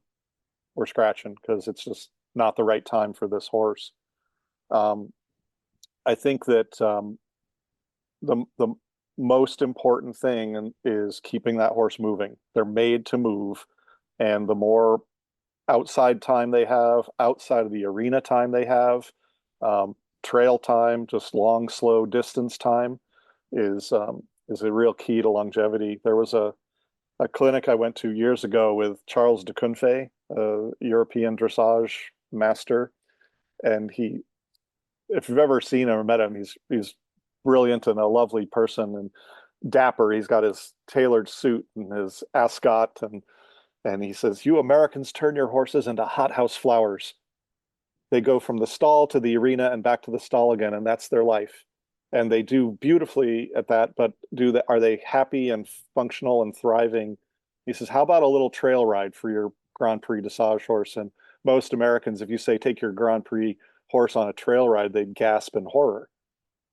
C: we're scratching because it's just not the right time for this horse. I think that the most important thing is keeping that horse moving. They're made to move, and the more outside time they have, outside of the arena time they have, trail time, just long, slow distance time is a real key to longevity. There was a clinic I went to years ago with Charles de Kunfe, a European dressage master, and if you've ever seen him or met him, he's brilliant and a lovely person and dapper. He's got his tailored suit and his ascot, and he says, "You Americans turn your horses into hothouse flowers. They go from the stall to the arena and back to the stall again, and that's their life. And they do beautifully at that, but are they happy and functional and thriving?" He says, "How about a little trail ride for your Grand Prix dressage horse?" And most Americans, if you say take your Grand Prix horse on a trail ride, they'd gasp in horror.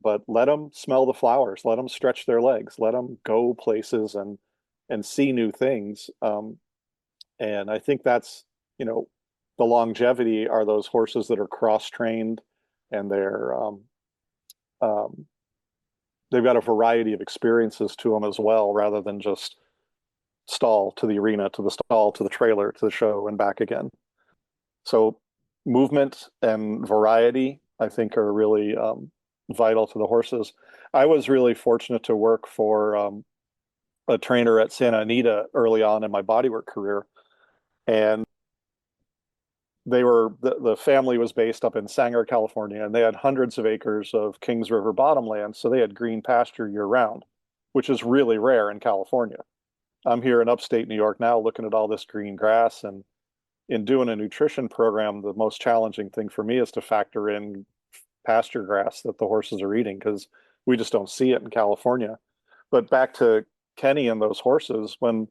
C: But let them smell the flowers, let them stretch their legs, let them go places and see new things. And I think that's, the longevity are those horses that are cross-trained and they've got a variety of experiences to them as well, rather than just stall to the arena, to the stall, to the trailer, to the show and back again. So movement and variety, I think, are really vital to the horses. I was really fortunate to work for a trainer at Santa Anita early on in my bodywork career. And the family was based up in Sanger, California, and they had hundreds of acres of Kings River bottomland. So they had green pasture year round. which is really rare in California. I'm here in upstate New York now looking at all this green grass, and in doing a nutrition program, the most challenging thing for me is to factor in pasture grass that the horses are eating, because we just don't see it in California. But back to Kenny and those horses, when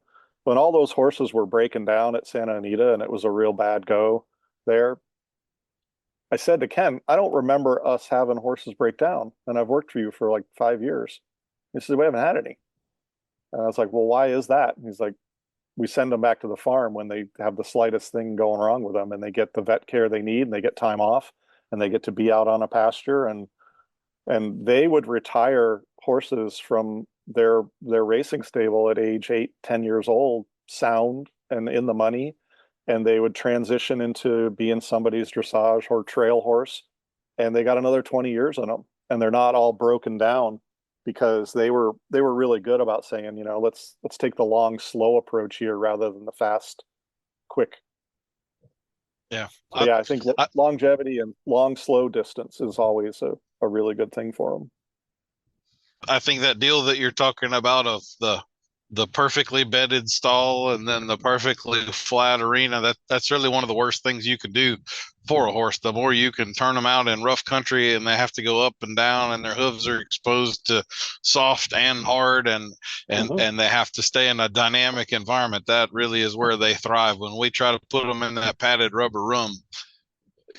C: all those horses were breaking down at Santa Anita and it was a real bad go there, I said to Ken, I don't remember us having horses break down, and I've worked for you for like 5 years. He said, we haven't had any. And I was like, well, why is that? And he's like, we send them back to the farm when they have the slightest thing going wrong with them, and they get the vet care they need, and they get time off, and they get to be out on a pasture. And they would retire horses from their racing stable at age 8, 10 years old, sound and in the money, and they would transition into being somebody's dressage or trail horse, and they got another 20 years in them, and they're not all broken down, because they were really good about saying, let's take the long, slow approach here rather than the fast, quick.
B: Yeah.
C: So, I think longevity and long, slow distance is always a really good thing for them.
B: I think that deal that you're talking about of the perfectly bedded stall and then the perfectly flat arena, that's really one of the worst things you could do for a horse. The more you can turn them out in rough country and they have to go up and down and their hooves are exposed to soft and hard, and they have to stay in a dynamic environment, that really is where they thrive. When we try to put them in that padded rubber room,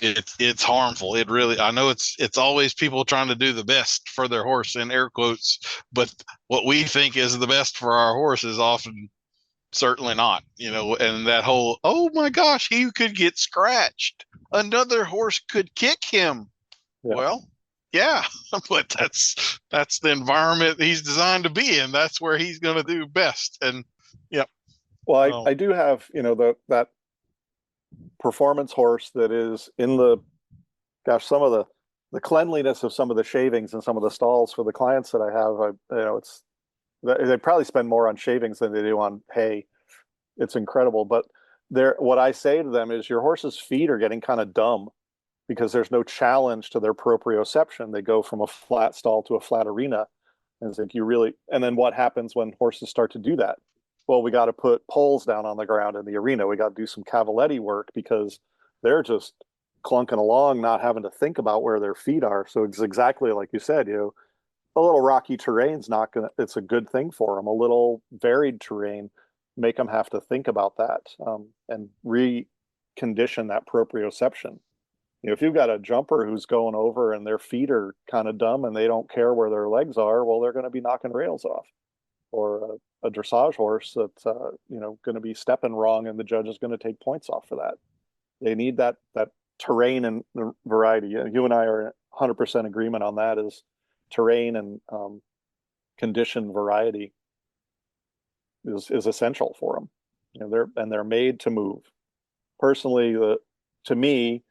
B: it's harmful. It really, I know it's always people trying to do the best for their horse in air quotes, but what we think is the best for our horse is often certainly not, and that whole, oh my gosh, he could get scratched, another horse could kick him. Yeah. Well, yeah, but that's the environment he's designed to be in. That's where he's going to do best. And yeah.
C: Well, I do have, that performance horse that is in some of the cleanliness of some of the shavings and some of the stalls for the clients that I have. They probably spend more on shavings than they do on hay. It's incredible. But what I say to them is, your horse's feet are getting kind of dumb because there's no challenge to their proprioception. They go from a flat stall to a flat arena. And it's like, and then what happens when horses start to do that? Well, we got to put poles down on the ground in the arena. We got to do some cavaletti work, because they're just clunking along, not having to think about where their feet are. So it's exactly like you said, a little rocky terrain's it's a good thing for them. A little varied terrain, make them have to think about that, and recondition that proprioception. If you've got a jumper who's going over and their feet are kind of dumb and they don't care where their legs are, well, they're going to be knocking rails off. Or a dressage horse that's going to be stepping wrong, and the judge is going to take points off for that. They need that terrain and variety. You and I are in 100% agreement on that. Is terrain and condition variety is essential for them. They're made to move. Personally, to me,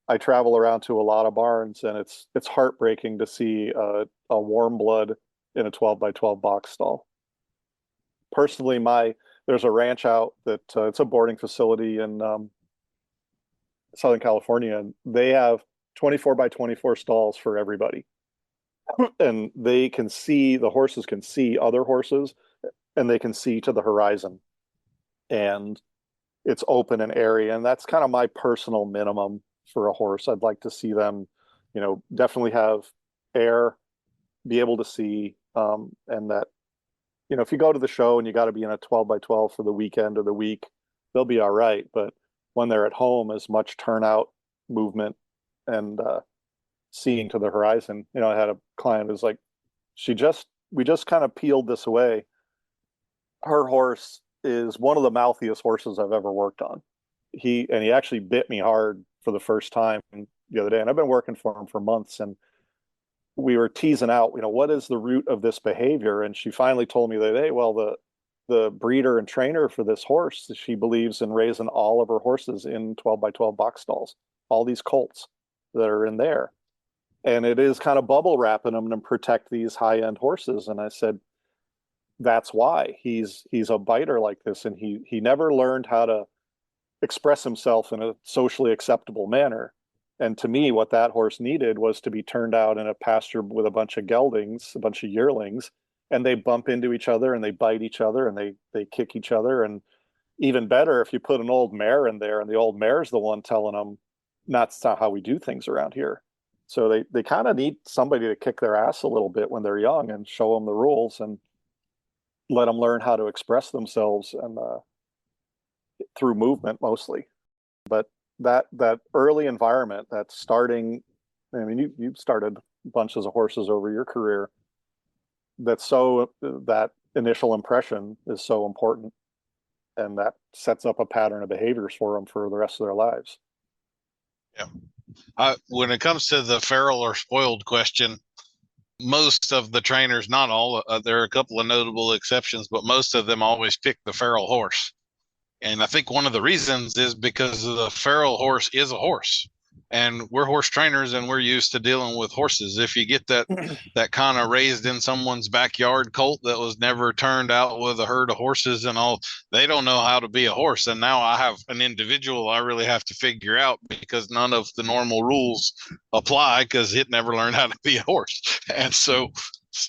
C: I travel around to a lot of barns, and it's heartbreaking to see a warm blood in a 12x12 box stall. Personally, there's a ranch out that it's a boarding facility in Southern California, and they have 24x24 stalls for everybody. And the horses can see other horses, and they can see to the horizon. And it's open and airy, and that's kind of my personal minimum for a horse. I'd like to see them, definitely have air, be able to see, and that, if you go to the show and you got to be in a 12x12 for the weekend or the week, they'll be all right. But when they're at home, as much turnout, movement, and seeing to the horizon. I had a client who's like, we just kind of peeled this away. Her horse is one of the mouthiest horses I've ever worked on. He actually bit me hard for the first time the other day, and I've been working for him for months, and we were teasing out, what is the root of this behavior? And she finally told me that, hey, well, the breeder and trainer for this horse, she believes in raising all of her horses in 12x12 box stalls, all these colts that are in there. And it is kind of bubble wrapping them and protect these high-end horses. And I said, that's why he's a biter like this. And he never learned how to express himself in a socially acceptable manner. And to me, what that horse needed was to be turned out in a pasture with a bunch of geldings, a bunch of yearlings, and they bump into each other and they bite each other and they kick each other. And even better if you put an old mare in there and the old mare's the one telling them that's not how we do things around here. So they kind of need somebody to kick their ass a little bit when they're young and show them the rules and let them learn how to express themselves and through movement mostly. But that early environment, that starting, I mean, you've started bunches of horses over your career. That initial impression is so important, and that sets up a pattern of behaviors for them for the rest of their lives.
B: Yeah. When it comes to the feral or spoiled question, most of the trainers, not all, there are a couple of notable exceptions, but most of them always pick the feral horse. And I think one of the reasons is because the feral horse is a horse, and we're horse trainers and we're used to dealing with horses. If you get that kind of raised in someone's backyard colt that was never turned out with a herd of horses and all, they don't know how to be a horse. And now I have an individual I really have to figure out because none of the normal rules apply because it never learned how to be a horse. And so,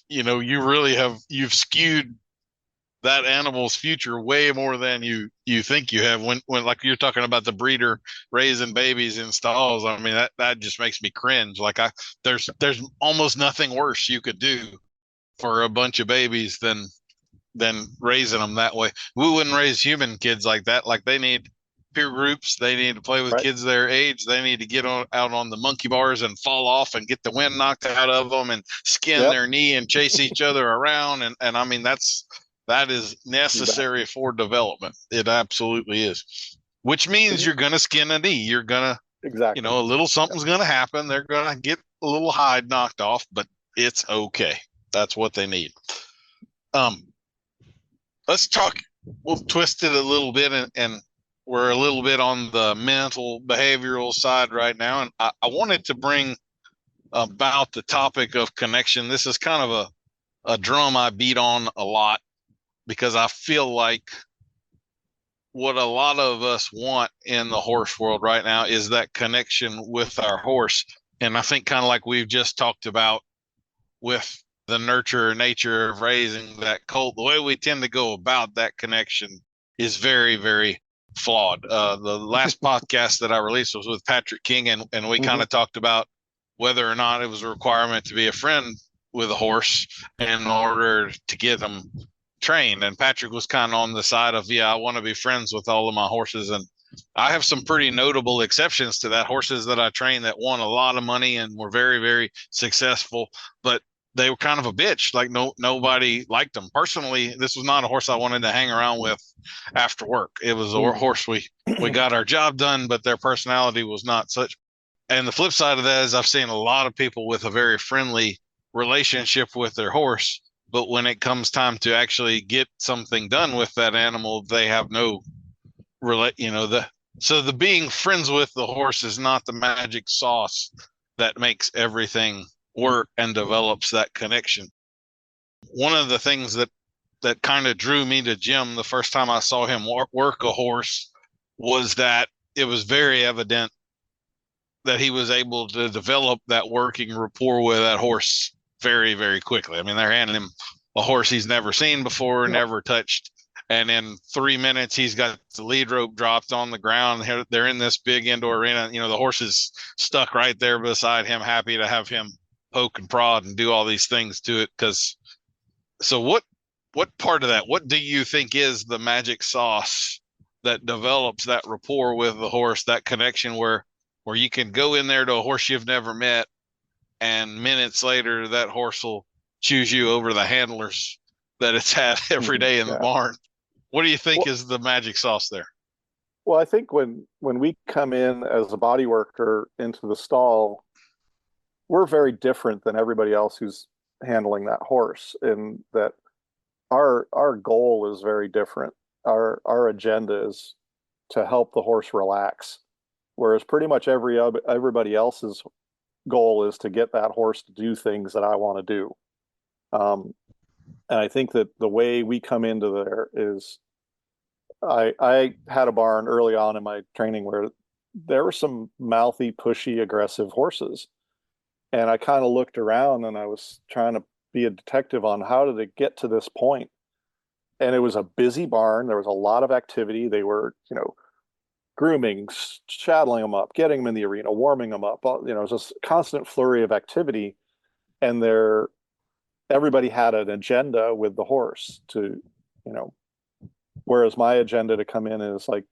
B: you've skewed that animal's future way more than you think you have when like you're talking about the breeder raising babies in stalls. I mean, that just makes me cringe. Like there's almost nothing worse you could do for a bunch of babies than raising them that way. We wouldn't raise human kids like that. Like they need peer groups, they need to play with kids their age, they need to get out on the monkey bars and fall off and get the wind knocked out of them and skin their knee and chase each other around. And I mean, that is necessary for development. It absolutely is. Which means you're going to skin a knee. You're going to,
C: exactly,
B: a little something's going to happen. They're going to get a little hide knocked off, but it's okay. That's what they need. Let's talk. We'll twist it a little bit, and we're a little bit on the mental behavioral side right now. And I wanted to bring about the topic of connection. This is kind of a drum I beat on a lot, because I feel like what a lot of us want in the horse world right now is that connection with our horse. And I think kind of like we've just talked about with the nurture nature of raising that colt, the way we tend to go about that connection is very, very flawed. The last podcast that I released was with Patrick King, and we kind of talked about whether or not it was a requirement to be a friend with a horse in order to get them trained. And Patrick was kind of on the side of, I want to be friends with all of my horses. And I have some pretty notable exceptions to that. Horses that I trained that won a lot of money and were very, very successful, but they were kind of a bitch. Like nobody liked them. Personally, this was not a horse I wanted to hang around with after work. It was a horse we got our job done, but their personality was not such. And the flip side of that is I've seen a lot of people with a very friendly relationship with their horse, but when it comes time to actually get something done with that animal, they have no so the being friends with the horse is not the magic sauce that makes everything work and develops that connection. One of the things that kind of drew me to Jim the first time I saw him work a horse was that it was very evident that he was able to develop that working rapport with that horse very, very quickly. I mean, they're handing him a horse he's never seen before, never touched. And in 3 minutes, he's got the lead rope dropped on the ground. They're in this big indoor arena. The horse is stuck right there beside him, happy to have him poke and prod and do all these things to it. So what part of that, what do you think is the magic sauce that develops that rapport with the horse, that connection where you can go in there to a horse you've never met, and minutes later, that horse will choose you over the handlers that it's had every day in the barn? What do you think is the magic sauce there?
C: Well, I think when we come in as a body worker into the stall, we're very different than everybody else who's handling that horse, in that our goal is very different. Our agenda is to help the horse relax, whereas pretty much everybody else's goal is to get that horse to do things that I want to do. And I think that the way we come into there is, I had a barn early on in my training where there were some mouthy, pushy, aggressive horses. And I kind of looked around and I was trying to be a detective on how did it get to this point. And it was a busy barn. There was a lot of activity. They were, grooming, saddling them up, getting them in the arena, warming them up. It was just a constant flurry of activity. And everybody had an agenda with the horse to, whereas my agenda to come in is like,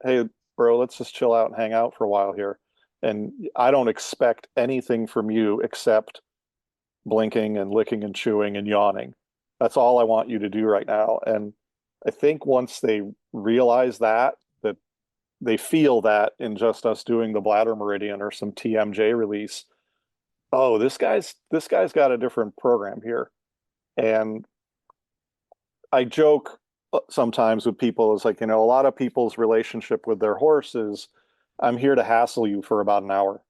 C: hey, bro, let's just chill out and hang out for a while here. And I don't expect anything from you except blinking and licking and chewing and yawning. That's all I want you to do right now. And I think once they realize that they feel that in just us doing the bladder meridian or some TMJ release, oh, this guy's got a different program here. And I joke sometimes with people, it's like, a lot of people's relationship with their horse is, I'm here to hassle you for about an hour.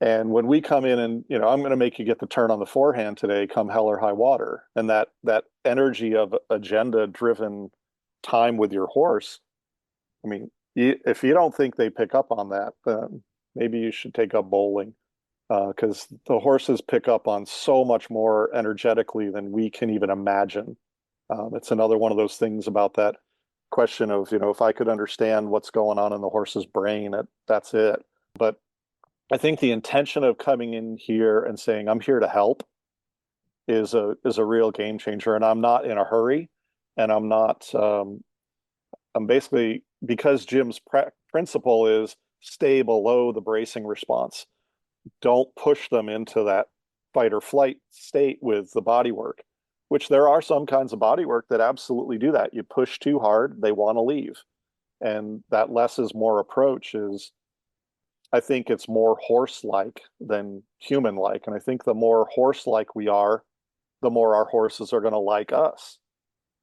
C: And when we come in and, I'm going to make you get the turn on the forehand today, come hell or high water. And that energy of agenda driven time with your horse, I mean, if you don't think they pick up on that, then maybe you should take up bowling, because the horses pick up on so much more energetically than we can even imagine. It's another one of those things about that question of, if I could understand what's going on in the horse's brain, that's it. But I think the intention of coming in here and saying, I'm here to help is a real game changer. And I'm not in a hurry. And I'm basically, because Jim's principle is stay below the bracing response. Don't push them into that fight or flight state with the body work, which there are some kinds of body work that absolutely do that. You push too hard, they want to leave. And that less is more approach is, I think it's more horse-like than human-like. And I think the more horse-like we are, the more our horses are going to like us.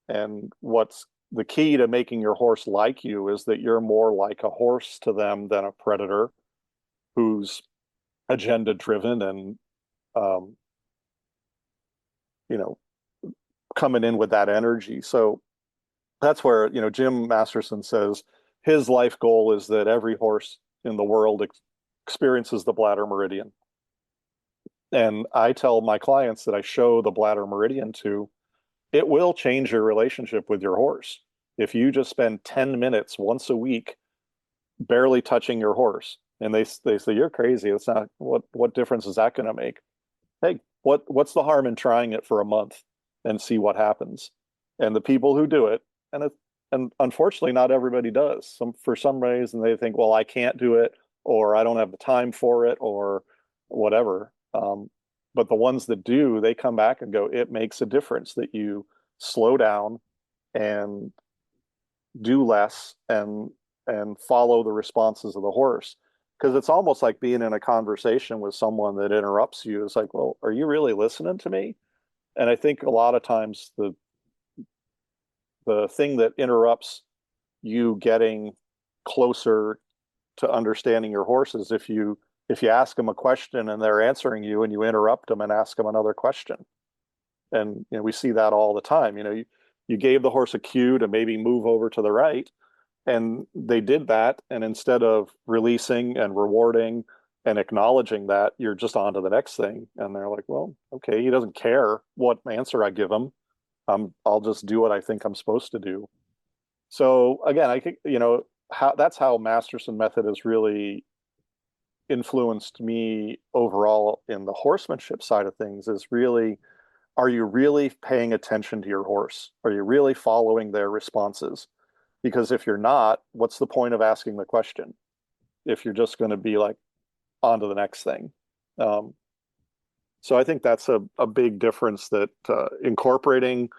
C: And what's the key to making your horse like you is that you're more like a horse to them than a predator who's agenda-driven and, coming in with that energy. So that's where, Jim Masterson says his life goal is that every horse in the world experiences the bladder meridian. And I tell my clients that I show the bladder meridian to, it will change your relationship with your horse. If you just spend 10 minutes once a week barely touching your horse, and they say, you're crazy. It's not, what difference is that going to make? Hey, what's the harm in trying it for a month and see what happens? And the people who do it, and unfortunately not everybody does. For some reason they think, well, I can't do it, or I don't have the time for it, or whatever. But the ones that do, they come back and go, it makes a difference that you slow down and do less and follow the responses of the horse. Because it's almost like being in a conversation with someone that interrupts you. It's like, well, are you really listening to me? And I think a lot of times the thing that interrupts you getting closer to understanding your horse is if you ask them a question and they're answering you and you interrupt them and ask them another question. And we see that all the time. You gave the horse a cue to maybe move over to the right, and they did that. And instead of releasing and rewarding and acknowledging that, you're just on to the next thing. And they're like, well, okay, he doesn't care what answer I give him. I'll just do what I think I'm supposed to do. So again, I think, that's how Masterson Method has really influenced me overall in the horsemanship side of things is really, are you really paying attention to your horse? Are you really following their responses? Because if you're not, what's the point of asking the question? If you're just going to be like, on to the next thing. So I think that's a big difference, that incorporating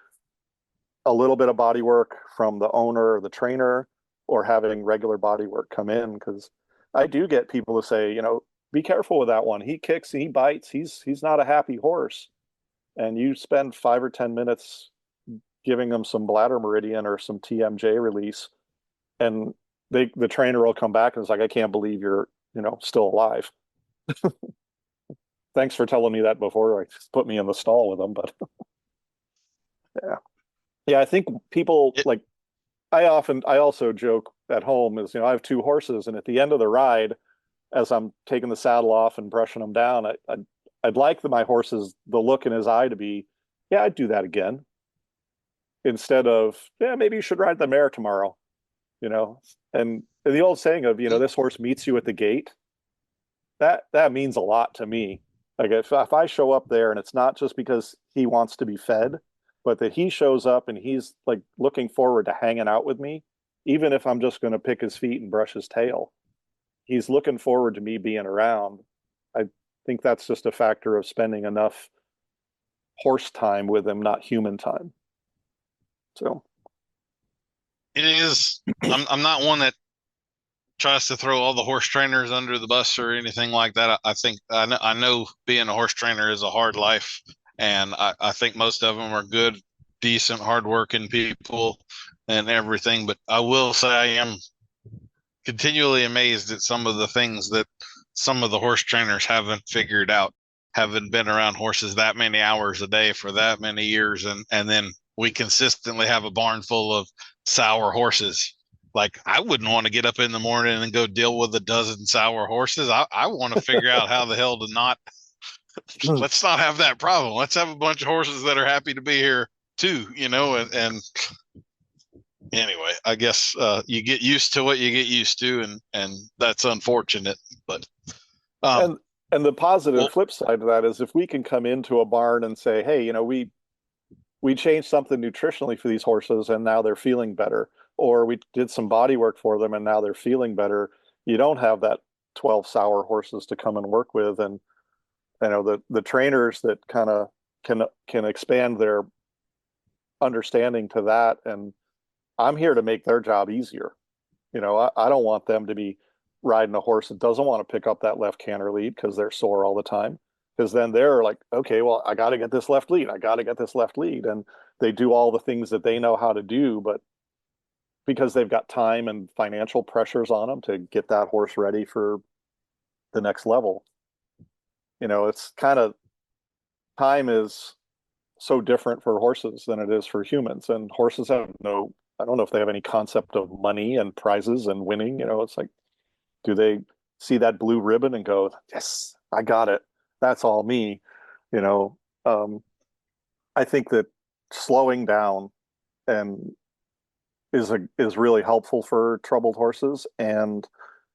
C: a little bit of body work from the owner or the trainer, or having regular body work come in. Because I do get people to say, be careful with that one. He kicks, he bites. He's not a happy horse. And you spend 5 or 10 minutes giving them some bladder meridian or some TMJ release, and the trainer will come back and it's like, I can't believe you're still alive. Thanks for telling me that before I put me in the stall with them. But yeah, I think people like, I also joke at home is, I have 2 horses, and at the end of the ride, as I'm taking the saddle off and brushing them down, I'd like my horses, the look in his eye to be, yeah, I'd do that again. Instead of, yeah, maybe you should ride the mare tomorrow, you know. And the old saying of, this horse meets you at the gate, that means a lot to me. Like if I show up there and it's not just because he wants to be fed, but that he shows up and he's like looking forward to hanging out with me, even if I'm just going to pick his feet and brush his tail, he's looking forward to me being around. I think that's just a factor of spending enough horse time with him, not human time. So
B: it is. I'm not one that tries to throw all the horse trainers under the bus or anything like that. I think I know being a horse trainer is a hard life, and I think most of them are good, decent, hardworking people and everything. But I will say I am continually amazed at some of the things that some of the horse trainers haven't figured out, haven't been around horses that many hours a day for that many years, and then we consistently have a barn full of sour horses. Like, I wouldn't want to get up in the morning and go deal with a dozen sour horses. I want to figure out how the hell to not, let's not have that problem. Let's have a bunch of horses that are happy to be here too, and anyway, I guess you get used to what you get used to, and that's unfortunate. But
C: and the positive flip side of that is if we can come into a barn and say, hey, we changed something nutritionally for these horses and now they're feeling better, or we did some body work for them and now they're feeling better. You don't have that 12 sour horses to come and work with. And the trainers that kind of can expand their understanding to that. And I'm here to make their job easier. I don't want them to be riding a horse that doesn't want to pick up that left canter lead because they're sore all the time. Because then they're like, okay, well, I got to get this left lead. I got to get this left lead. And they do all the things that they know how to do, but because they've got time and financial pressures on them to get that horse ready for the next level. It's kind of, time is so different for horses than it is for humans. And horses have I don't know if they have any concept of money and prizes and winning. It's like, do they see that blue ribbon and go, yes, I got it. That's all me. I think that slowing down and is really helpful for troubled horses, and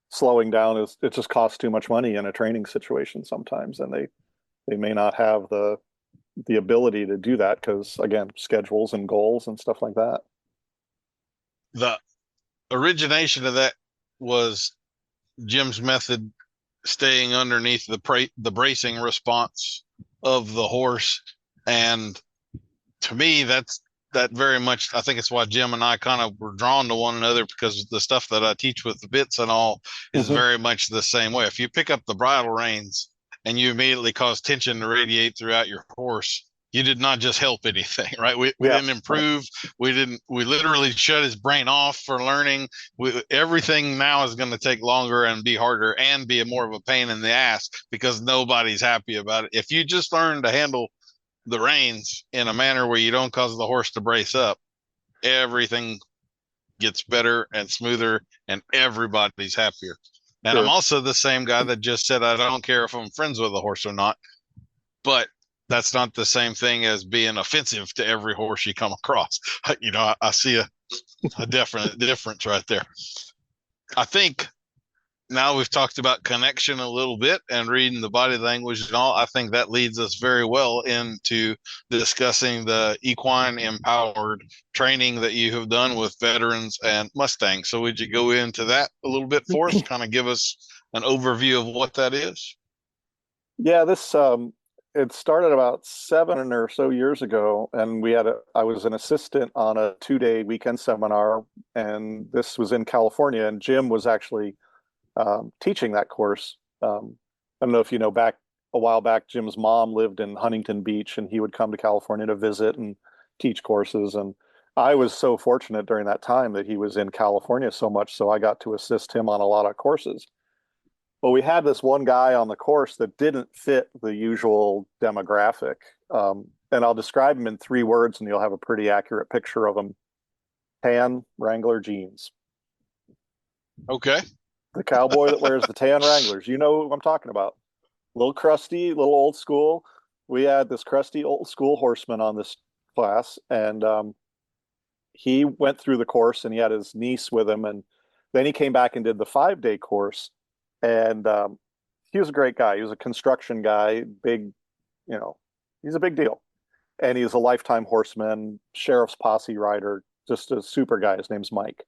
C: slowing down it just costs too much money in a training situation sometimes, and they may not have the ability to do that because, again, schedules and goals and stuff like that.
B: The origination of that was Jim's method, staying underneath the bracing response of the horse. And to me, that very much, I think it's why Jim and I kind of were drawn to one another, because the stuff that I teach with the bits and all is very much the same way. If you pick up the bridle reins and you immediately cause tension to radiate throughout your horse, you did not just help anything, right? We didn't improve. We literally shut his brain off for learning. Everything now is going to take longer and be harder and be more of a pain in the ass because nobody's happy about it. If you just learn to handle the reins in a manner where you don't cause the horse to brace up, everything gets better and smoother and everybody's happier. And sure. I'm also the same guy that just said, I don't care if I'm friends with a horse or not, but that's not the same thing as being offensive to every horse you come across. I see a definite difference right there. I think now we've talked about connection a little bit and reading the body language and all. I think that leads us very well into discussing the equine empowered training that you have done with veterans and Mustangs. So would you go into that a little bit for us, kind of give us an overview of what that is?
C: Yeah, this it started about 7 or so years ago, and I was an assistant on a 2-day weekend seminar, and this was in California, and Jim was actually teaching that course. I don't know if you know, a while back, Jim's mom lived in Huntington Beach, and he would come to California to visit and teach courses. And I was so fortunate during that time that he was in California so much, so I got to assist him on a lot of courses. But we had this one guy on the course that didn't fit the usual demographic. And I'll describe him in 3 words, and you'll have a pretty accurate picture of him. Tan Wrangler jeans.
B: Okay.
C: The cowboy that wears the tan Wranglers. You know who I'm talking about. little crusty, little old school. We had this crusty old school horseman on this class, and he went through the course, and he had his niece with him, and then he came back and did the 5-day course, and he was a great guy. He was a construction guy, big, he's a big deal, and he's a lifetime horseman, sheriff's posse rider, just a super guy. His name's Mike.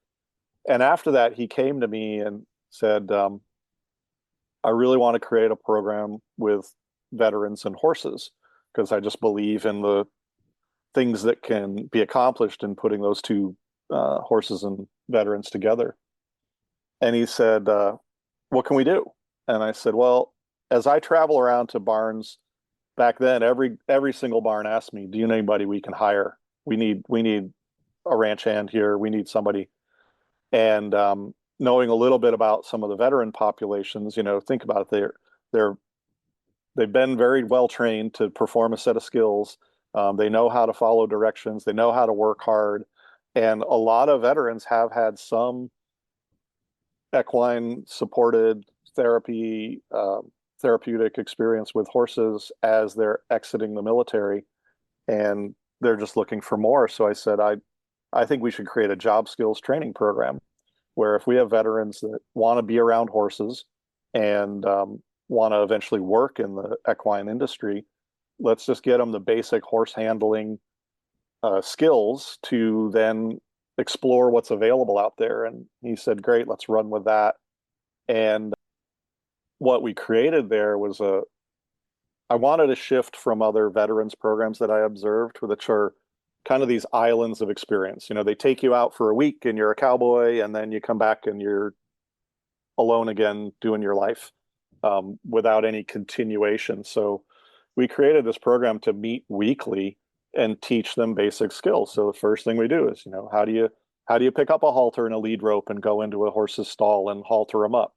C: And after that, he came to me and said, I really want to create a program with veterans and horses because I just believe in the things that can be accomplished in putting those two horses and veterans together. And he said, what can we do? And I said, well, as I travel around to barns back then, every single barn asked me, do you know anybody we can hire? We need a ranch hand here. We need somebody. And knowing a little bit about some of the veteran populations, think about it. They've been very well trained to perform a set of skills. They know how to follow directions. They know how to work hard. And a lot of veterans have had some equine supported therapeutic experience with horses as they're exiting the military, and they're just looking for more. So I said, I think we should create a job skills training program where if we have veterans that want to be around horses and want to eventually work in the equine industry, let's just get them the basic horse handling skills to then explore what's available out there. And he said, great, let's run with that. And what we created there was I wanted to shift from other veterans programs that I observed, which are kind of these islands of experience. They take you out for a week and you're a cowboy, and then you come back and you're alone again doing your life without any continuation. So we created this program to meet weekly and teach them basic skills. So the first thing we do is, how do you pick up a halter and a lead rope and go into a horse's stall and halter them up?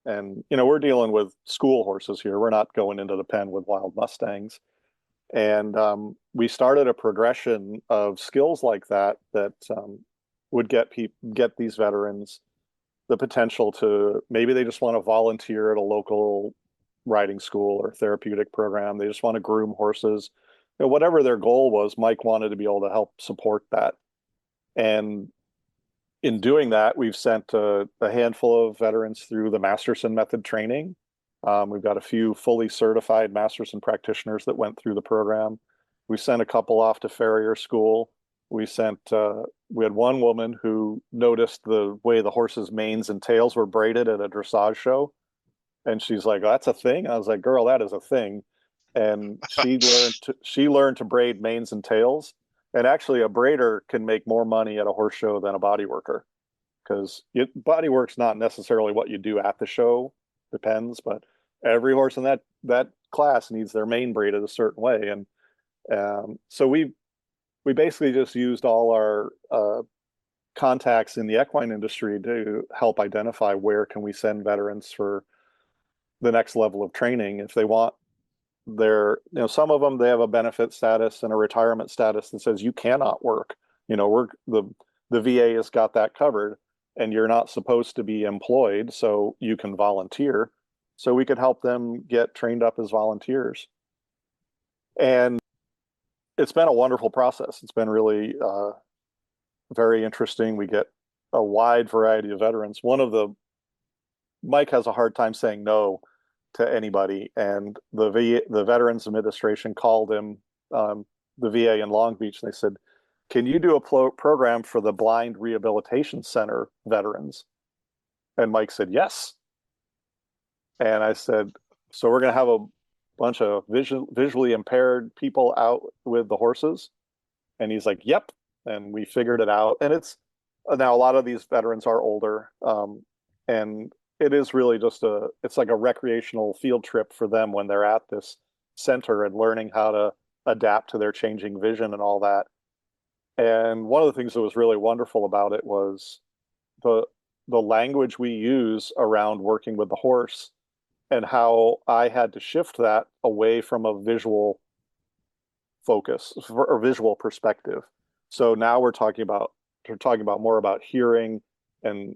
C: And, we're dealing with school horses here. We're not going into the pen with wild Mustangs. And we started a progression of skills like that would get these veterans the potential to, maybe they just want to volunteer at a local riding school or therapeutic program. They just want to groom horses. Whatever their goal was, Mike wanted to be able to help support that. And in doing that, we've sent a handful of veterans through the Masterson Method training. We've got a few fully certified Masterson practitioners that went through the program. We sent a couple off to farrier school. We had one woman who noticed the way the horses' manes and tails were braided at a dressage show. And she's like, that's a thing? I was like, girl, that is a thing. And she learned to braid manes and tails. And actually, a braider can make more money at a horse show than a body worker, because body work's not necessarily what you do at the show. Depends, but every horse in that class needs their mane braided a certain way. And so we basically just used all our contacts in the equine industry to help identify where can we send veterans for the next level of training if they want. Some of them, they have a benefit status and a retirement status that says you cannot work. The VA has got that covered, and you're not supposed to be employed, so you can volunteer. So we could help them get trained up as volunteers. And it's been a wonderful process. It's been really very interesting. We get a wide variety of veterans. Mike has a hard time saying no to anybody, and the Veterans Administration called him, the VA in Long Beach, and they said, can you do a program for the Blind Rehabilitation Center veterans? And Mike said, yes. And I said, so we're going to have a bunch of visually impaired people out with the horses? And he's like, yep. And we figured it out. And now a lot of these veterans are older, and it is really just it's like a recreational field trip for them when they're at this center and learning how to adapt to their changing vision and all that. And one of the things that was really wonderful about it was the language we use around working with the horse, and how I had to shift that away from a visual focus or visual perspective. So now we're talking about more about hearing and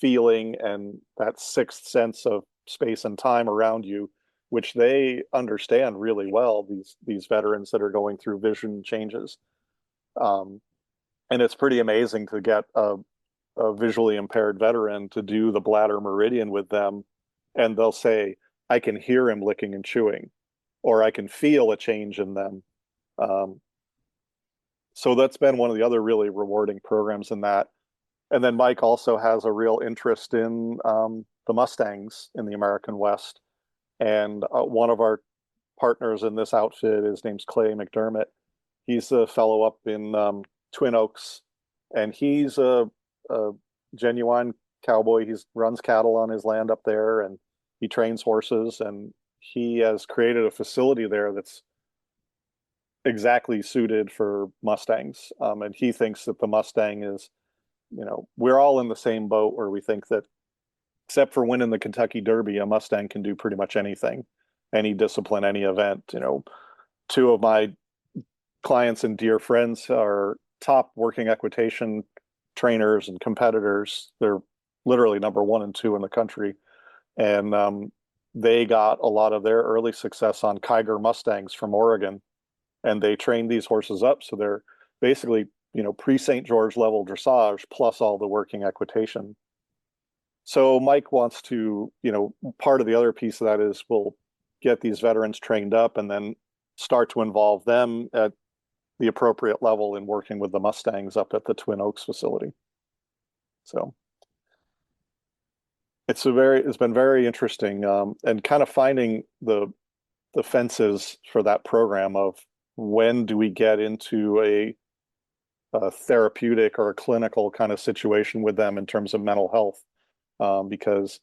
C: feeling and that sixth sense of space and time around you, which they understand really well, these veterans that are going through vision changes. And it's pretty amazing to get a visually impaired veteran to do the bladder meridian with them, and they'll say, I can hear him licking and chewing, or I can feel a change in them. So that's been one of the other really rewarding programs in that. And then Mike also has a real interest in the Mustangs in the American West. And one of our partners in this outfit, his name's Clay McDermott. He's a fellow up in Twin Oaks, and he's a genuine cowboy. He runs cattle on his land up there, and he trains horses, and he has created a facility there that's exactly suited for Mustangs. And he thinks that the Mustang is, we're all in the same boat where we think that, except for winning the Kentucky Derby, a Mustang can do pretty much anything, any discipline, any event. Two of my clients and dear friends are top working equitation trainers and competitors. They're literally number 1 and 2 in the country. And they got a lot of their early success on Kiger Mustangs from Oregon. And they trained these horses up. So they're basically, pre-St. George level dressage plus all the working equitation. So Mike wants to, part of the other piece of that is we'll get these veterans trained up and then start to involve them at the appropriate level in working with the Mustangs up at the Twin Oaks facility. So it's been very interesting, and kind of finding the fences for that program of when do we get into a therapeutic or a clinical kind of situation with them in terms of mental health, because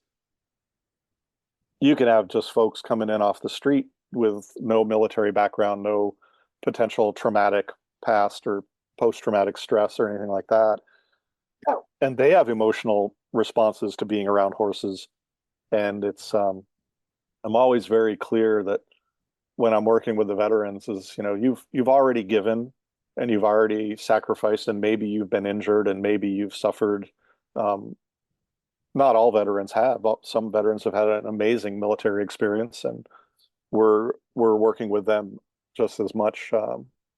C: you can have just folks coming in off the street with no military background, no potential traumatic past or post-traumatic stress or anything like that. And they have emotional responses to being around horses. And it's, I'm always very clear that when I'm working with the veterans is, you've already given and you've already sacrificed, and maybe you've been injured and maybe you've suffered. Not all veterans have. Some veterans have had an amazing military experience, and we're working with them just as much.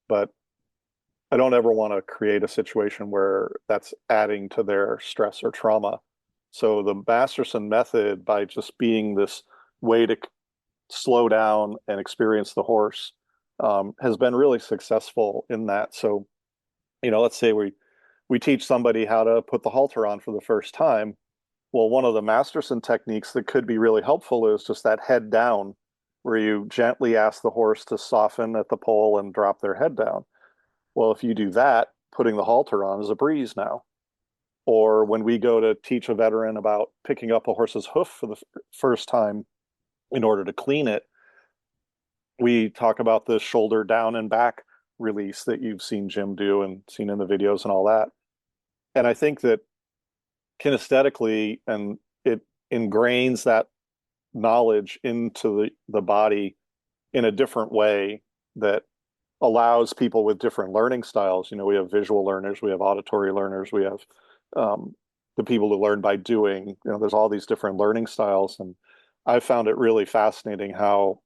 C: But I don't ever want to create a situation where that's adding to their stress or trauma. So the Masterson method, by just being this way to slow down and experience the horse, has been really successful in that. So, let's say we teach somebody how to put the halter on for the first time. Well, one of the Masterson techniques that could be really helpful is just that head down, where you gently ask the horse to soften at the pole and drop their head down. Well, if you do that, putting the halter on is a breeze now. Or when we go to teach a veteran about picking up a horse's hoof for the first time in order to clean it, we talk about the shoulder down and back release that you've seen Jim do and seen in the videos and all that. And I think that kinesthetically, and it ingrains that knowledge into the body in a different way that allows people with different learning styles. We have visual learners, we have auditory learners, we have the people who learn by doing. There's all these different learning styles, and I found it really fascinating how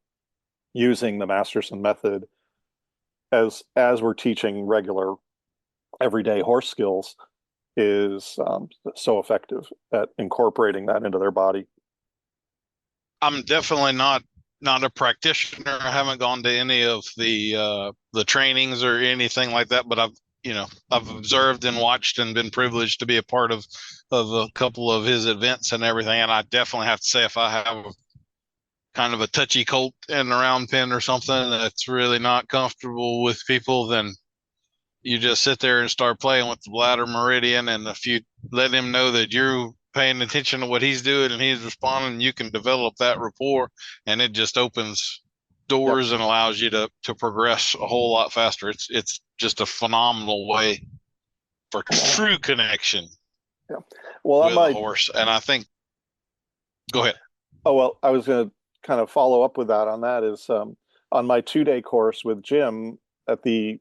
C: using the Masterson method as we're teaching regular everyday horse skills is so effective at incorporating that into their body.
B: I'm definitely not a practitioner. I haven't gone to any of the trainings or anything like that, but I've observed and watched and been privileged to be a part of a couple of his events and everything. And I definitely have to say, if I have kind of a touchy colt in the round pen or something that's really not comfortable with people, then you just sit there and start playing with the bladder meridian. And if you let him know that you're paying attention to what he's doing and he's responding, you can develop that rapport, and it just opens doors and allows you to progress a whole lot faster. It's just a phenomenal way for true connection with a horse. And I think, go ahead.
C: Oh, well, I was going to kind of follow up with that on that is on my 2-day course with Jim at the,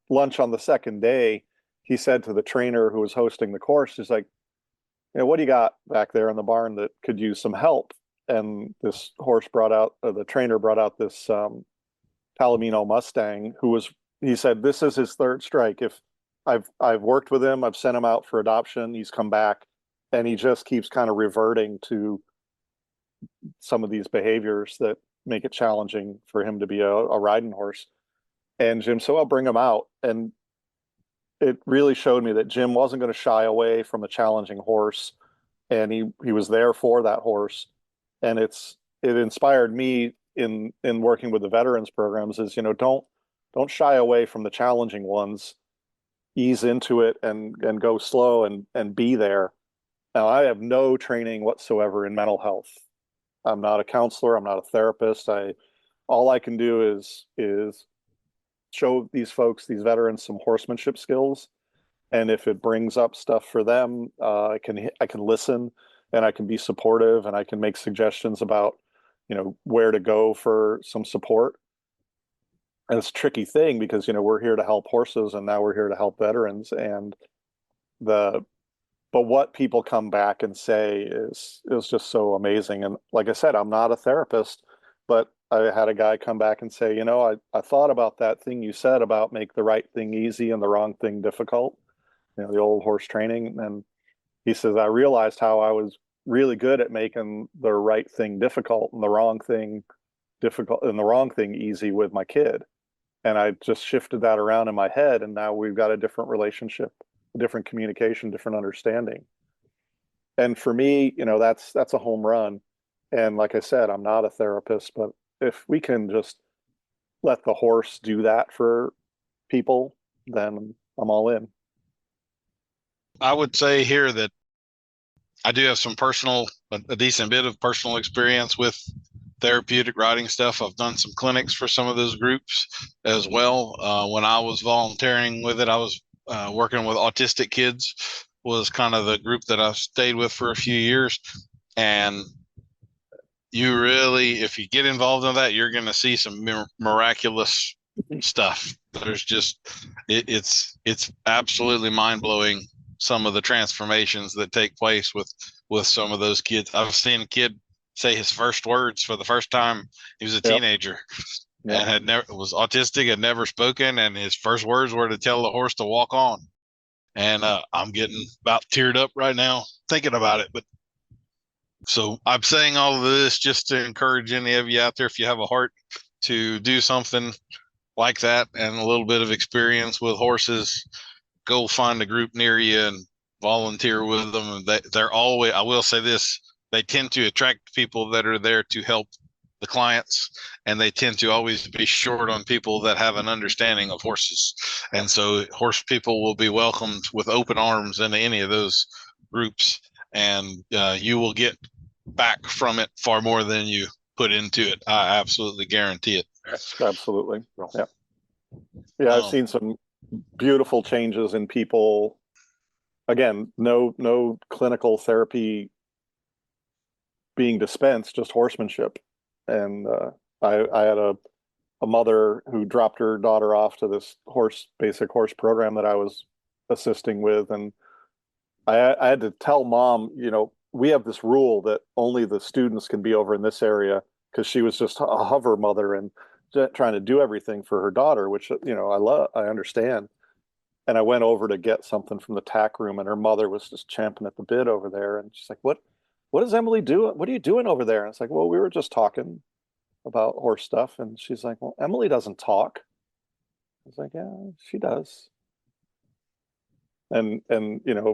C: lunch on the second day, he said to the trainer who was hosting the course, he's like, what do you got back there in the barn that could use some help? and this horse brought out, the trainer brought out this Palomino Mustang, he said, this is his third strike. If I've worked with him, I've sent him out for adoption, he's come back, and he just keeps kind of reverting to some of these behaviors that make it challenging for him to be a riding horse. And Jim said, I'll bring him out. And it really showed me that Jim wasn't going to shy away from a challenging horse, and he was there for that horse. And it inspired me in working with the veterans programs is, don't shy away from the challenging ones. Ease into it and go slow and be there. Now, I have no training whatsoever in mental health. I'm not a counselor. I'm not a therapist. All I can do is show these folks, these veterans, some horsemanship skills. And if it brings up stuff for them, I can listen, and I can be supportive, and I can make suggestions about, where to go for some support. And it's a tricky thing because, we're here to help horses, and now we're here to help veterans. And but what people come back and say is just so amazing. And like I said, I'm not a therapist, but I had a guy come back and say, I thought about that thing you said about make the right thing easy and the wrong thing difficult, the old horse training. And he says, I realized how I was really good at making the right thing difficult and the wrong thing difficult and the wrong thing easy with my kid. And I just shifted that around in my head. And now we've got a different relationship, a different communication, different understanding. And for me, that's a home run. And like I said, I'm not a therapist, but if we can just let the horse do that for people, then I'm all in.
B: I would say here that I do have a decent bit of personal experience with therapeutic riding stuff. I've done some clinics for some of those groups as well. When I was volunteering with it, I was working with autistic kids, was kind of the group that I stayed with for a few years. And you really, if you get involved in that, you're going to see some miraculous stuff. There's just, it's absolutely mind blowing. Some of the transformations that take place with some of those kids. I've seen a kid say his first words for the first time. He was a teenager and was autistic, had never spoken, and his first words were to tell the horse to walk on. And I'm getting about teared up right now thinking about it. But so I'm saying all of this just to encourage any of you out there, if you have a heart to do something like that and a little bit of experience with horses, go find a group near you and volunteer with them. And they're always, I will say this, they tend to attract people that are there to help the clients, and they tend to always be short on people that have an understanding of horses. And so horse people will be welcomed with open arms into any of those groups, and you will get back from it far more than you put into it. I absolutely guarantee it.
C: Absolutely. Yeah, I've seen some beautiful changes in people. Again, no clinical therapy being dispensed, just horsemanship. And I had a mother who dropped her daughter off to this basic horse program that I was assisting with, and I had to tell mom, we have this rule that only the students can be over in this area, because she was just a hover mother and trying to do everything for her daughter, which I understand. And I went over to get something from the tack room, and her mother was just champing at the bit over there. And she's like, what is Emily doing? What are you doing over there? And it's like, well, we were just talking about horse stuff. And she's like, well, Emily doesn't talk. I was like, yeah, she does. And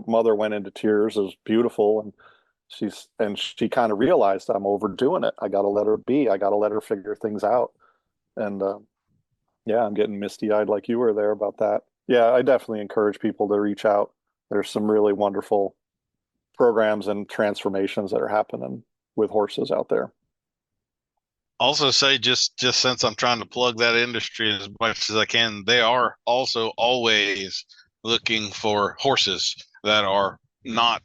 C: mother went into tears. It was beautiful. And she kind of realized, I'm overdoing it. I got to let her be. I got to let her figure things out. And I'm getting misty eyed like you were there about that. Yeah, I definitely encourage people to reach out. There's some really wonderful programs and transformations that are happening with horses out there.
B: Also say, just since I'm trying to plug that industry as much as I can, they are also always looking for horses that are not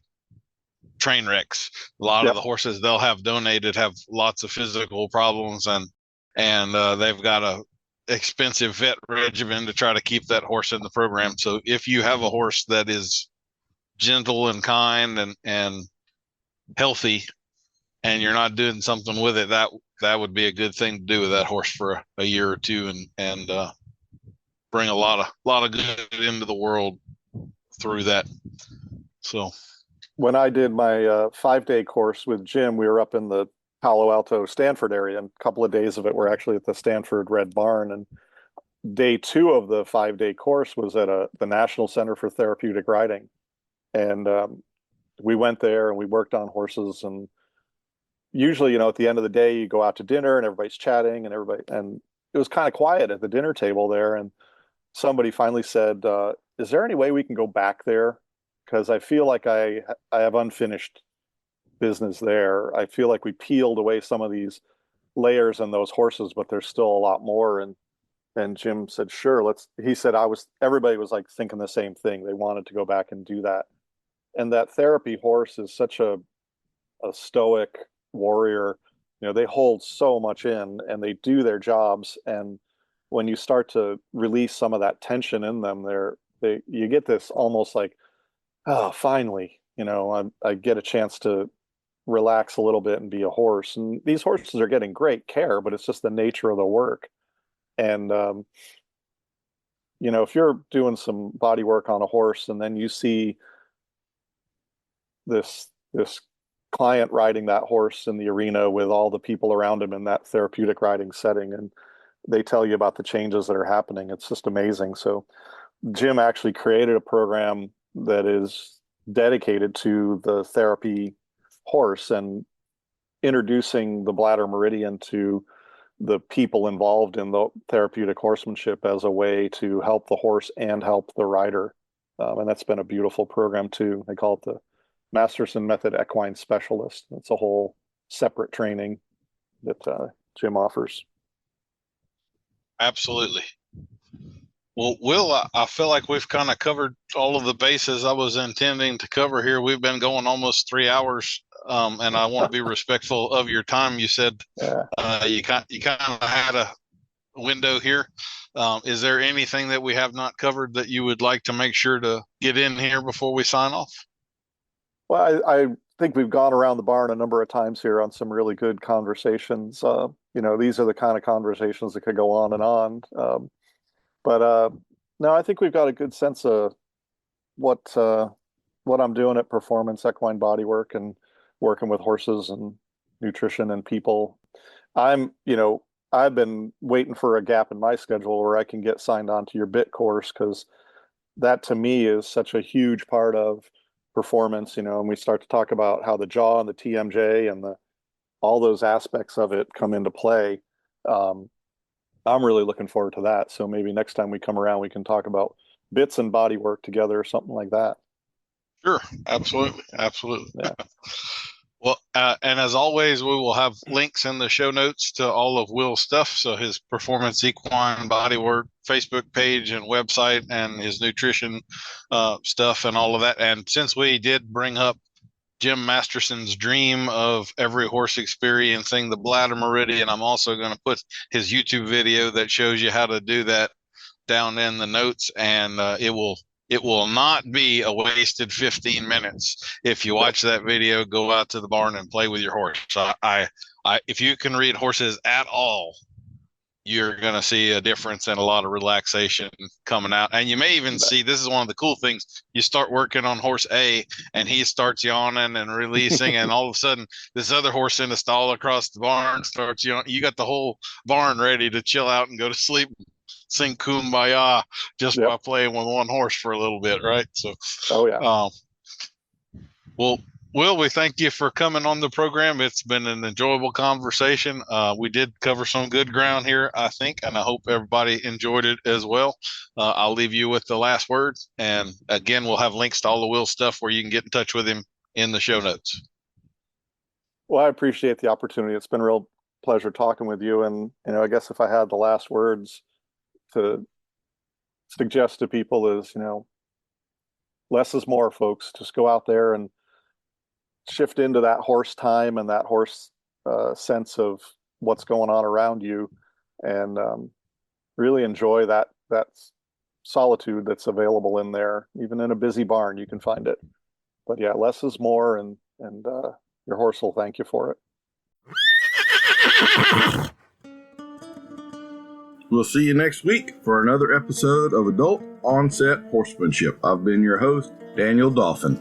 B: train wrecks. A lot of the horses they'll have donated have lots of physical problems, and they've got a expensive vet regimen to try to keep that horse in the program. So if you have a horse that is gentle and kind and healthy, and you're not doing something with it, that would be a good thing to do with that horse for a year or two, and bring a lot of good into the world through that. So
C: when I did my 5-day course with Jim, we were up in the Palo Alto, Stanford area, and a couple of days of it were actually at the Stanford Red Barn. And day 2 of the 5-day course was at the National Center for Therapeutic Riding. And we went there and we worked on horses. And usually, at the end of the day, you go out to dinner and everybody's chatting and it was kind of quiet at the dinner table there. And somebody finally said, is there any way we can go back there? Because I feel like I have unfinished business there. I feel like we peeled away some of these layers in those horses, but there's still a lot more. And Jim said, sure, he said, everybody was like thinking the same thing. They wanted to go back and do that. And that therapy horse is such a stoic warrior. They hold so much in and they do their jobs. And when you start to release some of that tension in them, you get this almost like, oh, finally, I get a chance to relax a little bit and be a horse. And these horses are getting great care, but it's just the nature of the work. And if you're doing some body work on a horse and then you see this client riding that horse in the arena with all the people around him in that therapeutic riding setting, and they tell you about the changes that are happening, it's just amazing. So Jim actually created a program that is dedicated to the therapy horse and introducing the bladder meridian to the people involved in the therapeutic horsemanship as a way to help the horse and help the rider. And that's been a beautiful program too. They call it the Masterson Method Equine Specialist. It's a whole separate training that Jim offers.
B: absolutely. Well, Will, I feel like we've kind of covered all of the bases I was intending to cover here. We've been going almost 3 hours, and I want to be respectful of your time. You said you kind of had a window here. Is there anything that we have not covered that you would like to make sure to get in here before we sign off?
C: Well, I think we've gone around the barn a number of times here on some really good conversations. These are the kind of conversations that could go on and on. But no, I think we've got a good sense of what I'm doing at Performance Equine Bodywork and working with horses and nutrition and people. I've been waiting for a gap in my schedule where I can get signed on to your BIT course, because that to me is such a huge part of performance, and we start to talk about how the jaw and the TMJ and all those aspects of it come into play. I'm really looking forward to that. So maybe next time we come around, we can talk about bits and body work together or something like that.
B: Sure. Absolutely. Absolutely.
C: Yeah.
B: Well, and as always, we will have links in the show notes to all of Will's stuff. So his Performance Equine Bodywork Facebook page and website, and his nutrition stuff and all of that. And since we did bring up Jim Masterson's dream of every horse experiencing the bladder meridian, I'm also going to put his YouTube video that shows you how to do that down in the notes, and it will not be a wasted 15 minutes. If you watch that video, go out to the barn and play with your horse. So if you can read horses at all, you're going to see a difference and a lot of relaxation coming out. And you may even see, this is one of the cool things, you start working on horse A and he starts yawning and releasing, and all of a sudden this other horse in the stall across the barn starts yawning. You got the whole barn ready to chill out and go to sleep, sing Kumbaya just by playing with one horse for a little bit, right? So, well, Will, we thank you for coming on the program. It's been an enjoyable conversation. We did cover some good ground here, I think, and I hope everybody enjoyed it as well. I'll leave you with the last word. And again, we'll have links to all the Will stuff where you can get in touch with him in the show notes.
C: Well, I appreciate the opportunity. It's been a real pleasure talking with you. And, I guess if I had the last words to suggest to people is, less is more, folks. Just go out there and shift into that horse time and that horse sense of what's going on around you, and really enjoy that solitude that's available in there. Even in a busy barn, you can find it. But yeah, less is more, and your horse will thank you for it.
A: We'll see you next week for another episode of Adult Onset Horsemanship. I've been your host, Daniel Dolphin.